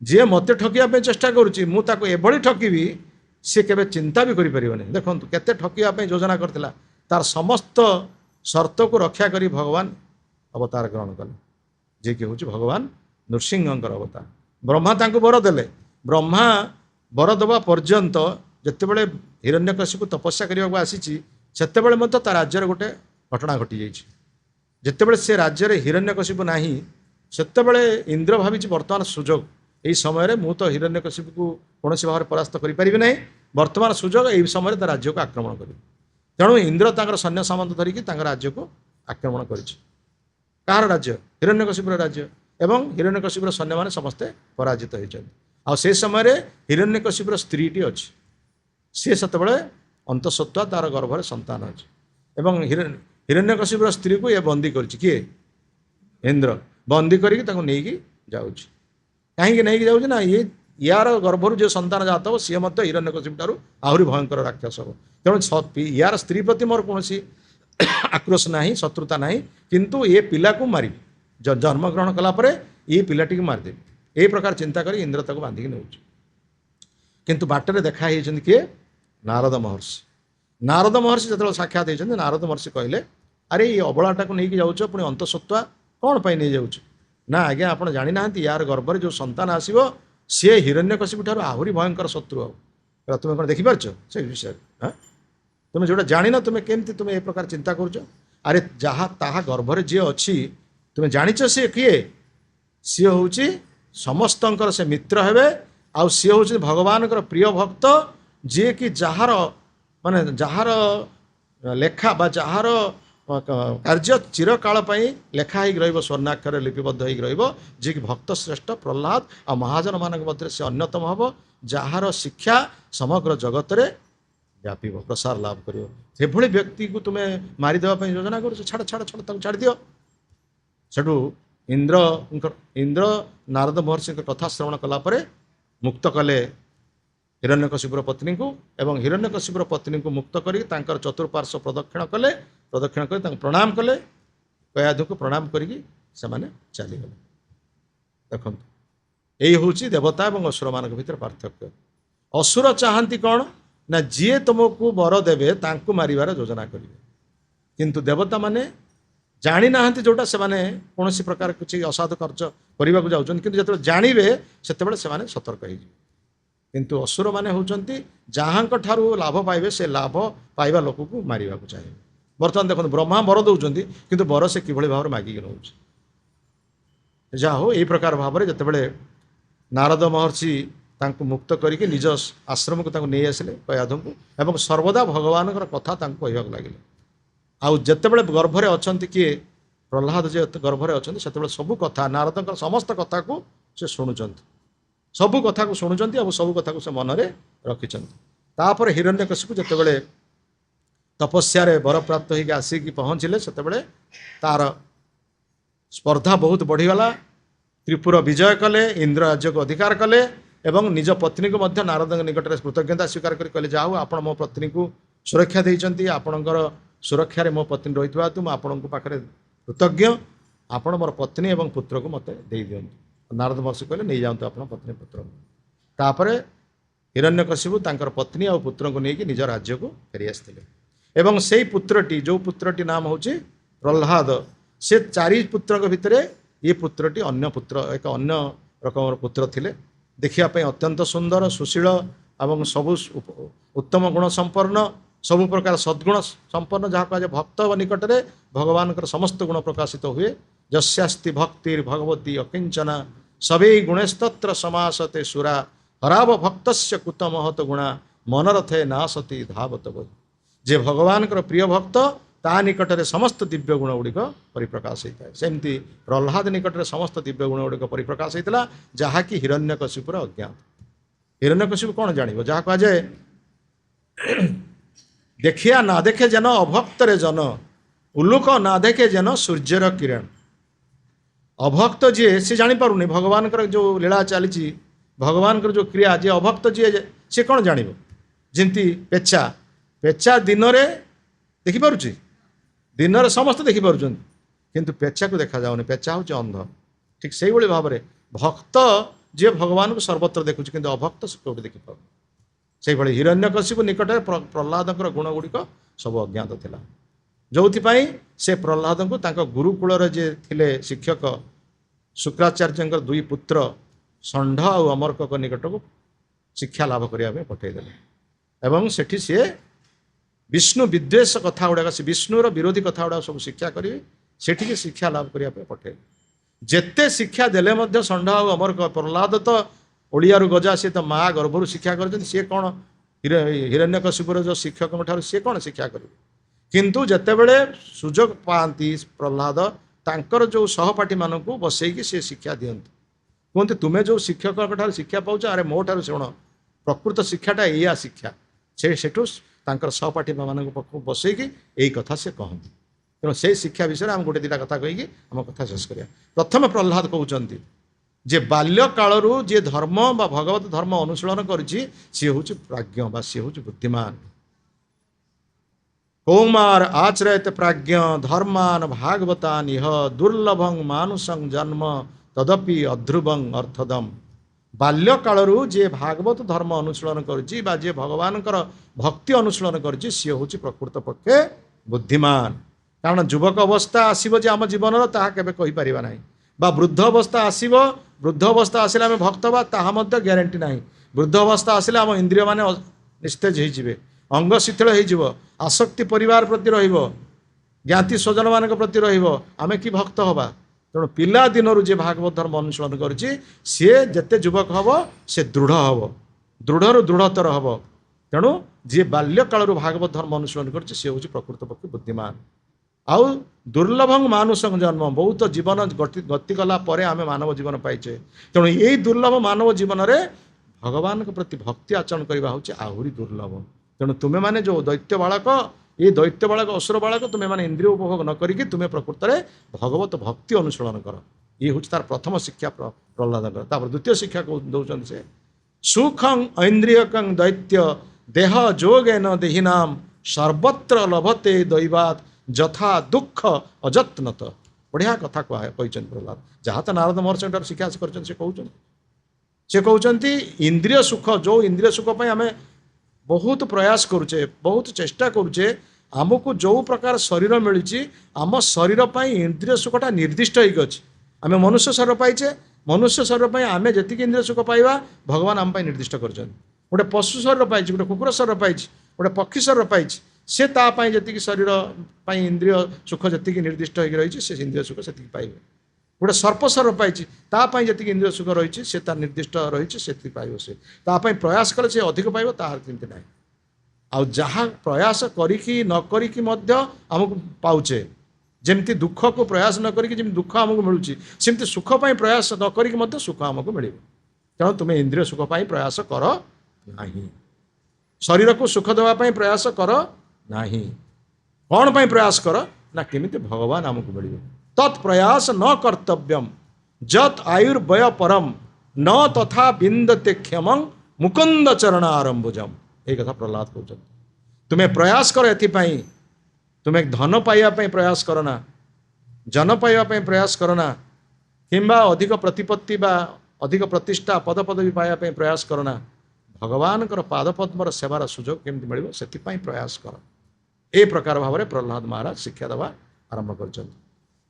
ଯିଏ ମୋତେ ଠକିବା ପାଇଁ ଚେଷ୍ଟା କରୁଛି ମୁଁ ତାକୁ ଏଭଳି ଠକିବି ସିଏ କେବେ ଚିନ୍ତା ବି କରିପାରିବନି। ଦେଖନ୍ତୁ କେତେ ଠକିବା ପାଇଁ ଯୋଜନା କରିଥିଲା, ତାର ସମସ୍ତ ସର୍ତ୍ତକୁ ରକ୍ଷା କରି ଭଗବାନ ଅବତାର ଗ୍ରହଣ କଲେ। ଯିଏକି ହେଉଛି ଭଗବାନ ନୃସିଂହଙ୍କର ଅବତାର। ବ୍ରହ୍ମା ତାଙ୍କୁ ବର ଦେଲେ। ବ୍ରହ୍ମା ବର ଦେବା ପର୍ଯ୍ୟନ୍ତ ଯେତେବେଳେ ହିରଣ୍ୟକଶିପୁ ତପସ୍ୟା କରିବାକୁ ଆସିଛି ସେତେବେଳେ ମଧ୍ୟ ତା ରାଜ୍ୟରେ ଗୋଟେ ଘଟଣା ଘଟିଯାଇଛି। ଯେତେବେଳେ ସେ ରାଜ୍ୟରେ ହିରଣ୍ୟକଶିପୁ ନାହିଁ ସେତେବେଳେ ଇନ୍ଦ୍ର ଭାବିଛି ବର୍ତ୍ତମାନ ସୁଯୋଗ, ଏହି ସମୟରେ ମୁଁ ତ ହିରଣ୍ୟକଶିପୁକୁ କୌଣସି ଭାବରେ ପରାସ୍ତ କରିପାରିବି ନାହିଁ, ବର୍ତ୍ତମାନ ସୁଯୋଗ ଏହି ସମୟରେ ତା ରାଜ୍ୟକୁ ଆକ୍ରମଣ କରିବି। ତେଣୁ ଇନ୍ଦ୍ର ତାଙ୍କର ସୈନ୍ୟ ସାମନ୍ତ ଧରିକି ତାଙ୍କ ରାଜ୍ୟକୁ ଆକ୍ରମଣ କରିଛି। କାହାର ରାଜ୍ୟ? ହିରଣ୍ୟକଶିପୁର ରାଜ୍ୟ। ଏବଂ ହିରଣ୍ୟକଶିପୁର ସୈନ୍ୟମାନେ ସମସ୍ତେ ପରାଜିତ ହୋଇଛନ୍ତି। ଆଉ ସେ ସମୟରେ ହିରଣ୍ୟକଶିପୁର ସ୍ତ୍ରୀଟି ଅଛି, ସିଏ ସେତେବେଳେ ଅନ୍ତଃସତ୍ତ୍ୱା, ତାର ଗର୍ଭରେ ସନ୍ତାନ ଅଛି। ଏବଂ ହିରଣ୍ୟକଶିପୁର ସ୍ତ୍ରୀକୁ ଏ ବନ୍ଦୀ କରିଛି। କିଏ? ଇନ୍ଦ୍ର ବନ୍ଦୀ କରିକି ତାକୁ ନେଇକି ଯାଉଛି। କାହିଁକି ନେଇକି ଯାଉଛି ନା ୟାର ଗର୍ଭରୁ ଯେଉଁ ସନ୍ତାନ ଜାତ ହେବ ସିଏ ମଧ୍ୟ ହିରଣ୍ୟକଶିପୁ ଠାରୁ ଆହୁରି ଭୟଙ୍କର ରାକ୍ଷସ ହେବ। ତେଣୁ ୟାର ସ୍ତ୍ରୀ ପ୍ରତି ମୋର କୌଣସି ଆକ୍ରୋଶ ନାହିଁ, ଶତ୍ରୁତା ନାହିଁ, କିନ୍ତୁ ଏ ପିଲାକୁ ମାରିବି, ଜନ୍ମଗ୍ରହଣ କଲା ପରେ ଏ ପିଲାଟିକୁ ମାରିଦେବି, ଏହି ପ୍ରକାର ଚିନ୍ତା କରି ଇନ୍ଦ୍ର ତାକୁ ବାନ୍ଧିକି ନେଉଛି। କିନ୍ତୁ ବାଟରେ ଦେଖା ହେଇଛନ୍ତି କିଏ? ନାରଦ ମହର୍ଷି। ନାରଦ ମହର୍ଷି ଯେତେବେଳେ ସାକ୍ଷାତ ହେଇଛନ୍ତି, ନାରଦ ମହର୍ଷି କହିଲେ, ଆରେ ଏଇ ଅବଳାଟାକୁ ନେଇକି ଯାଉଛ, ପୁଣି ଅନ୍ତଃସତ୍ତ୍ୱା କ'ଣ ପାଇଁ ନେଇଯାଉଛ? ନା ଆଜ୍ଞା, ଆପଣ ଜାଣିନାହାନ୍ତି, ୟାର ଗର୍ଭରେ ଯେଉଁ ସନ୍ତାନ ଆସିବ ସିଏ ହିରଣ୍ୟକଶିପୁ ଠାରୁ ଆହୁରି ଭୟଙ୍କର ଶତ୍ରୁ ହେବ। ତୁମେ କ'ଣ ଦେଖିପାରୁଛ ସେ ବିଷୟରେ? ତୁମେ ଯେଉଁଟା ଜାଣିନ ତୁମେ କେମିତି ତୁମେ ଏ ପ୍ରକାର ଚିନ୍ତା କରୁଛ? ଆରେ ଯାହା ତାହା ଗର୍ଭରେ ଯିଏ ଅଛି ତୁମେ ଜାଣିଛ ସିଏ କିଏ? ସିଏ ହେଉଛି ସମସ୍ତଙ୍କର ସେ ମିତ୍ର ହେବେ, ଆଉ ସିଏ ହେଉଛି ଭଗବାନଙ୍କର ପ୍ରିୟ ଭକ୍ତ, ଯିଏକି ଯାହାର ଲେଖା ବା ଯାହାର କାର୍ଯ୍ୟ ଚିରକାଳ ପାଇଁ ଲେଖା ହେଇକି ରହିବ, ସ୍ୱର୍ଣ୍ଣାକ୍ଷରରେ ଲିପିବଦ୍ଧ ହେଇକି ରହିବ, ଯିଏକି ଭକ୍ତ ଶ୍ରେଷ୍ଠ ପ୍ରହ୍ଲାଦ ଆଉ ମହାଜନମାନଙ୍କ ମଧ୍ୟରେ ସେ ଅନ୍ୟତମ ହେବ, ଯାହାର ଶିକ୍ଷା ସମଗ୍ର ଜଗତରେ ବ୍ୟାପିବ, ପ୍ରସାର ଲାଭ କରିବ। ସେଭଳି ବ୍ୟକ୍ତିକୁ ତୁମେ ମାରିଦେବା ପାଇଁ ଯୋଜନା କରୁଛ? ଛାଡ଼ ଛାଡ଼ ଛାଡ଼, ତାକୁ ଛାଡ଼ିଦିଅ। ସେଠୁ ଇନ୍ଦ୍ର ନାରଦ ମହର୍ଷିଙ୍କ କଥା ଶ୍ରବଣ କଲା ପରେ ମୁକ୍ତ କଲେ ହିରଣ୍ୟକଶିପୁର ପତ୍ନୀଙ୍କୁ, ଏବଂ ହିରଣ୍ୟକଶିପୁର ପତ୍ନୀଙ୍କୁ ମୁକ୍ତ କରିକି ତାଙ୍କର ଚତୁଃପାର୍ଶ୍ୱ ପ୍ରଦକ୍ଷିଣ କରି ତାଙ୍କୁ ପ୍ରଣାମ କଲେ। କୟାଧୁଙ୍କୁ ପ୍ରଣାମ କରିକି ସେମାନେ ଚାଲିଗଲେ। ଦେଖନ୍ତୁ, ଏଇ ହେଉଛି ଦେବତା ଏବଂ ଅସୁରମାନଙ୍କ ଭିତରେ ପାର୍ଥକ୍ୟ। ଅସୁର ଚାହାନ୍ତି କ'ଣ ନା ଯିଏ ତୁମକୁ ବର ଦେବେ ତାଙ୍କୁ ମାରିବାର ଯୋଜନା କରିବେ, କିନ୍ତୁ ଦେବତାମାନେ ଜାଣିନାହାନ୍ତି ଯେଉଁଟା, ସେମାନେ କୌଣସି ପ୍ରକାର କିଛି ଅସାଧୁ କାର୍ଯ୍ୟ କରିବାକୁ ଯାଉଛନ୍ତି, କିନ୍ତୁ ଯେତେବେଳେ ଜାଣିବେ ସେତେବେଳେ ସେମାନେ ସତର୍କ ହେଇଯିବେ। କିନ୍ତୁ ଅସୁରମାନେ ହେଉଛନ୍ତି ଯାହାଙ୍କ ଠାରୁ ଲାଭ ପାଇବେ ସେ ଲାଭ ପାଇବା ଲୋକକୁ ମାରିବାକୁ ଚାହିଁବେ। ବର୍ତ୍ତମାନ ଦେଖନ୍ତୁ, ବ୍ରହ୍ମା ବର ଦେଉଛନ୍ତି, କିନ୍ତୁ ବର ସେ କିଭଳି ଭାବରେ ମାଗିକି ନେଉଛି। ଯାହା ହଉ, ଏହି ପ୍ରକାର ଭାବରେ ଯେତେବେଳେ ନାରଦ ମହର୍ଷି ତାଙ୍କୁ ମୁକ୍ତ କରିକି ନିଜ ଆଶ୍ରମକୁ ତାଙ୍କୁ ନେଇ ଆସିଲେ କୟାଧୁଙ୍କୁ, ଏବଂ ସର୍ବଦା ଭଗବାନଙ୍କର କଥା ତାଙ୍କୁ କହିବାକୁ ଲାଗିଲେ। ଆଉ ଯେତେବେଳେ ଗର୍ଭରେ ଅଛନ୍ତି କିଏ? ପ୍ରହ୍ଲାଦ ଯେ ଗର୍ଭରେ ଅଛନ୍ତି, ସେତେବେଳେ ସବୁ କଥା ନାରଦଙ୍କର ସମସ୍ତ କଥାକୁ ସେ ଶୁଣୁଛନ୍ତି, ସବୁ କଥାକୁ ଶୁଣୁଛନ୍ତି ଏବଂ ସବୁ କଥାକୁ ସେ ମନରେ ରଖିଛନ୍ତି। ତାପରେ ହିରଣ୍ୟକଶିପୁ ଯେତେବେଳେ ତପସ୍ୟାରେ ବରପ୍ରାପ୍ତ ହେଇକି ଆସିକି ପହଞ୍ଚିଲେ, ସେତେବେଳେ ତାର ସ୍ପର୍ଦ୍ଧା ବହୁତ ବଢ଼ିଗଲା। ତ୍ରିପୁର ବିଜୟ କଲେ, ଇନ୍ଦ୍ର ରାଜ୍ୟକୁ ଅଧିକାର କଲେ, ଏବଂ ନିଜ ପତ୍ନୀକୁ ମଧ୍ୟ ନାରଦଙ୍କ ନିକଟରେ କୃତଜ୍ଞତା ସ୍ୱୀକାର କରି କହିଲେ, ଯାହା ହଉ ଆପଣ ମୋ ପତ୍ନୀକୁ ସୁରକ୍ଷା ଦେଇଛନ୍ତି, ଆପଣଙ୍କର ସୁରକ୍ଷାରେ ମୋ ପତ୍ନୀ ରହିଥିବା ହେତୁ ମୁଁ ଆପଣଙ୍କ ପାଖରେ କୃତଜ୍ଞ, ଆପଣ ମୋର ପତ୍ନୀ ଏବଂ ପୁତ୍ରକୁ ମୋତେ ଦେଇଦିଅନ୍ତୁ। ନାରଦ ମହର୍ଷି କହିଲେ, ନେଇଯାଆନ୍ତୁ ଆପଣ ପତ୍ନୀ ପୁତ୍ରକୁ। ତାପରେ ହିରଣ୍ୟକଶିପୁ ତାଙ୍କର ପତ୍ନୀ ଆଉ ପୁତ୍ରଙ୍କୁ ନେଇକି ନିଜ ରାଜ୍ୟକୁ ଫେରି ଆସିଥିଲେ। ଏବଂ ସେଇ ପୁତ୍ରଟି, ଯେଉଁ ପୁତ୍ରଟି ନାମ ହେଉଛି ପ୍ରହ୍ଲାଦ, ସେ 4 ପୁତ୍ରଙ୍କ ଭିତରେ ଏ ପୁତ୍ରଟି ଏକ ଅନ୍ୟ ରକମର ପୁତ୍ର ଥିଲେ। ଦେଖିବା ପାଇଁ ଅତ୍ୟନ୍ତ ସୁନ୍ଦର, ସୁଶୀଳ ଏବଂ ସବୁ ଉତ୍ତମ ଗୁଣ ସମ୍ପନ୍ନ, ସବୁ ପ୍ରକାର ସଦ୍ଗୁଣ ସମ୍ପନ୍ନ, ଯାହା କୁହାଯାଏ ଭକ୍ତ ନିକଟରେ ଭଗବାନଙ୍କର ସମସ୍ତ ଗୁଣ ପ୍ରକାଶିତ ହୁଏ। ଯସ୍ୟାସ୍ତି ଭକ୍ତିର୍ ଭଗବତୀ ଅକିଞ୍ଚନା ସବେ ଗୁଣେସ୍ତତ୍ର ସମାସତେ ସୁରା ହରାବ ଭକ୍ତସ୍ୟ କୁତ ମହତ ଗୁଣା ମନରଥେ ନାସତି ଧାବତ ବହି। ଯେ ଭଗବାନଙ୍କର ପ୍ରିୟ ଭକ୍ତ ତା ନିକଟରେ ସମସ୍ତ ଦିବ୍ୟ ଗୁଣ ଗୁଡ଼ିକ ପରିପ୍ରକାଶ ହୋଇଥାଏ। ସେମିତି ପ୍ରହ୍ଲାଦ ନିକଟରେ ସମସ୍ତ ଦିବ୍ୟ ଗୁଣ ଗୁଡ଼ିକ ପରିପ୍ରକାଶ ହୋଇଥିଲା, ଯାହାକି ହିରଣ୍ୟକଶିପୁର ଅଜ୍ଞାତ। ହିରଣ୍ୟକଶିପୁ କ'ଣ ଜାଣିବ? ଯାହା କୁହାଯାଏ, ଦେଖିଆ ନା ଦେଖେ ଯେନ ଅଭକ୍ତରେ ଜନ, ଉଲୁକ ନା ଦେଖେ ଯେନ ସୂର୍ଯ୍ୟର କିରଣ। ଅଭକ୍ତ ଯିଏ, ସେ ଜାଣିପାରୁନି ଭଗବାନଙ୍କର ଯେଉଁ ଲୀଳା ଚାଲିଛି, ଭଗବାନଙ୍କର ଯେଉଁ କ୍ରିୟା, ଯିଏ ଅଭକ୍ତ ଯିଏ, ସେ କ'ଣ ଜାଣିବ? ଯେମିତି ପେଚା ଦିନରେ ଦେଖିପାରୁଛି, ଦିନରେ ସମସ୍ତେ ଦେଖିପାରୁଛନ୍ତି, କିନ୍ତୁ ପେଚାକୁ ଦେଖାଯାଉନି, ପେଚା ହେଉଛି ଅନ୍ଧ। ଠିକ୍ ସେଇଭଳି ଭାବରେ ଭକ୍ତ ଯିଏ ଭଗବାନଙ୍କୁ ସର୍ବତ୍ର ଦେଖୁଛି, କିନ୍ତୁ ଅଭକ୍ତ ସେ କେଉଁଠି ଦେଖିପାରୁନି। ସେଇଭଳି ହିରଣ୍ୟକଶିପୁ ନିକଟରେ ପ୍ରହ୍ଲାଦଙ୍କର ଗୁଣ ଗୁଡ଼ିକ ସବୁ ଅଜ୍ଞାତ ଥିଲା, ଯେଉଁଥିପାଇଁ ସେ ପ୍ରହ୍ଲାଦଙ୍କୁ ତାଙ୍କ ଗୁରୁକୁଳରେ ଯିଏ ଥିଲେ ଶିକ୍ଷକ शुक्राचार्य दुई पुत्र षण्ढ और अमरक निकट को शिक्षा लाभ करने पठेदेले एवं सेठी सी विष्णु विद्वेष कथा गुड़ाक से विष्णुर विरोधी कथा गुड़ाक सब शिक्षा करेंगे सेठी शिक्षा लाभ करने पठेले जेते शिक्षा देले मध्य षण्ढ और अमरक प्रहलाद तो ओडियारू गजा सी तो माँ गर्भरू शिक्षा कर सी कौन हिरण्यकशिपुर जो शिक्षक ठार सी कौन शिक्षा करेंगे किंतु जितेबले सुजोग पाती प्रहलाद तांकर जो सहपाठी मानक बसैकी सी शिक्षा दियंती कहते तुम्हें जो शिक्षक ठार शिक्षा पाच अरे मो ठार शुण प्रकृत शिक्षाटा या शिक्षा सेठू तांकर सहपाठी मान पाख बसैकी यही कथा से कहती तेणु से शिक्षा विषय में गोटे दुटा कथा कहीकि आम कथा शेष करिया। प्रथम प्रहलाद कहते जे बाल्य कालरू जे धर्म बा भगवत धर्म अनुशीलन करुच्ची सी हूँ प्राज्ञ बा सी हूँ बुद्धिमान। कौमार आचरयत प्राज्ञ धर्मान भागवतान इह दुर्लभं मानुषं जन्म तदपि अध्रुवं अर्थदम। बाल्य कालरू जे भागवत धर्म अनुशीलन करुच्ची बा जे भगवानकर भक्ति अनुशीलन करुच्ची सी हूँ प्रकृत पक्षे बुद्धिमान। कारण युवक अवस्था आसब जे आम जीवन ताहा केबे कहि परिबा नाही बा वृद्ध अवस्था आसब वृद्ध अवस्था आसिले आम भक्त बा ताहा मध्य ग्यारंटी नाही। वृद्ध अवस्था आसिले आम इंद्रिय माने निस्तेज होइजिबे अंग शिथिल होइजिबो आसक्ति परिवार प्रति रहिबो ज्ञाति स्वजन मानक प्रति रहिबो आमे कि भक्त हबा। तेणु पिला दिनरू जे भागवत धर्म अनुशीलन करुच्ची सी जेते युवक हब से दृढ़ हब दृढ़ दृढ़तर हब। तेणु जी बाल्य कालरू भागवत धर्म अनुशीलन करुच्ची सी हूँ प्रकृत पक्ष बुद्धिमान। आउ दुर्लभं मानुषं जन्म बहुत जीवन गति कला परे आमे मानव जीवन पाइचे तेणु यही दुर्लभ मानव जीवन रे भगवान के प्रति भक्ति आचरण करवा होची आहुरी दुर्लभ। तेणु तुम्हें माने जो दैत्य बालक ये दैत्य बालक असुर बालक तुम्हें माने इंद्रिय उपभोग न करिकि तुम्हें प्रकृत रे भगवत भक्ति अनुशीलन कर ये हूँ तार प्रथम शिक्षा प्रहलाद। द्वितीय शिक्षा को दौरान से सुखं ऐन्द्रियकं दैत्य देह जोगेन देहिनाम सर्वत्र लभते दैवात जथा दुख अजत्नत। बढ़िया कथा कहते प्रहलाद जहाँ तो नारद महर्षि शिक्षा से कहते इंद्रिय सुख जो इंद्रिय सुख पर आम बहुत प्रयास करुचे बहुत चेष्टा करुचे आमको जो प्रकार शरीर मिली आम शरीर पर इंद्रिय सुखटा निर्दिष्ट होगी आम मनुष्य शरीर पाइचे मनुष्य शरीर पर आम जी इंद्रिय सुख पाइबा भगवान आम निर्दिष्ट कर गोटे पशु शरीर पाई गोटे कुकुर शरीर पाई गोटे पक्षी शरीर पाई से तापाई जी शरीर पाई इंद्रिय सुख जी निर्दिष्ट होगी रही से इंद्रिय सुख से पाइबे गोटे सर्प शरीर पाई तापाई जी इंद्रिय सुख रही से निर्दिष्ट रही से पाइब से तापाई प्रयास कले से अधिक पाइब तार चिंता ना आउ जहाँ प्रयास करिकी न करिकी मध्य आमको पाउचे जमती दुख को प्रयास न करिकी जमी दुख आमको मिलूँ सेमती सुख पाई प्रयास न करिकी मध्य सुख आमको मिल तेणु तुम्हें इंद्रिय सुख पाई प्रयास कर नहीं शरीर को सुख देवाई प्रयास कर नहीं कौन पाई प्रयास कर ना केमिति भगवान आमको मिल तत्प्रयास न कर्तव्यम जत आयुर्वय परम न तथा बिंदते क्षमं मुकुंद चरण आरंभुजम। ये कथा प्रहलाद कहते तुम्हें प्रयास कर एथिपाई तुम्हें धन पाइबापी प्रयास करना जन पाइबापी प्रयास करना किंबा अधिक प्रतिपत्ति बा अधिक प्रतिष्ठा पद पदवी पाइबापी प्रयास करना भगवान पादपद्मर सेवार सुजोग केमती मिल से प्रयास कर ए प्रकार भाव में प्रहलाद महाराज शिक्षा देवा आरंभ कर।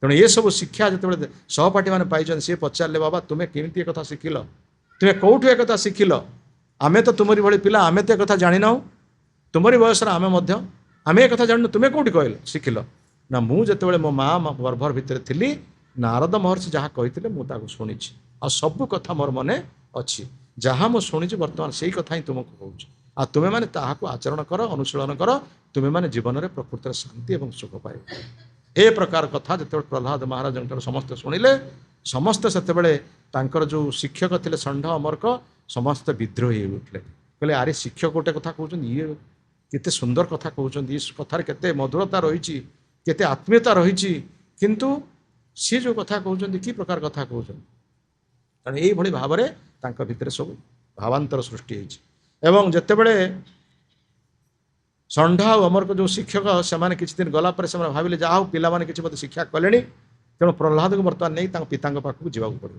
तेणु ये सब शिक्षा जो सहपाठी मैंने पाई सी पचारे बाबा तुम्हें केमती एक शिखिल तुम्हें कौटू एक शिखिल आम तो तुमरी भाई पिला आम तो एक जानी ना तुमरी बयस आम एक जान तुम्हें कौटी कहल शिखिल ना मुझे मो माँ गर्भर भितर थी नारद महर्षि जहाँ कही मुझे शुणी आ सब कथा मोर मन अच्छी जहाँ मुझे शुणी बर्तमान से कथा ही तुमको कहूँ आ तुम्हें मैंने ताहाको आचरण कर अनुशीलन कर तुम्हें मैंने जीवन में प्रकृत शांति और सुख पाइब। ए प्रकार कथा जो प्रहलाद महाराज समस्त शुणिले समस्त से जो शिक्षक थे षण्ढ अमरक समस्त विद्रोह हो उठले कहले अरे शिक्षक गोटे कथा कहते ये केते सुंदर कथा कहते कथार केते मधुरता रही केते आत्मीयता रही किंतु सी जो कथा कहते कि प्रकार कथा कहते कारण यही भाव में भितर सब भावांतर सृष्टि एवं जितेबले षण्ढ और अमर को जो शिक्षक से किसी दिन गलापर से भाविले जहाँ हूँ पिलाने किसी मत शिक्षा कले तेणु प्रहलाद को बर्तमान नहीं पिता पाखक जावाक पड़ो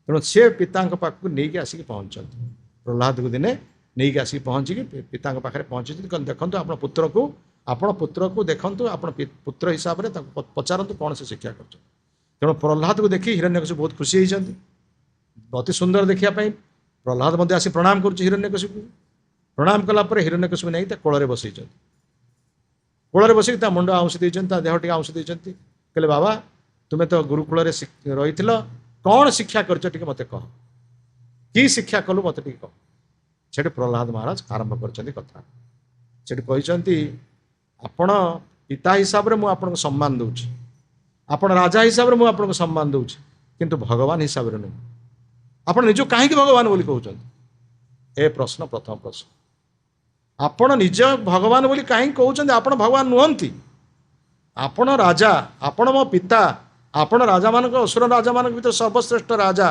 तेणु सी पिता पाखक नहीं आसिक पहुँचती प्रहलाद को दिने नहीं आसिक पहुँचिकी पिता पाखे पहुँची देखो आप पुत्र को देखु आप पुत्र हिसाब से पचारतु कौन से शिक्षा कर ତେଣୁ ପ୍ରହ୍ଲାଦକୁ ଦେଖି ହିରଣ୍ୟକଶିପୁ ବହୁତ ଖୁସି ହେଇଛନ୍ତି। ଅତି ସୁନ୍ଦର ଦେଖିବା ପାଇଁ ପ୍ରହ୍ଲାଦ ମଧ୍ୟ ଆସି ପ୍ରଣାମ କରୁଛି ହିରଣ୍ୟକଶିପୁ। ପ୍ରଣାମ କଲା ପରେ ହିରଣ୍ୟକଶିପୁ ନେଇ ତା କୋଳରେ ବସେଇଛନ୍ତି। କୋଳରେ ବସେଇକି ତା ମୁଣ୍ଡ ଆଉଁସି ଦେଇଛନ୍ତି, ତା ଦେହ ଟିକେ ଆଉଁସି ଦେଇଛନ୍ତି। କହିଲେ ବାବା ତୁମେ ତ ଗୁରୁକୁଳରେ ରହିଥିଲ, କ'ଣ ଶିକ୍ଷା କରିଛ ଟିକେ ମୋତେ କହ, କି ଶିକ୍ଷା କଲୁ ମୋତେ ଟିକେ କହ। ସେଠି ପ୍ରହ୍ଲାଦ ମହାରାଜ ଆରମ୍ଭ କରିଛନ୍ତି କଥା। ସେଠି କହିଛନ୍ତି ଆପଣ ପିତା ହିସାବରେ ମୁଁ ଆପଣଙ୍କୁ ସମ୍ମାନ ଦେଉଛି, ଆପଣ ରାଜା ହିସାବରେ ମୁଁ ଆପଣଙ୍କୁ ସମ୍ମାନ ଦେଉଛି, କିନ୍ତୁ ଭଗବାନ ହିସାବରେ ନୁହେଁ। ଆପଣ ନିଜକୁ କାହିଁକି ଭଗବାନ ବୋଲି କହୁଛନ୍ତି? ଏ ପ୍ରଶ୍ନ ପ୍ରଥମ ପ୍ରଶ୍ନ। ଆପଣ ନିଜ ଭଗବାନ ବୋଲି କାହିଁକି କହୁଛନ୍ତି? ଆପଣ ଭଗବାନ ନୁହନ୍ତି। ଆପଣ ରାଜା, ଆପଣ ମୋ ପିତା, ଆପଣ ରାଜାମାନଙ୍କ ଅସୁର ରାଜାମାନଙ୍କ ଭିତରେ ସର୍ବଶ୍ରେଷ୍ଠ ରାଜା,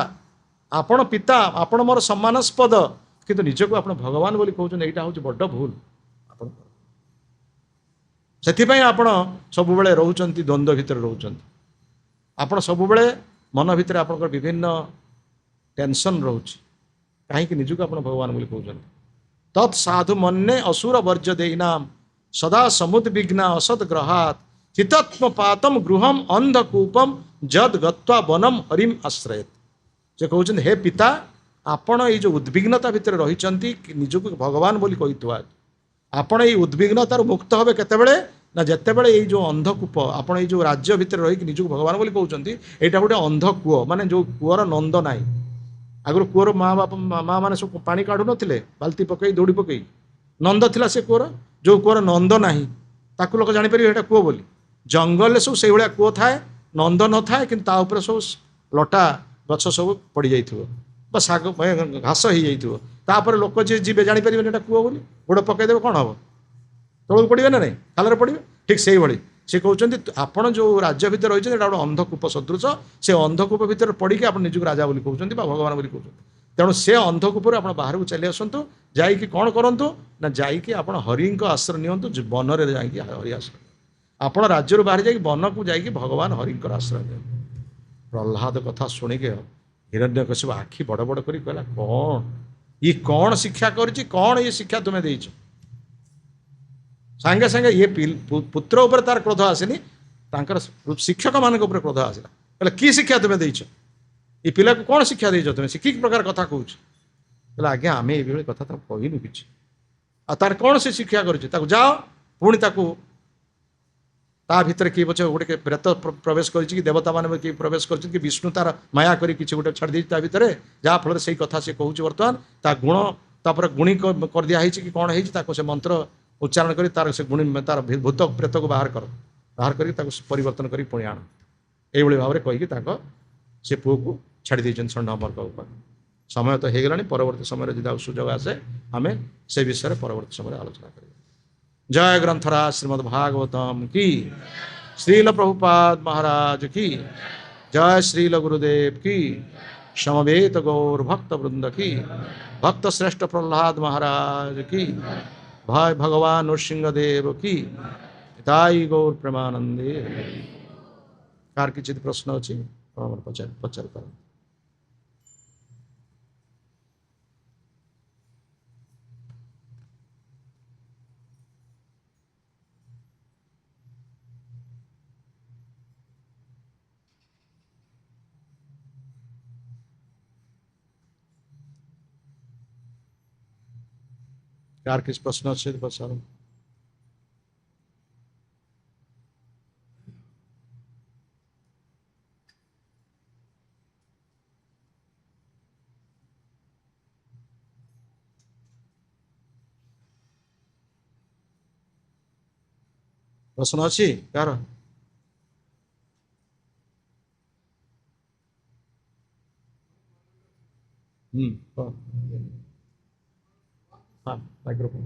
ଆପଣ ପିତା, ଆପଣ ମୋର ସମ୍ମାନସ୍ପଦ, କିନ୍ତୁ ନିଜକୁ ଆପଣ ଭଗବାନ ବୋଲି କହୁଛନ୍ତି। ଏଇଟା ହେଉଛି ବଡ଼ ଭୁଲ ଆପଣଙ୍କର। ସେଥିପାଇଁ ଆପଣ ସବୁବେଳେ ରହୁଛନ୍ତି ଦ୍ୱନ୍ଦ୍ୱ ଭିତରେ ରହୁଛନ୍ତି। ଆପଣ ସବୁବେଳେ ମନ ଭିତରେ ଆପଣଙ୍କର ବିଭିନ୍ନ ଟେନସନ୍ ରହୁଛି। କାହିଁକି ନିଜକୁ ଆପଣ ଭଗବାନ ବୋଲି କହୁଛନ୍ତି? ତତ୍ ସାଧୁ ମନ୍ନେ ଅସୁର ବର୍ଜ୍ୟ ଦେଇନାମ ସଦା ସମୁଦ୍ବିଗ୍ନା ଅସତ୍ ଗ୍ରହାତ୍ ହିତାତ୍ମ ପାତମ ଗୃହମ ଅନ୍ଧକୂପମ ଯଦ୍ ଗତ୍ୱା ବନମ ହରିମ୍ ଆଶ୍ରୟେତ୍। ସେ କହୁଛନ୍ତି ହେ ପିତା, ଆପଣ ଏଇ ଯେଉଁ ଉଦ୍ବିଗ୍ନତା ଭିତରେ ରହିଛନ୍ତି ନିଜକୁ ଭଗବାନ ବୋଲି କହିଥିବା, ଆପଣ ଏଇ ଉଦ୍ବିଗ୍ନତାରୁ ମୁକ୍ତ ହେବେ କେତେବେଳେ? ନା ଯେତେବେଳେ ଏଇ ଯେଉଁ ଅନ୍ଧକୂପ, ଆପଣ ଏଇ ଯେଉଁ ରାଜ୍ୟ ଭିତରେ ରହିକି ନିଜକୁ ଭଗବାନ ବୋଲି କହୁଛନ୍ତି, ଏଇଟା ଗୋଟେ ଅନ୍ଧ କୂଅ, ମାନେ ଯେଉଁ କୂଅର ନନ୍ଦ ନାହିଁ। ଆଗରୁ କୂଅର ମା ମାନେ ସବୁ ପାଣି କାଢ଼ୁନଥିଲେ ବାଲ୍ଟି ପକେଇ ଦୌଡ଼ି ପକେଇ, ନନ୍ଦ ଥିଲା ସେ କୂଅର। ଯେଉଁ କୂଅର ନନ୍ଦ ନାହିଁ ତାକୁ ଲୋକ ଜାଣିପାରିବେ ଏଇଟା କୂଅ ବୋଲି। ଜଙ୍ଗଲରେ ସବୁ ସେଇଭଳିଆ କୂଅ ଥାଏ, ନନ୍ଦ ନଥାଏ, କିନ୍ତୁ ତା ଉପରେ ସବୁ ଲଟା ଗଛ ସବୁ ପଡ଼ିଯାଇଥିବ ବା ଶାଗ ଘାସ ହେଇଯାଇଥିବ। ତାପରେ ଲୋକ ଯିଏ ଯିବେ ଜାଣିପାରିବେନି ଏଇଟା କୂଅ ବୋଲି। ଗୋଡ଼ ପକେଇଦେବେ, କ'ଣ ହେବ? ତଳକୁ ପଡ଼ିବେ ନା ନାହିଁ? ଖାଲରେ ପଡ଼ିବେ। ଠିକ୍ ସେଇଭଳି ସେ କହୁଛନ୍ତି ଆପଣ ଯେଉଁ ରାଜ୍ୟ ଭିତରେ ରହିଛନ୍ତି ଏଇଟା ଗୋଟେ ଅନ୍ଧକୂପ ସଦୃଶ। ସେ ଅନ୍ଧକୂପ ଭିତରେ ପଡ଼ିକି ଆପଣ ନିଜକୁ ରାଜା ବୋଲି କହୁଛନ୍ତି ବା ଭଗବାନ ବୋଲି କହୁଛନ୍ତି। ତେଣୁ ସେ ଅନ୍ଧକୂପରୁ ଆପଣ ବାହାରକୁ ଚାଲି ଆସନ୍ତୁ। ଯାଇକି କ'ଣ କରନ୍ତୁ? ନା ଯାଇକି ଆପଣ ହରିଙ୍କ ଆଶ୍ରୟ ନିଅନ୍ତୁ। ବନରେ ଯାଇକି ହରି ଆଶ୍ରୟ, ଆପଣ ରାଜ୍ୟରୁ ବାହାରି ଯାଇକି ବନକୁ ଯାଇକି ଭଗବାନ ହରିଙ୍କର ଆଶ୍ରୟ ନିଅନ୍ତୁ। ପ୍ରହ୍ଲାଦ କଥା ଶୁଣିକି ହିରଣ୍ୟକଶିପ ଆଖି ବଡ଼ ବଡ଼ କରି କହିଲା, କ'ଣ ଶିକ୍ଷା କରିଛି? କ'ଣ ଇଏ ଶିକ୍ଷା ତୁମେ ଦେଇଛ? ସାଙ୍ଗେ ସାଙ୍ଗେ ଇଏ ପୁତ୍ର ଉପରେ ତାର କ୍ରୋଧ ଆସିନି, ତାଙ୍କର ଶିକ୍ଷକମାନଙ୍କ ଉପରେ କ୍ରୋଧ ଆସିଲା। କହିଲେ କି ଶିକ୍ଷା ତୁମେ ଦେଇଛ? ଏ ପିଲାକୁ କ'ଣ ଶିକ୍ଷା ଦେଇଛ ତୁମେ? ସେ କି ପ୍ରକାର କଥା କହୁଛି? କହିଲେ ଆଜ୍ଞା ଆମେ ଏଇଭଳି କଥା ତାକୁ କହିନୁ କିଛି। ଆଉ ତାର କ'ଣ ସେ ଶିକ୍ଷା କରିଛି? ତାକୁ ଯାଅ ପୁଣି ତାକୁ ତା ଭିତରେ କିଏ ପଛେ ଗୋଟେ ପ୍ରେତ ପ୍ରବେଶ କରିଛି କି ଦେବତା ମାନେ କିଏ ପ୍ରବେଶ କରିଛନ୍ତି କି ବିଷ୍ଣୁ ତାର ମାୟା କରି କିଛି ଗୋଟେ ଛାଡ଼ି ଦେଇଛି ତା ଭିତରେ, ଯାହାଫଳରେ ସେଇ କଥା ସେ କହୁଛି। ବର୍ତ୍ତମାନ ତା ଗୁଣ ତାପରେ ଗୁଣି କରିଦିଆ ହେଇଛି କି କ'ଣ ହେଇଛି, ତାକୁ ସେ ମନ୍ତ୍ର ଉଚ୍ଚାରଣ କରି ତାର ସେ ଗୁଣି ତାର ଭୂତ ପ୍ରେତକୁ ବାହାର କରିକି ତାକୁ ପରିବର୍ତ୍ତନ କରି ପୁଣି ଆଣ। এইভাবে ভাবে কইকি তাঙ্ক সে পুকু ছাড়ি দিয়েছেন ষণ্ঢমর্ক উপর। সময় তো হয়ে গলানি, পরবর্তী সময় যদি আর সুযোগ আসে আমি সে বিষয়ে পরবর্তী সময় আলোচনা করি। জয় গ্রন্থরাজ শ্রীমদ্ ভাগবতম কি, শ্রীল প্রভুপাদ মহারাজ কি, জয় শ্রীল গুরুদেব কি, সমবেত গৌর ভক্ত বৃন্দ কি, ভক্ত শ্রেষ্ঠ প্রহ্লাদ মহারাজ কি, ভাই ভগবান নৃসিংহদেব কি, তাই গৌর প্রেমানন্দে। কার কিছু প্রশ্ন আছে আমার পচার করেন। কার কিছু প্রশ্ন আছে পচারুন। প্রশ্ন আছে কার? হ্যাঁ মাইক্রোফোন।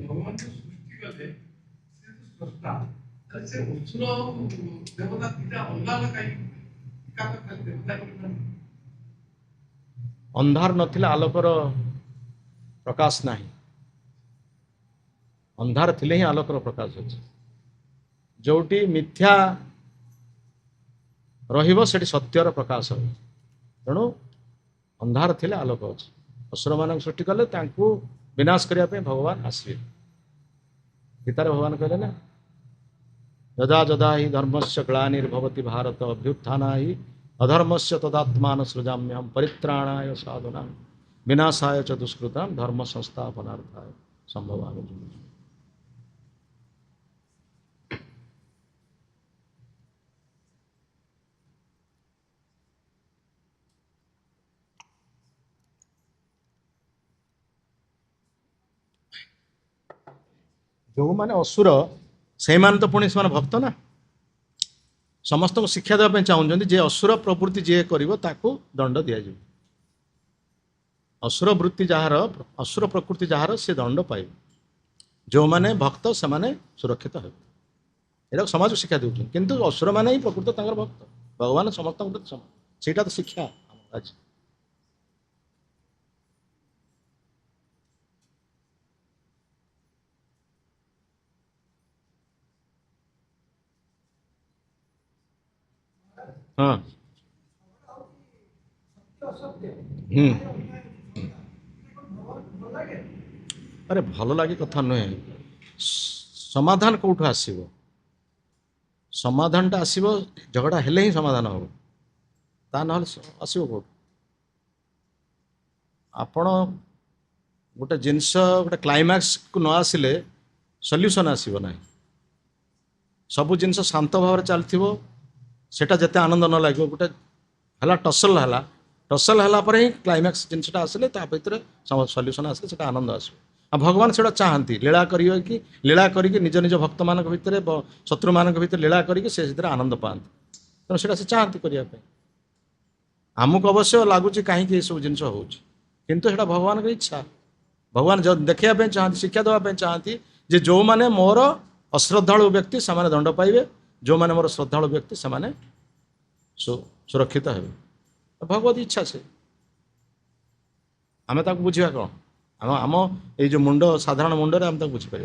ভগবান সৃষ্টি কলে সে তো স্রষ্টা, তাহলে সে অসুর দেবতা দুইটা অলগা অলগা কাই দেবতা বলে ଅନ୍ଧାର ନଥିଲେ ଆଲୋକର ପ୍ରକାଶ ନାହିଁ, ଅନ୍ଧାର ଥିଲେ ହିଁ ଆଲୋକର ପ୍ରକାଶ ଅଛି। ଯୋଉଠି ମିଥ୍ୟା ରହିବ ସେଠି ସତ୍ୟର ପ୍ରକାଶ ହେବ। ତେଣୁ ଅନ୍ଧାର ଥିଲେ ଆଲୋକ ଅଛି। ଅସୁରମାନଙ୍କୁ ସୃଷ୍ଟି କଲେ ତାଙ୍କୁ विनाश करने भगवान आसवे। गीतार भगवान कहले ना यदा यदा ही धर्मस्य ग्लानिर्भवति भारत अभ्युत्थाना ही अधर्मस्य तदात्मान सृजाम्यहम परित्राणाय साधुनां विनाशाय च दुष्कृतां धर्म संस्थापनार्थाय संभवामि। जो माने असुर से तो पुणी से भक्त ना समस्त को शिक्षा देवाई चाहते जे असुर प्रवृत्ति जी कर दंड दि जाए। असुर वृत्ति जार असुर प्रकृति जार से दंड पाए। जो माने भक्त से माने सुरक्षित हो ये समाज को शिक्षा दूसरे किंतु असुर माने ही प्रकृत भक्त भगवान समस्त से तो शिक्षा आज। हाँ अरे भल लगे कथा नुहे समाधान कौटू आसव समाधानटा आसव झगड़ा हेले ही समाधान हम ता ना आसव कौट आपण गोटे जिनस गोटे क्लाइमैक्स को न आसिले सल्यूशन आसव ना सबू जिनस शांत भाव चलती सेटा जिते आनंद न लगे गोटे है टसल है ही क्लाइमैक्स जिनसा आसिले भितर सल्यूशन आसे से आनंद आस भगवान से चाहती लीला लीला करके निज निज भक्त मान भितर शत्रु मान भितर लीला करके आनंद पाती तेणु से चाहती करने आमको अवश्य लगुच कहीं सब जिन होता भगवान की इच्छा भगवान जो देखा चाहती शिक्षा देवाई चाहती जे जो मैंने मोर अश्रद्धालु व्यक्ति से दंड पाइबे जो मैंने मोर श्रद्धालु व्यक्ति से सुरक्षित हे भगवत इच्छा से आम बुझा कौन आम ये जो मुंड साधारण मुंडे आम बुझीपर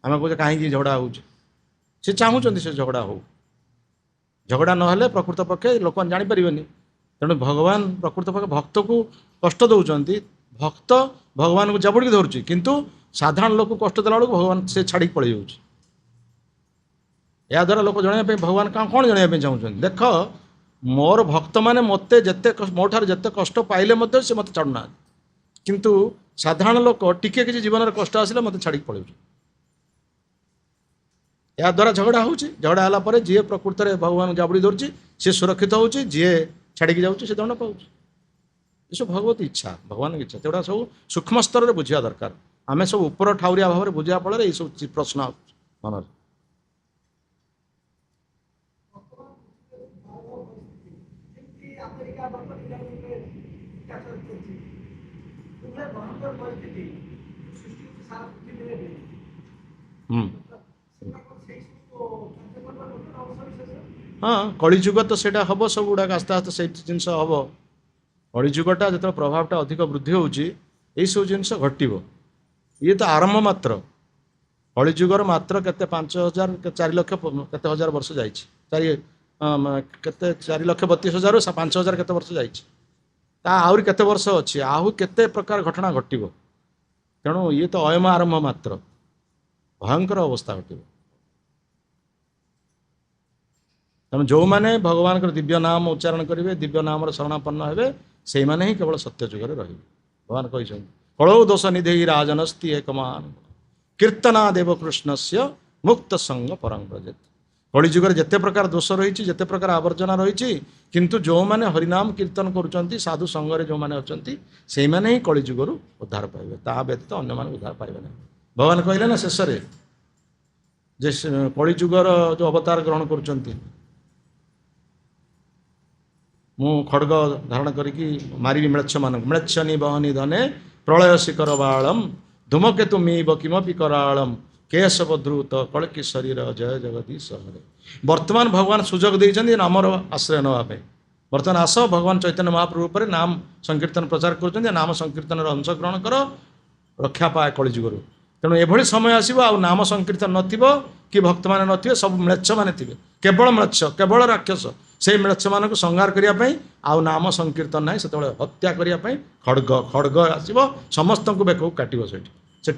आम कहे कहीं झगड़ा हो चाहूँ से झगड़ा हो झगड़ा ना प्रकृत पक्षे लोक जापर तेणु भगवान प्रकृत पक्ष भक्त को कष्ट दौरान भक्त भगवान को जबड़ धरुची किंतु साधारण लोक कष्ट देला बेलू भगवान से छाड़ी पड़े जाऊँ या द्वारा लोक जनवाई भगवान कौन जनवाई चाहते देख मोर भक्त मैंने मत जिते मोठार जिते कष्ट पाइले से मत छाड़ना किंतु साधारण लोक टिके किसी जीवन कष्ट आसिले मत छाड़ी पड़े या द्वारा झगड़ा झगड़ा है जी प्रकृत में भगवान जाबड़ी धरुची सी सुरक्षित होची जी छाड़ी जाऊँगी से दंड पाऊँ ये सब भगवत इच्छा भगवान की इच्छा तेरा सब सूक्ष्म स्तर में बुझा दरकार आम सब ऊपर ठाउरिया भाव में बुझा फल ये सब प्रश्न मन हाँ कलिजुग तो सेटा हम सब गुड़ाक आस्ते आस्ते से जिन हम कलिजुगटा जो प्रभावटा अधिक वृद्धि होगी सब जिन घटव ये तो आरंभ मात्र कलिजुगर मात्र के 5000 4 लाख केते हजार वर्ष जा 4,32,000 5,000 केते वर्ष जाहरी केते वर्ष अच्छी आहु केते प्रकार घटना घटव तेणु ये तो अयम आरंभ मात्र भयंकर अवस्था घटव तेणु जो मैंने भगवान दिव्य नाम उच्चारण करेंगे दिव्य नाम शरणापन्न हे से ही केवल सत्य जुगर रे भगवान कहते कलौ दोष निधि राजनस्ति एकमान कीर्तना देव कृष्ण से मुक्त संग परं व्रजेत कलिजुगर जिते प्रकार दोष रही जिते प्रकार आवर्जना रही किंतु जो मैंने हरिनाम कीर्तन करुँच साधु संगे जो मैंने अच्छा से ही कलिजुगर उद्धार पाइबे ता व्यतीत अन्य मान उद्धार पाइबे ना भगवान कहले ना शेष जे कलिजुगर जो अवतार ग्रहण करुँच मु खड्ग धारण करी मारि म्लेच्छ मान म्लेच्छ निबहनी धने प्रलय शिखर बालम धूमकेतु मीव किमपि करालम केशव द्रुत कड़की शरीर जय जगदीश हरे वर्तमान भगवान सुजोग देइछन्ति नामर आश्रय नापे वर्तमान आस भगवान चैतन्य महाप्रभु पर नाम संकीर्तन प्रचार कर नाम संकीर्तन अंश ग्रहण कर रक्षा पाए कलिजुगर तेणु एभली समय आसो आ नाम संकीर्तन नथिबो कि भक्त माने नथिबे सब म्लेच्छ माने थिबे केवल म्लेच्छ केवल राक्षस से म्लेच्छ मानक संहार करने आउ नाम संकीर्तन ना से हत्या करने खड़ग खड़ग आसो समस्त को बेक काटो से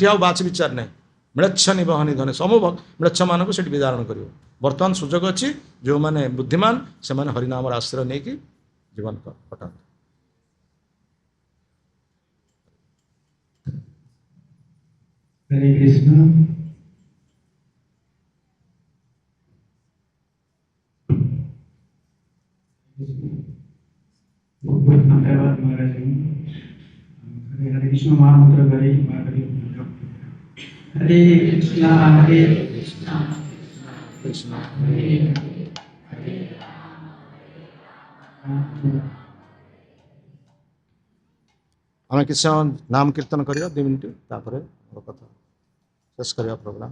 आउ बाच विचार ना म्लेच्छ निबह निधन समूह म्लेच्छ मानक से विदारण कर बर्तमान सुजोग अच्छी जो मैंने बुद्धिमान से हरिनाम आश्रय नहीं कि जीवन कटात हरे कृष्ण। बहुत बहुत धन्यवाद महाराज जी। हरे हरे कृष्ण महामंत्र करे हरे कृष्ण कृष्ण हरे हरे आम किसी नाम कीर्तन करिया 2 मिनिट तापर कथा शेष करिया प्रोग्राम।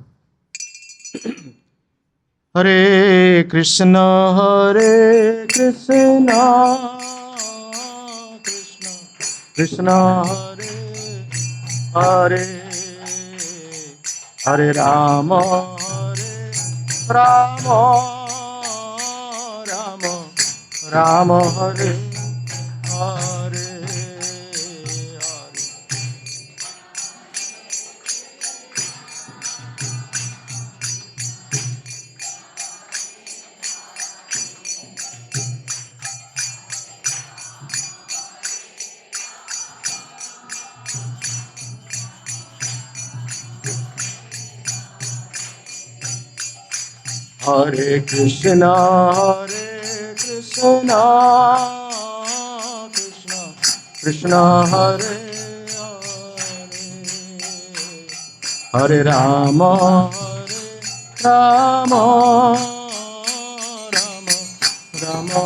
हरे कृष्ण कृष्ण कृष्ण हरे हरे हरे राम राम राम राम हरे हरे हरे कृष्ण कृष्ण कृष्ण हरे हरे हरे राम राम राम राम हरे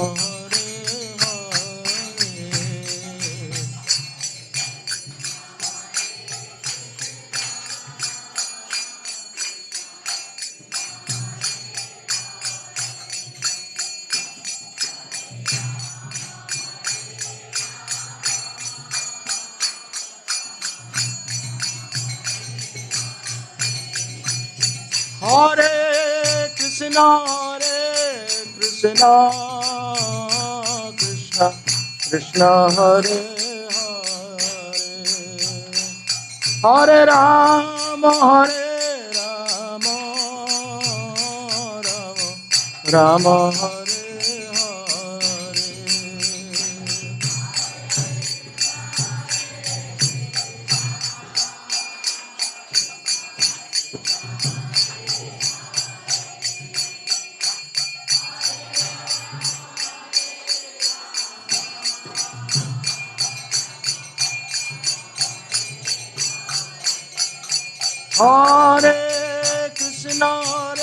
हरे कृष्ण कृष्ण कृष्ण हरे हरे हरे राम राम राम हरे हरे हरे कृष्ण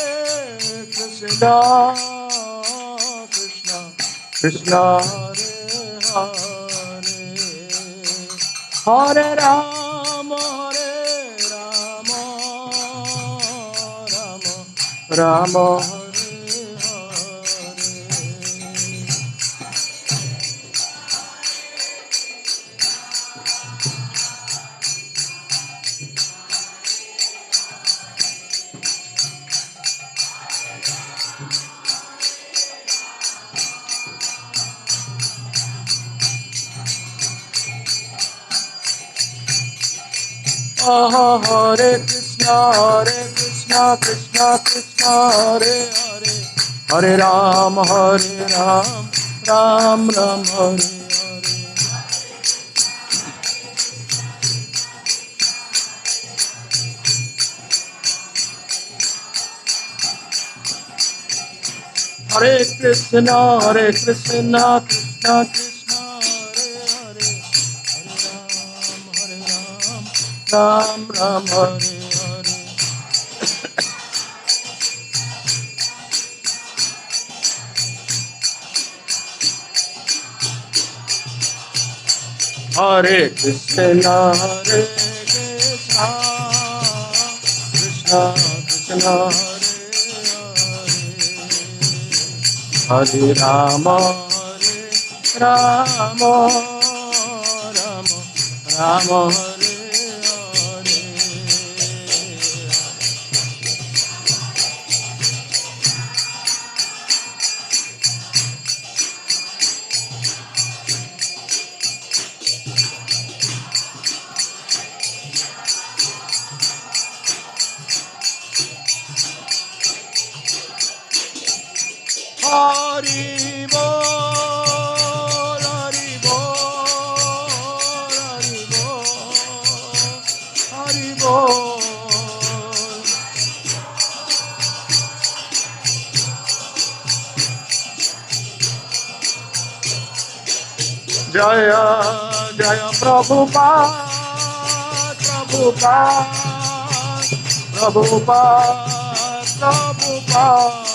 कृष्ण कृष्ण हरे हरे हरे राम राम राम हरे हरे कृष्ण कृष्ण कृष्ण हरे हरे हरे राम राम राम हरे हरे कृष्ण कृष्ण कृष्ण हरे हरे हरे राम राम हरे हरे हरे कृष्ण कृष्ण कृष्ण हरे राम राम राम हरे हरे हरि बोल हरि बोल। जय जय प्रभुपाद प्रभुपाद प्रभुपाद प्रभुपाद।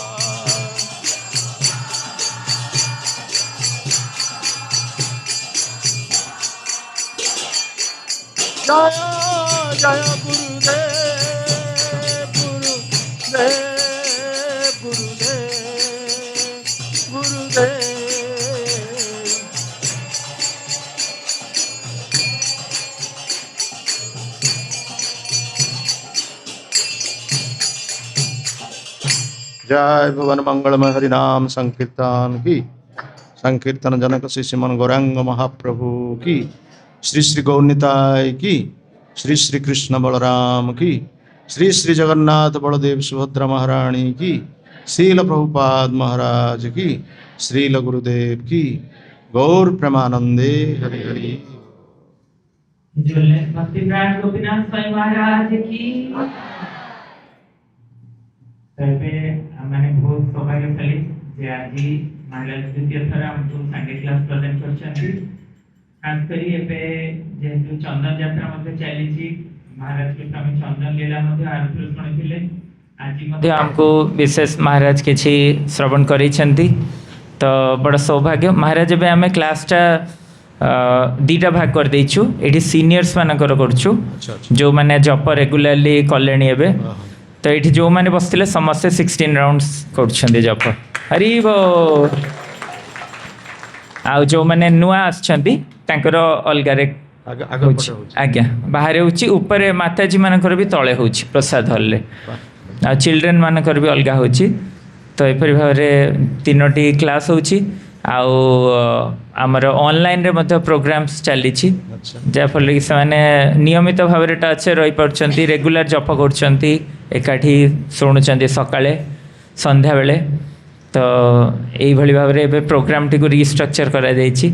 जय जय गुरुदेव गुरुदेव गुरुदेव गुरुदेव। जय भवन मंगलमय हरि नाम संकीर्तन की। संकीर्तन जनक श्री श्रीमन गौरांग महाप्रभु की। श्री श्री गौरनिताय की। श्री श्री कृष्ण बलराम की। श्री श्री जगन्नाथ बलदेव सुभद्रा महारानी की। श्रील प्रभुपाद महाराज की। श्रील गुरुदेव की। गौर प्रेमानंदे हरि हरि। भक्ति प्राण गोपीनाथ स्वामी महाराज की। तबे मैंने बहुत सौभाग्यशाली जे आज महाराज द्वितीय थर हमको संडे क्लास प्रदान करछंती। खास करी एबे जेहेतु चंदन यात्रा मध्ये चली महाराज के प्रमे चंदन लीला मध्ये आरंभ शुणिथिले आज मध्ये हमको विशेष महाराज किछि श्रवण करिछंती। तो बड़ा सौभाग्य महाराज एबे हमें क्लास टा दीटा भाग कर देइछु। एठी सीनियर्स मानकर करछु जो माने जप रेगुलरली कलेनी एबे। तो ये जो मैंने बसते समस्ते 16 राउंड्स कर जप हरि बोल। आ जो मैंने नुआ आसर अलग आज्ञा बाहर होपर माताजी मानकर भी तले हो प्रसाद हॉल आ चिल्ड्रेन मानकर भी अलग हो। तो यहपरी भाव तीनोटी क्लास होची आमर ऑनलाइन रे मध्य प्रोग्राम्स चली जहाँफल कि से नियमित भाव में टच रही पार्टी रेगुलर जप कर एकाठी शुणुंट सकाळे संध्या बेले। तो यही भाव में प्रोग्राम टी रिस्ट्रक्चर करा जायछि।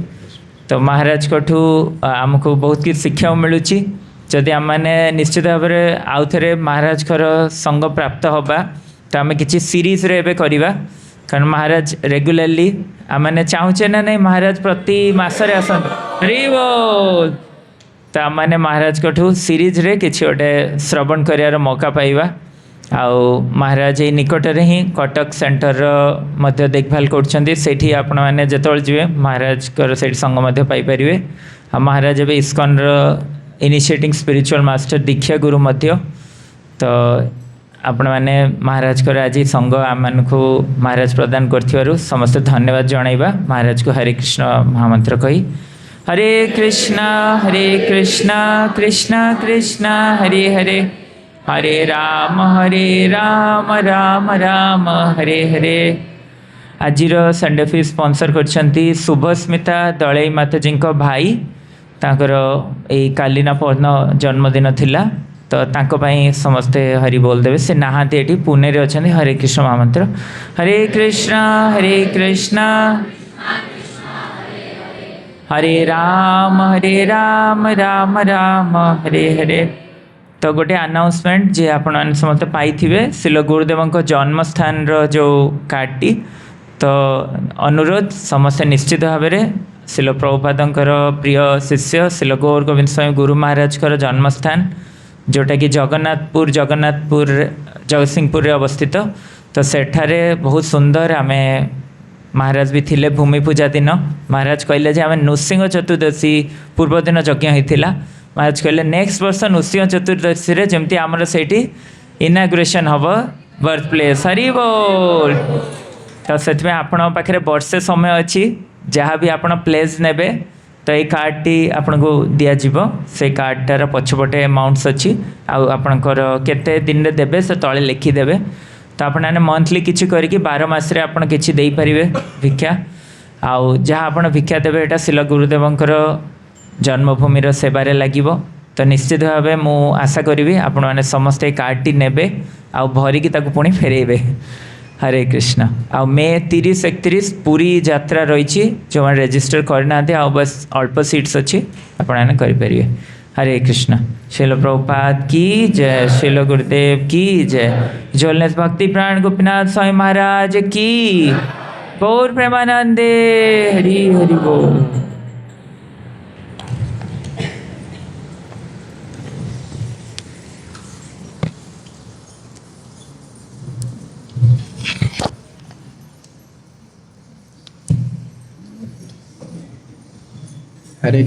तो महाराज कठू आमको बहुत किसी शिक्षा मिलूँ जदि आम मैंने निश्चित भाव में आउ थे महाराज संग प्राप्त हवा तो आम कि सीरीज रे करवा कारण महाराज रेगुलरली आम मैंने चाहूचे ना नहीं महाराज प्रति मसरे आसत हरि बोल। तो आम मैंने महाराज कठू सीरीज रे किसी गोटे श्रवण करार मौका पाइबा। आउ महाराज ये निकटरे ही कटक सेंटर मध्य देखभाल करछंती आपण मैंने जेतोल जीवे महाराज कर सेठ संग पाइपर। महाराज एवं इस्कन इनिशिएटिंग स्पिरिचुअल मास्टर दीक्षा गुरु मध्य। तो आपण मैंने महाराज कर आज संग आम को महाराज प्रदान कर समस्त धन्यवाद जनइबा। महाराज को हरे कृष्ण महामंत्र कही हरे कृष्णा कृष्णा कृष्णा हरे हरे हरे राम राम राम हरे हरे। आज संडे फी स्पॉन्सर करछंती शुभस्मिता दलई माताजी भाई ताकर ए कालीना पौन जन्मदिन थिला। तो तांको भाई समस्ते हरि बोल देवे से नहाते एटी पुणे रे अछंती। हरे कृष्ण महामंत्र हरे कृष्णा हरे राम राम राम हरे हरे। तो गोटे अनाउंसमेंट जे आपण समस्त पाई शिल गुरुदेव जन्म स्थान जो कार्डटी। तो अनुरोध समस्त निश्चित भाव में शिल प्रभुपादंकर प्रिय शिष्य शिल गौर गोविंद स्वामी गुरु महाराज कर जन्मस्थान जोटा कि जगन्नाथपुर जगतसिंहपुर रे अवस्थित। तो सेठारे बहुत सुंदर आमे महाराज भी थिले भूमि पूजा दिन। महाराज कहले जे आमे नृसिंह चतुर्दशी पूर्व दिन यज्ञ होइथिला। महाराज कहले नेक्स्ट वर्ष नृसिंह चतुर्दशी रे जेमती आमर सेठी इनाग्रेशन हब बर्थ प्लेस हरि बोल। तो से आपण पाखे वर्षे समय अच्छी जहाँ भी आप प्लेस नेबे तो ये कार्डटी आपन को दिज्व से कार्डटार पछपटे अमाउंट्स अच्छी आपणकर केते दिन रे देबे से तले लिखिदेवे। तो आपने मंथली किसी करके 12 मासरे आपन किछि देई परिवे भिक्षा। आउ जहाँ आपन भिक्षा देवे एटा शिल गुरुदेवंकर जन्मभूमिर सेवारे लागिवो। तो निश्चित भाव मु आशा करी आपण मैंने समस्ते कार्डटी नेबे आउ भरिकी ताकू पुणी फेरेबे हरे कृष्ण आ मे 30-31 पूरी यात्रा रही जो मैंने रजिस्टर करना बस अल्प सीट्स अच्छी आपने करें। हरे कृष्ण। शिल प्रभुपाद की जय, शिल गुरुदेव की जय, जोलनेस भक्ति प्राण गोपीनाथ स्वामी महाराज की, गौर प्रेमानंदे, हरि हरि बोल। हरे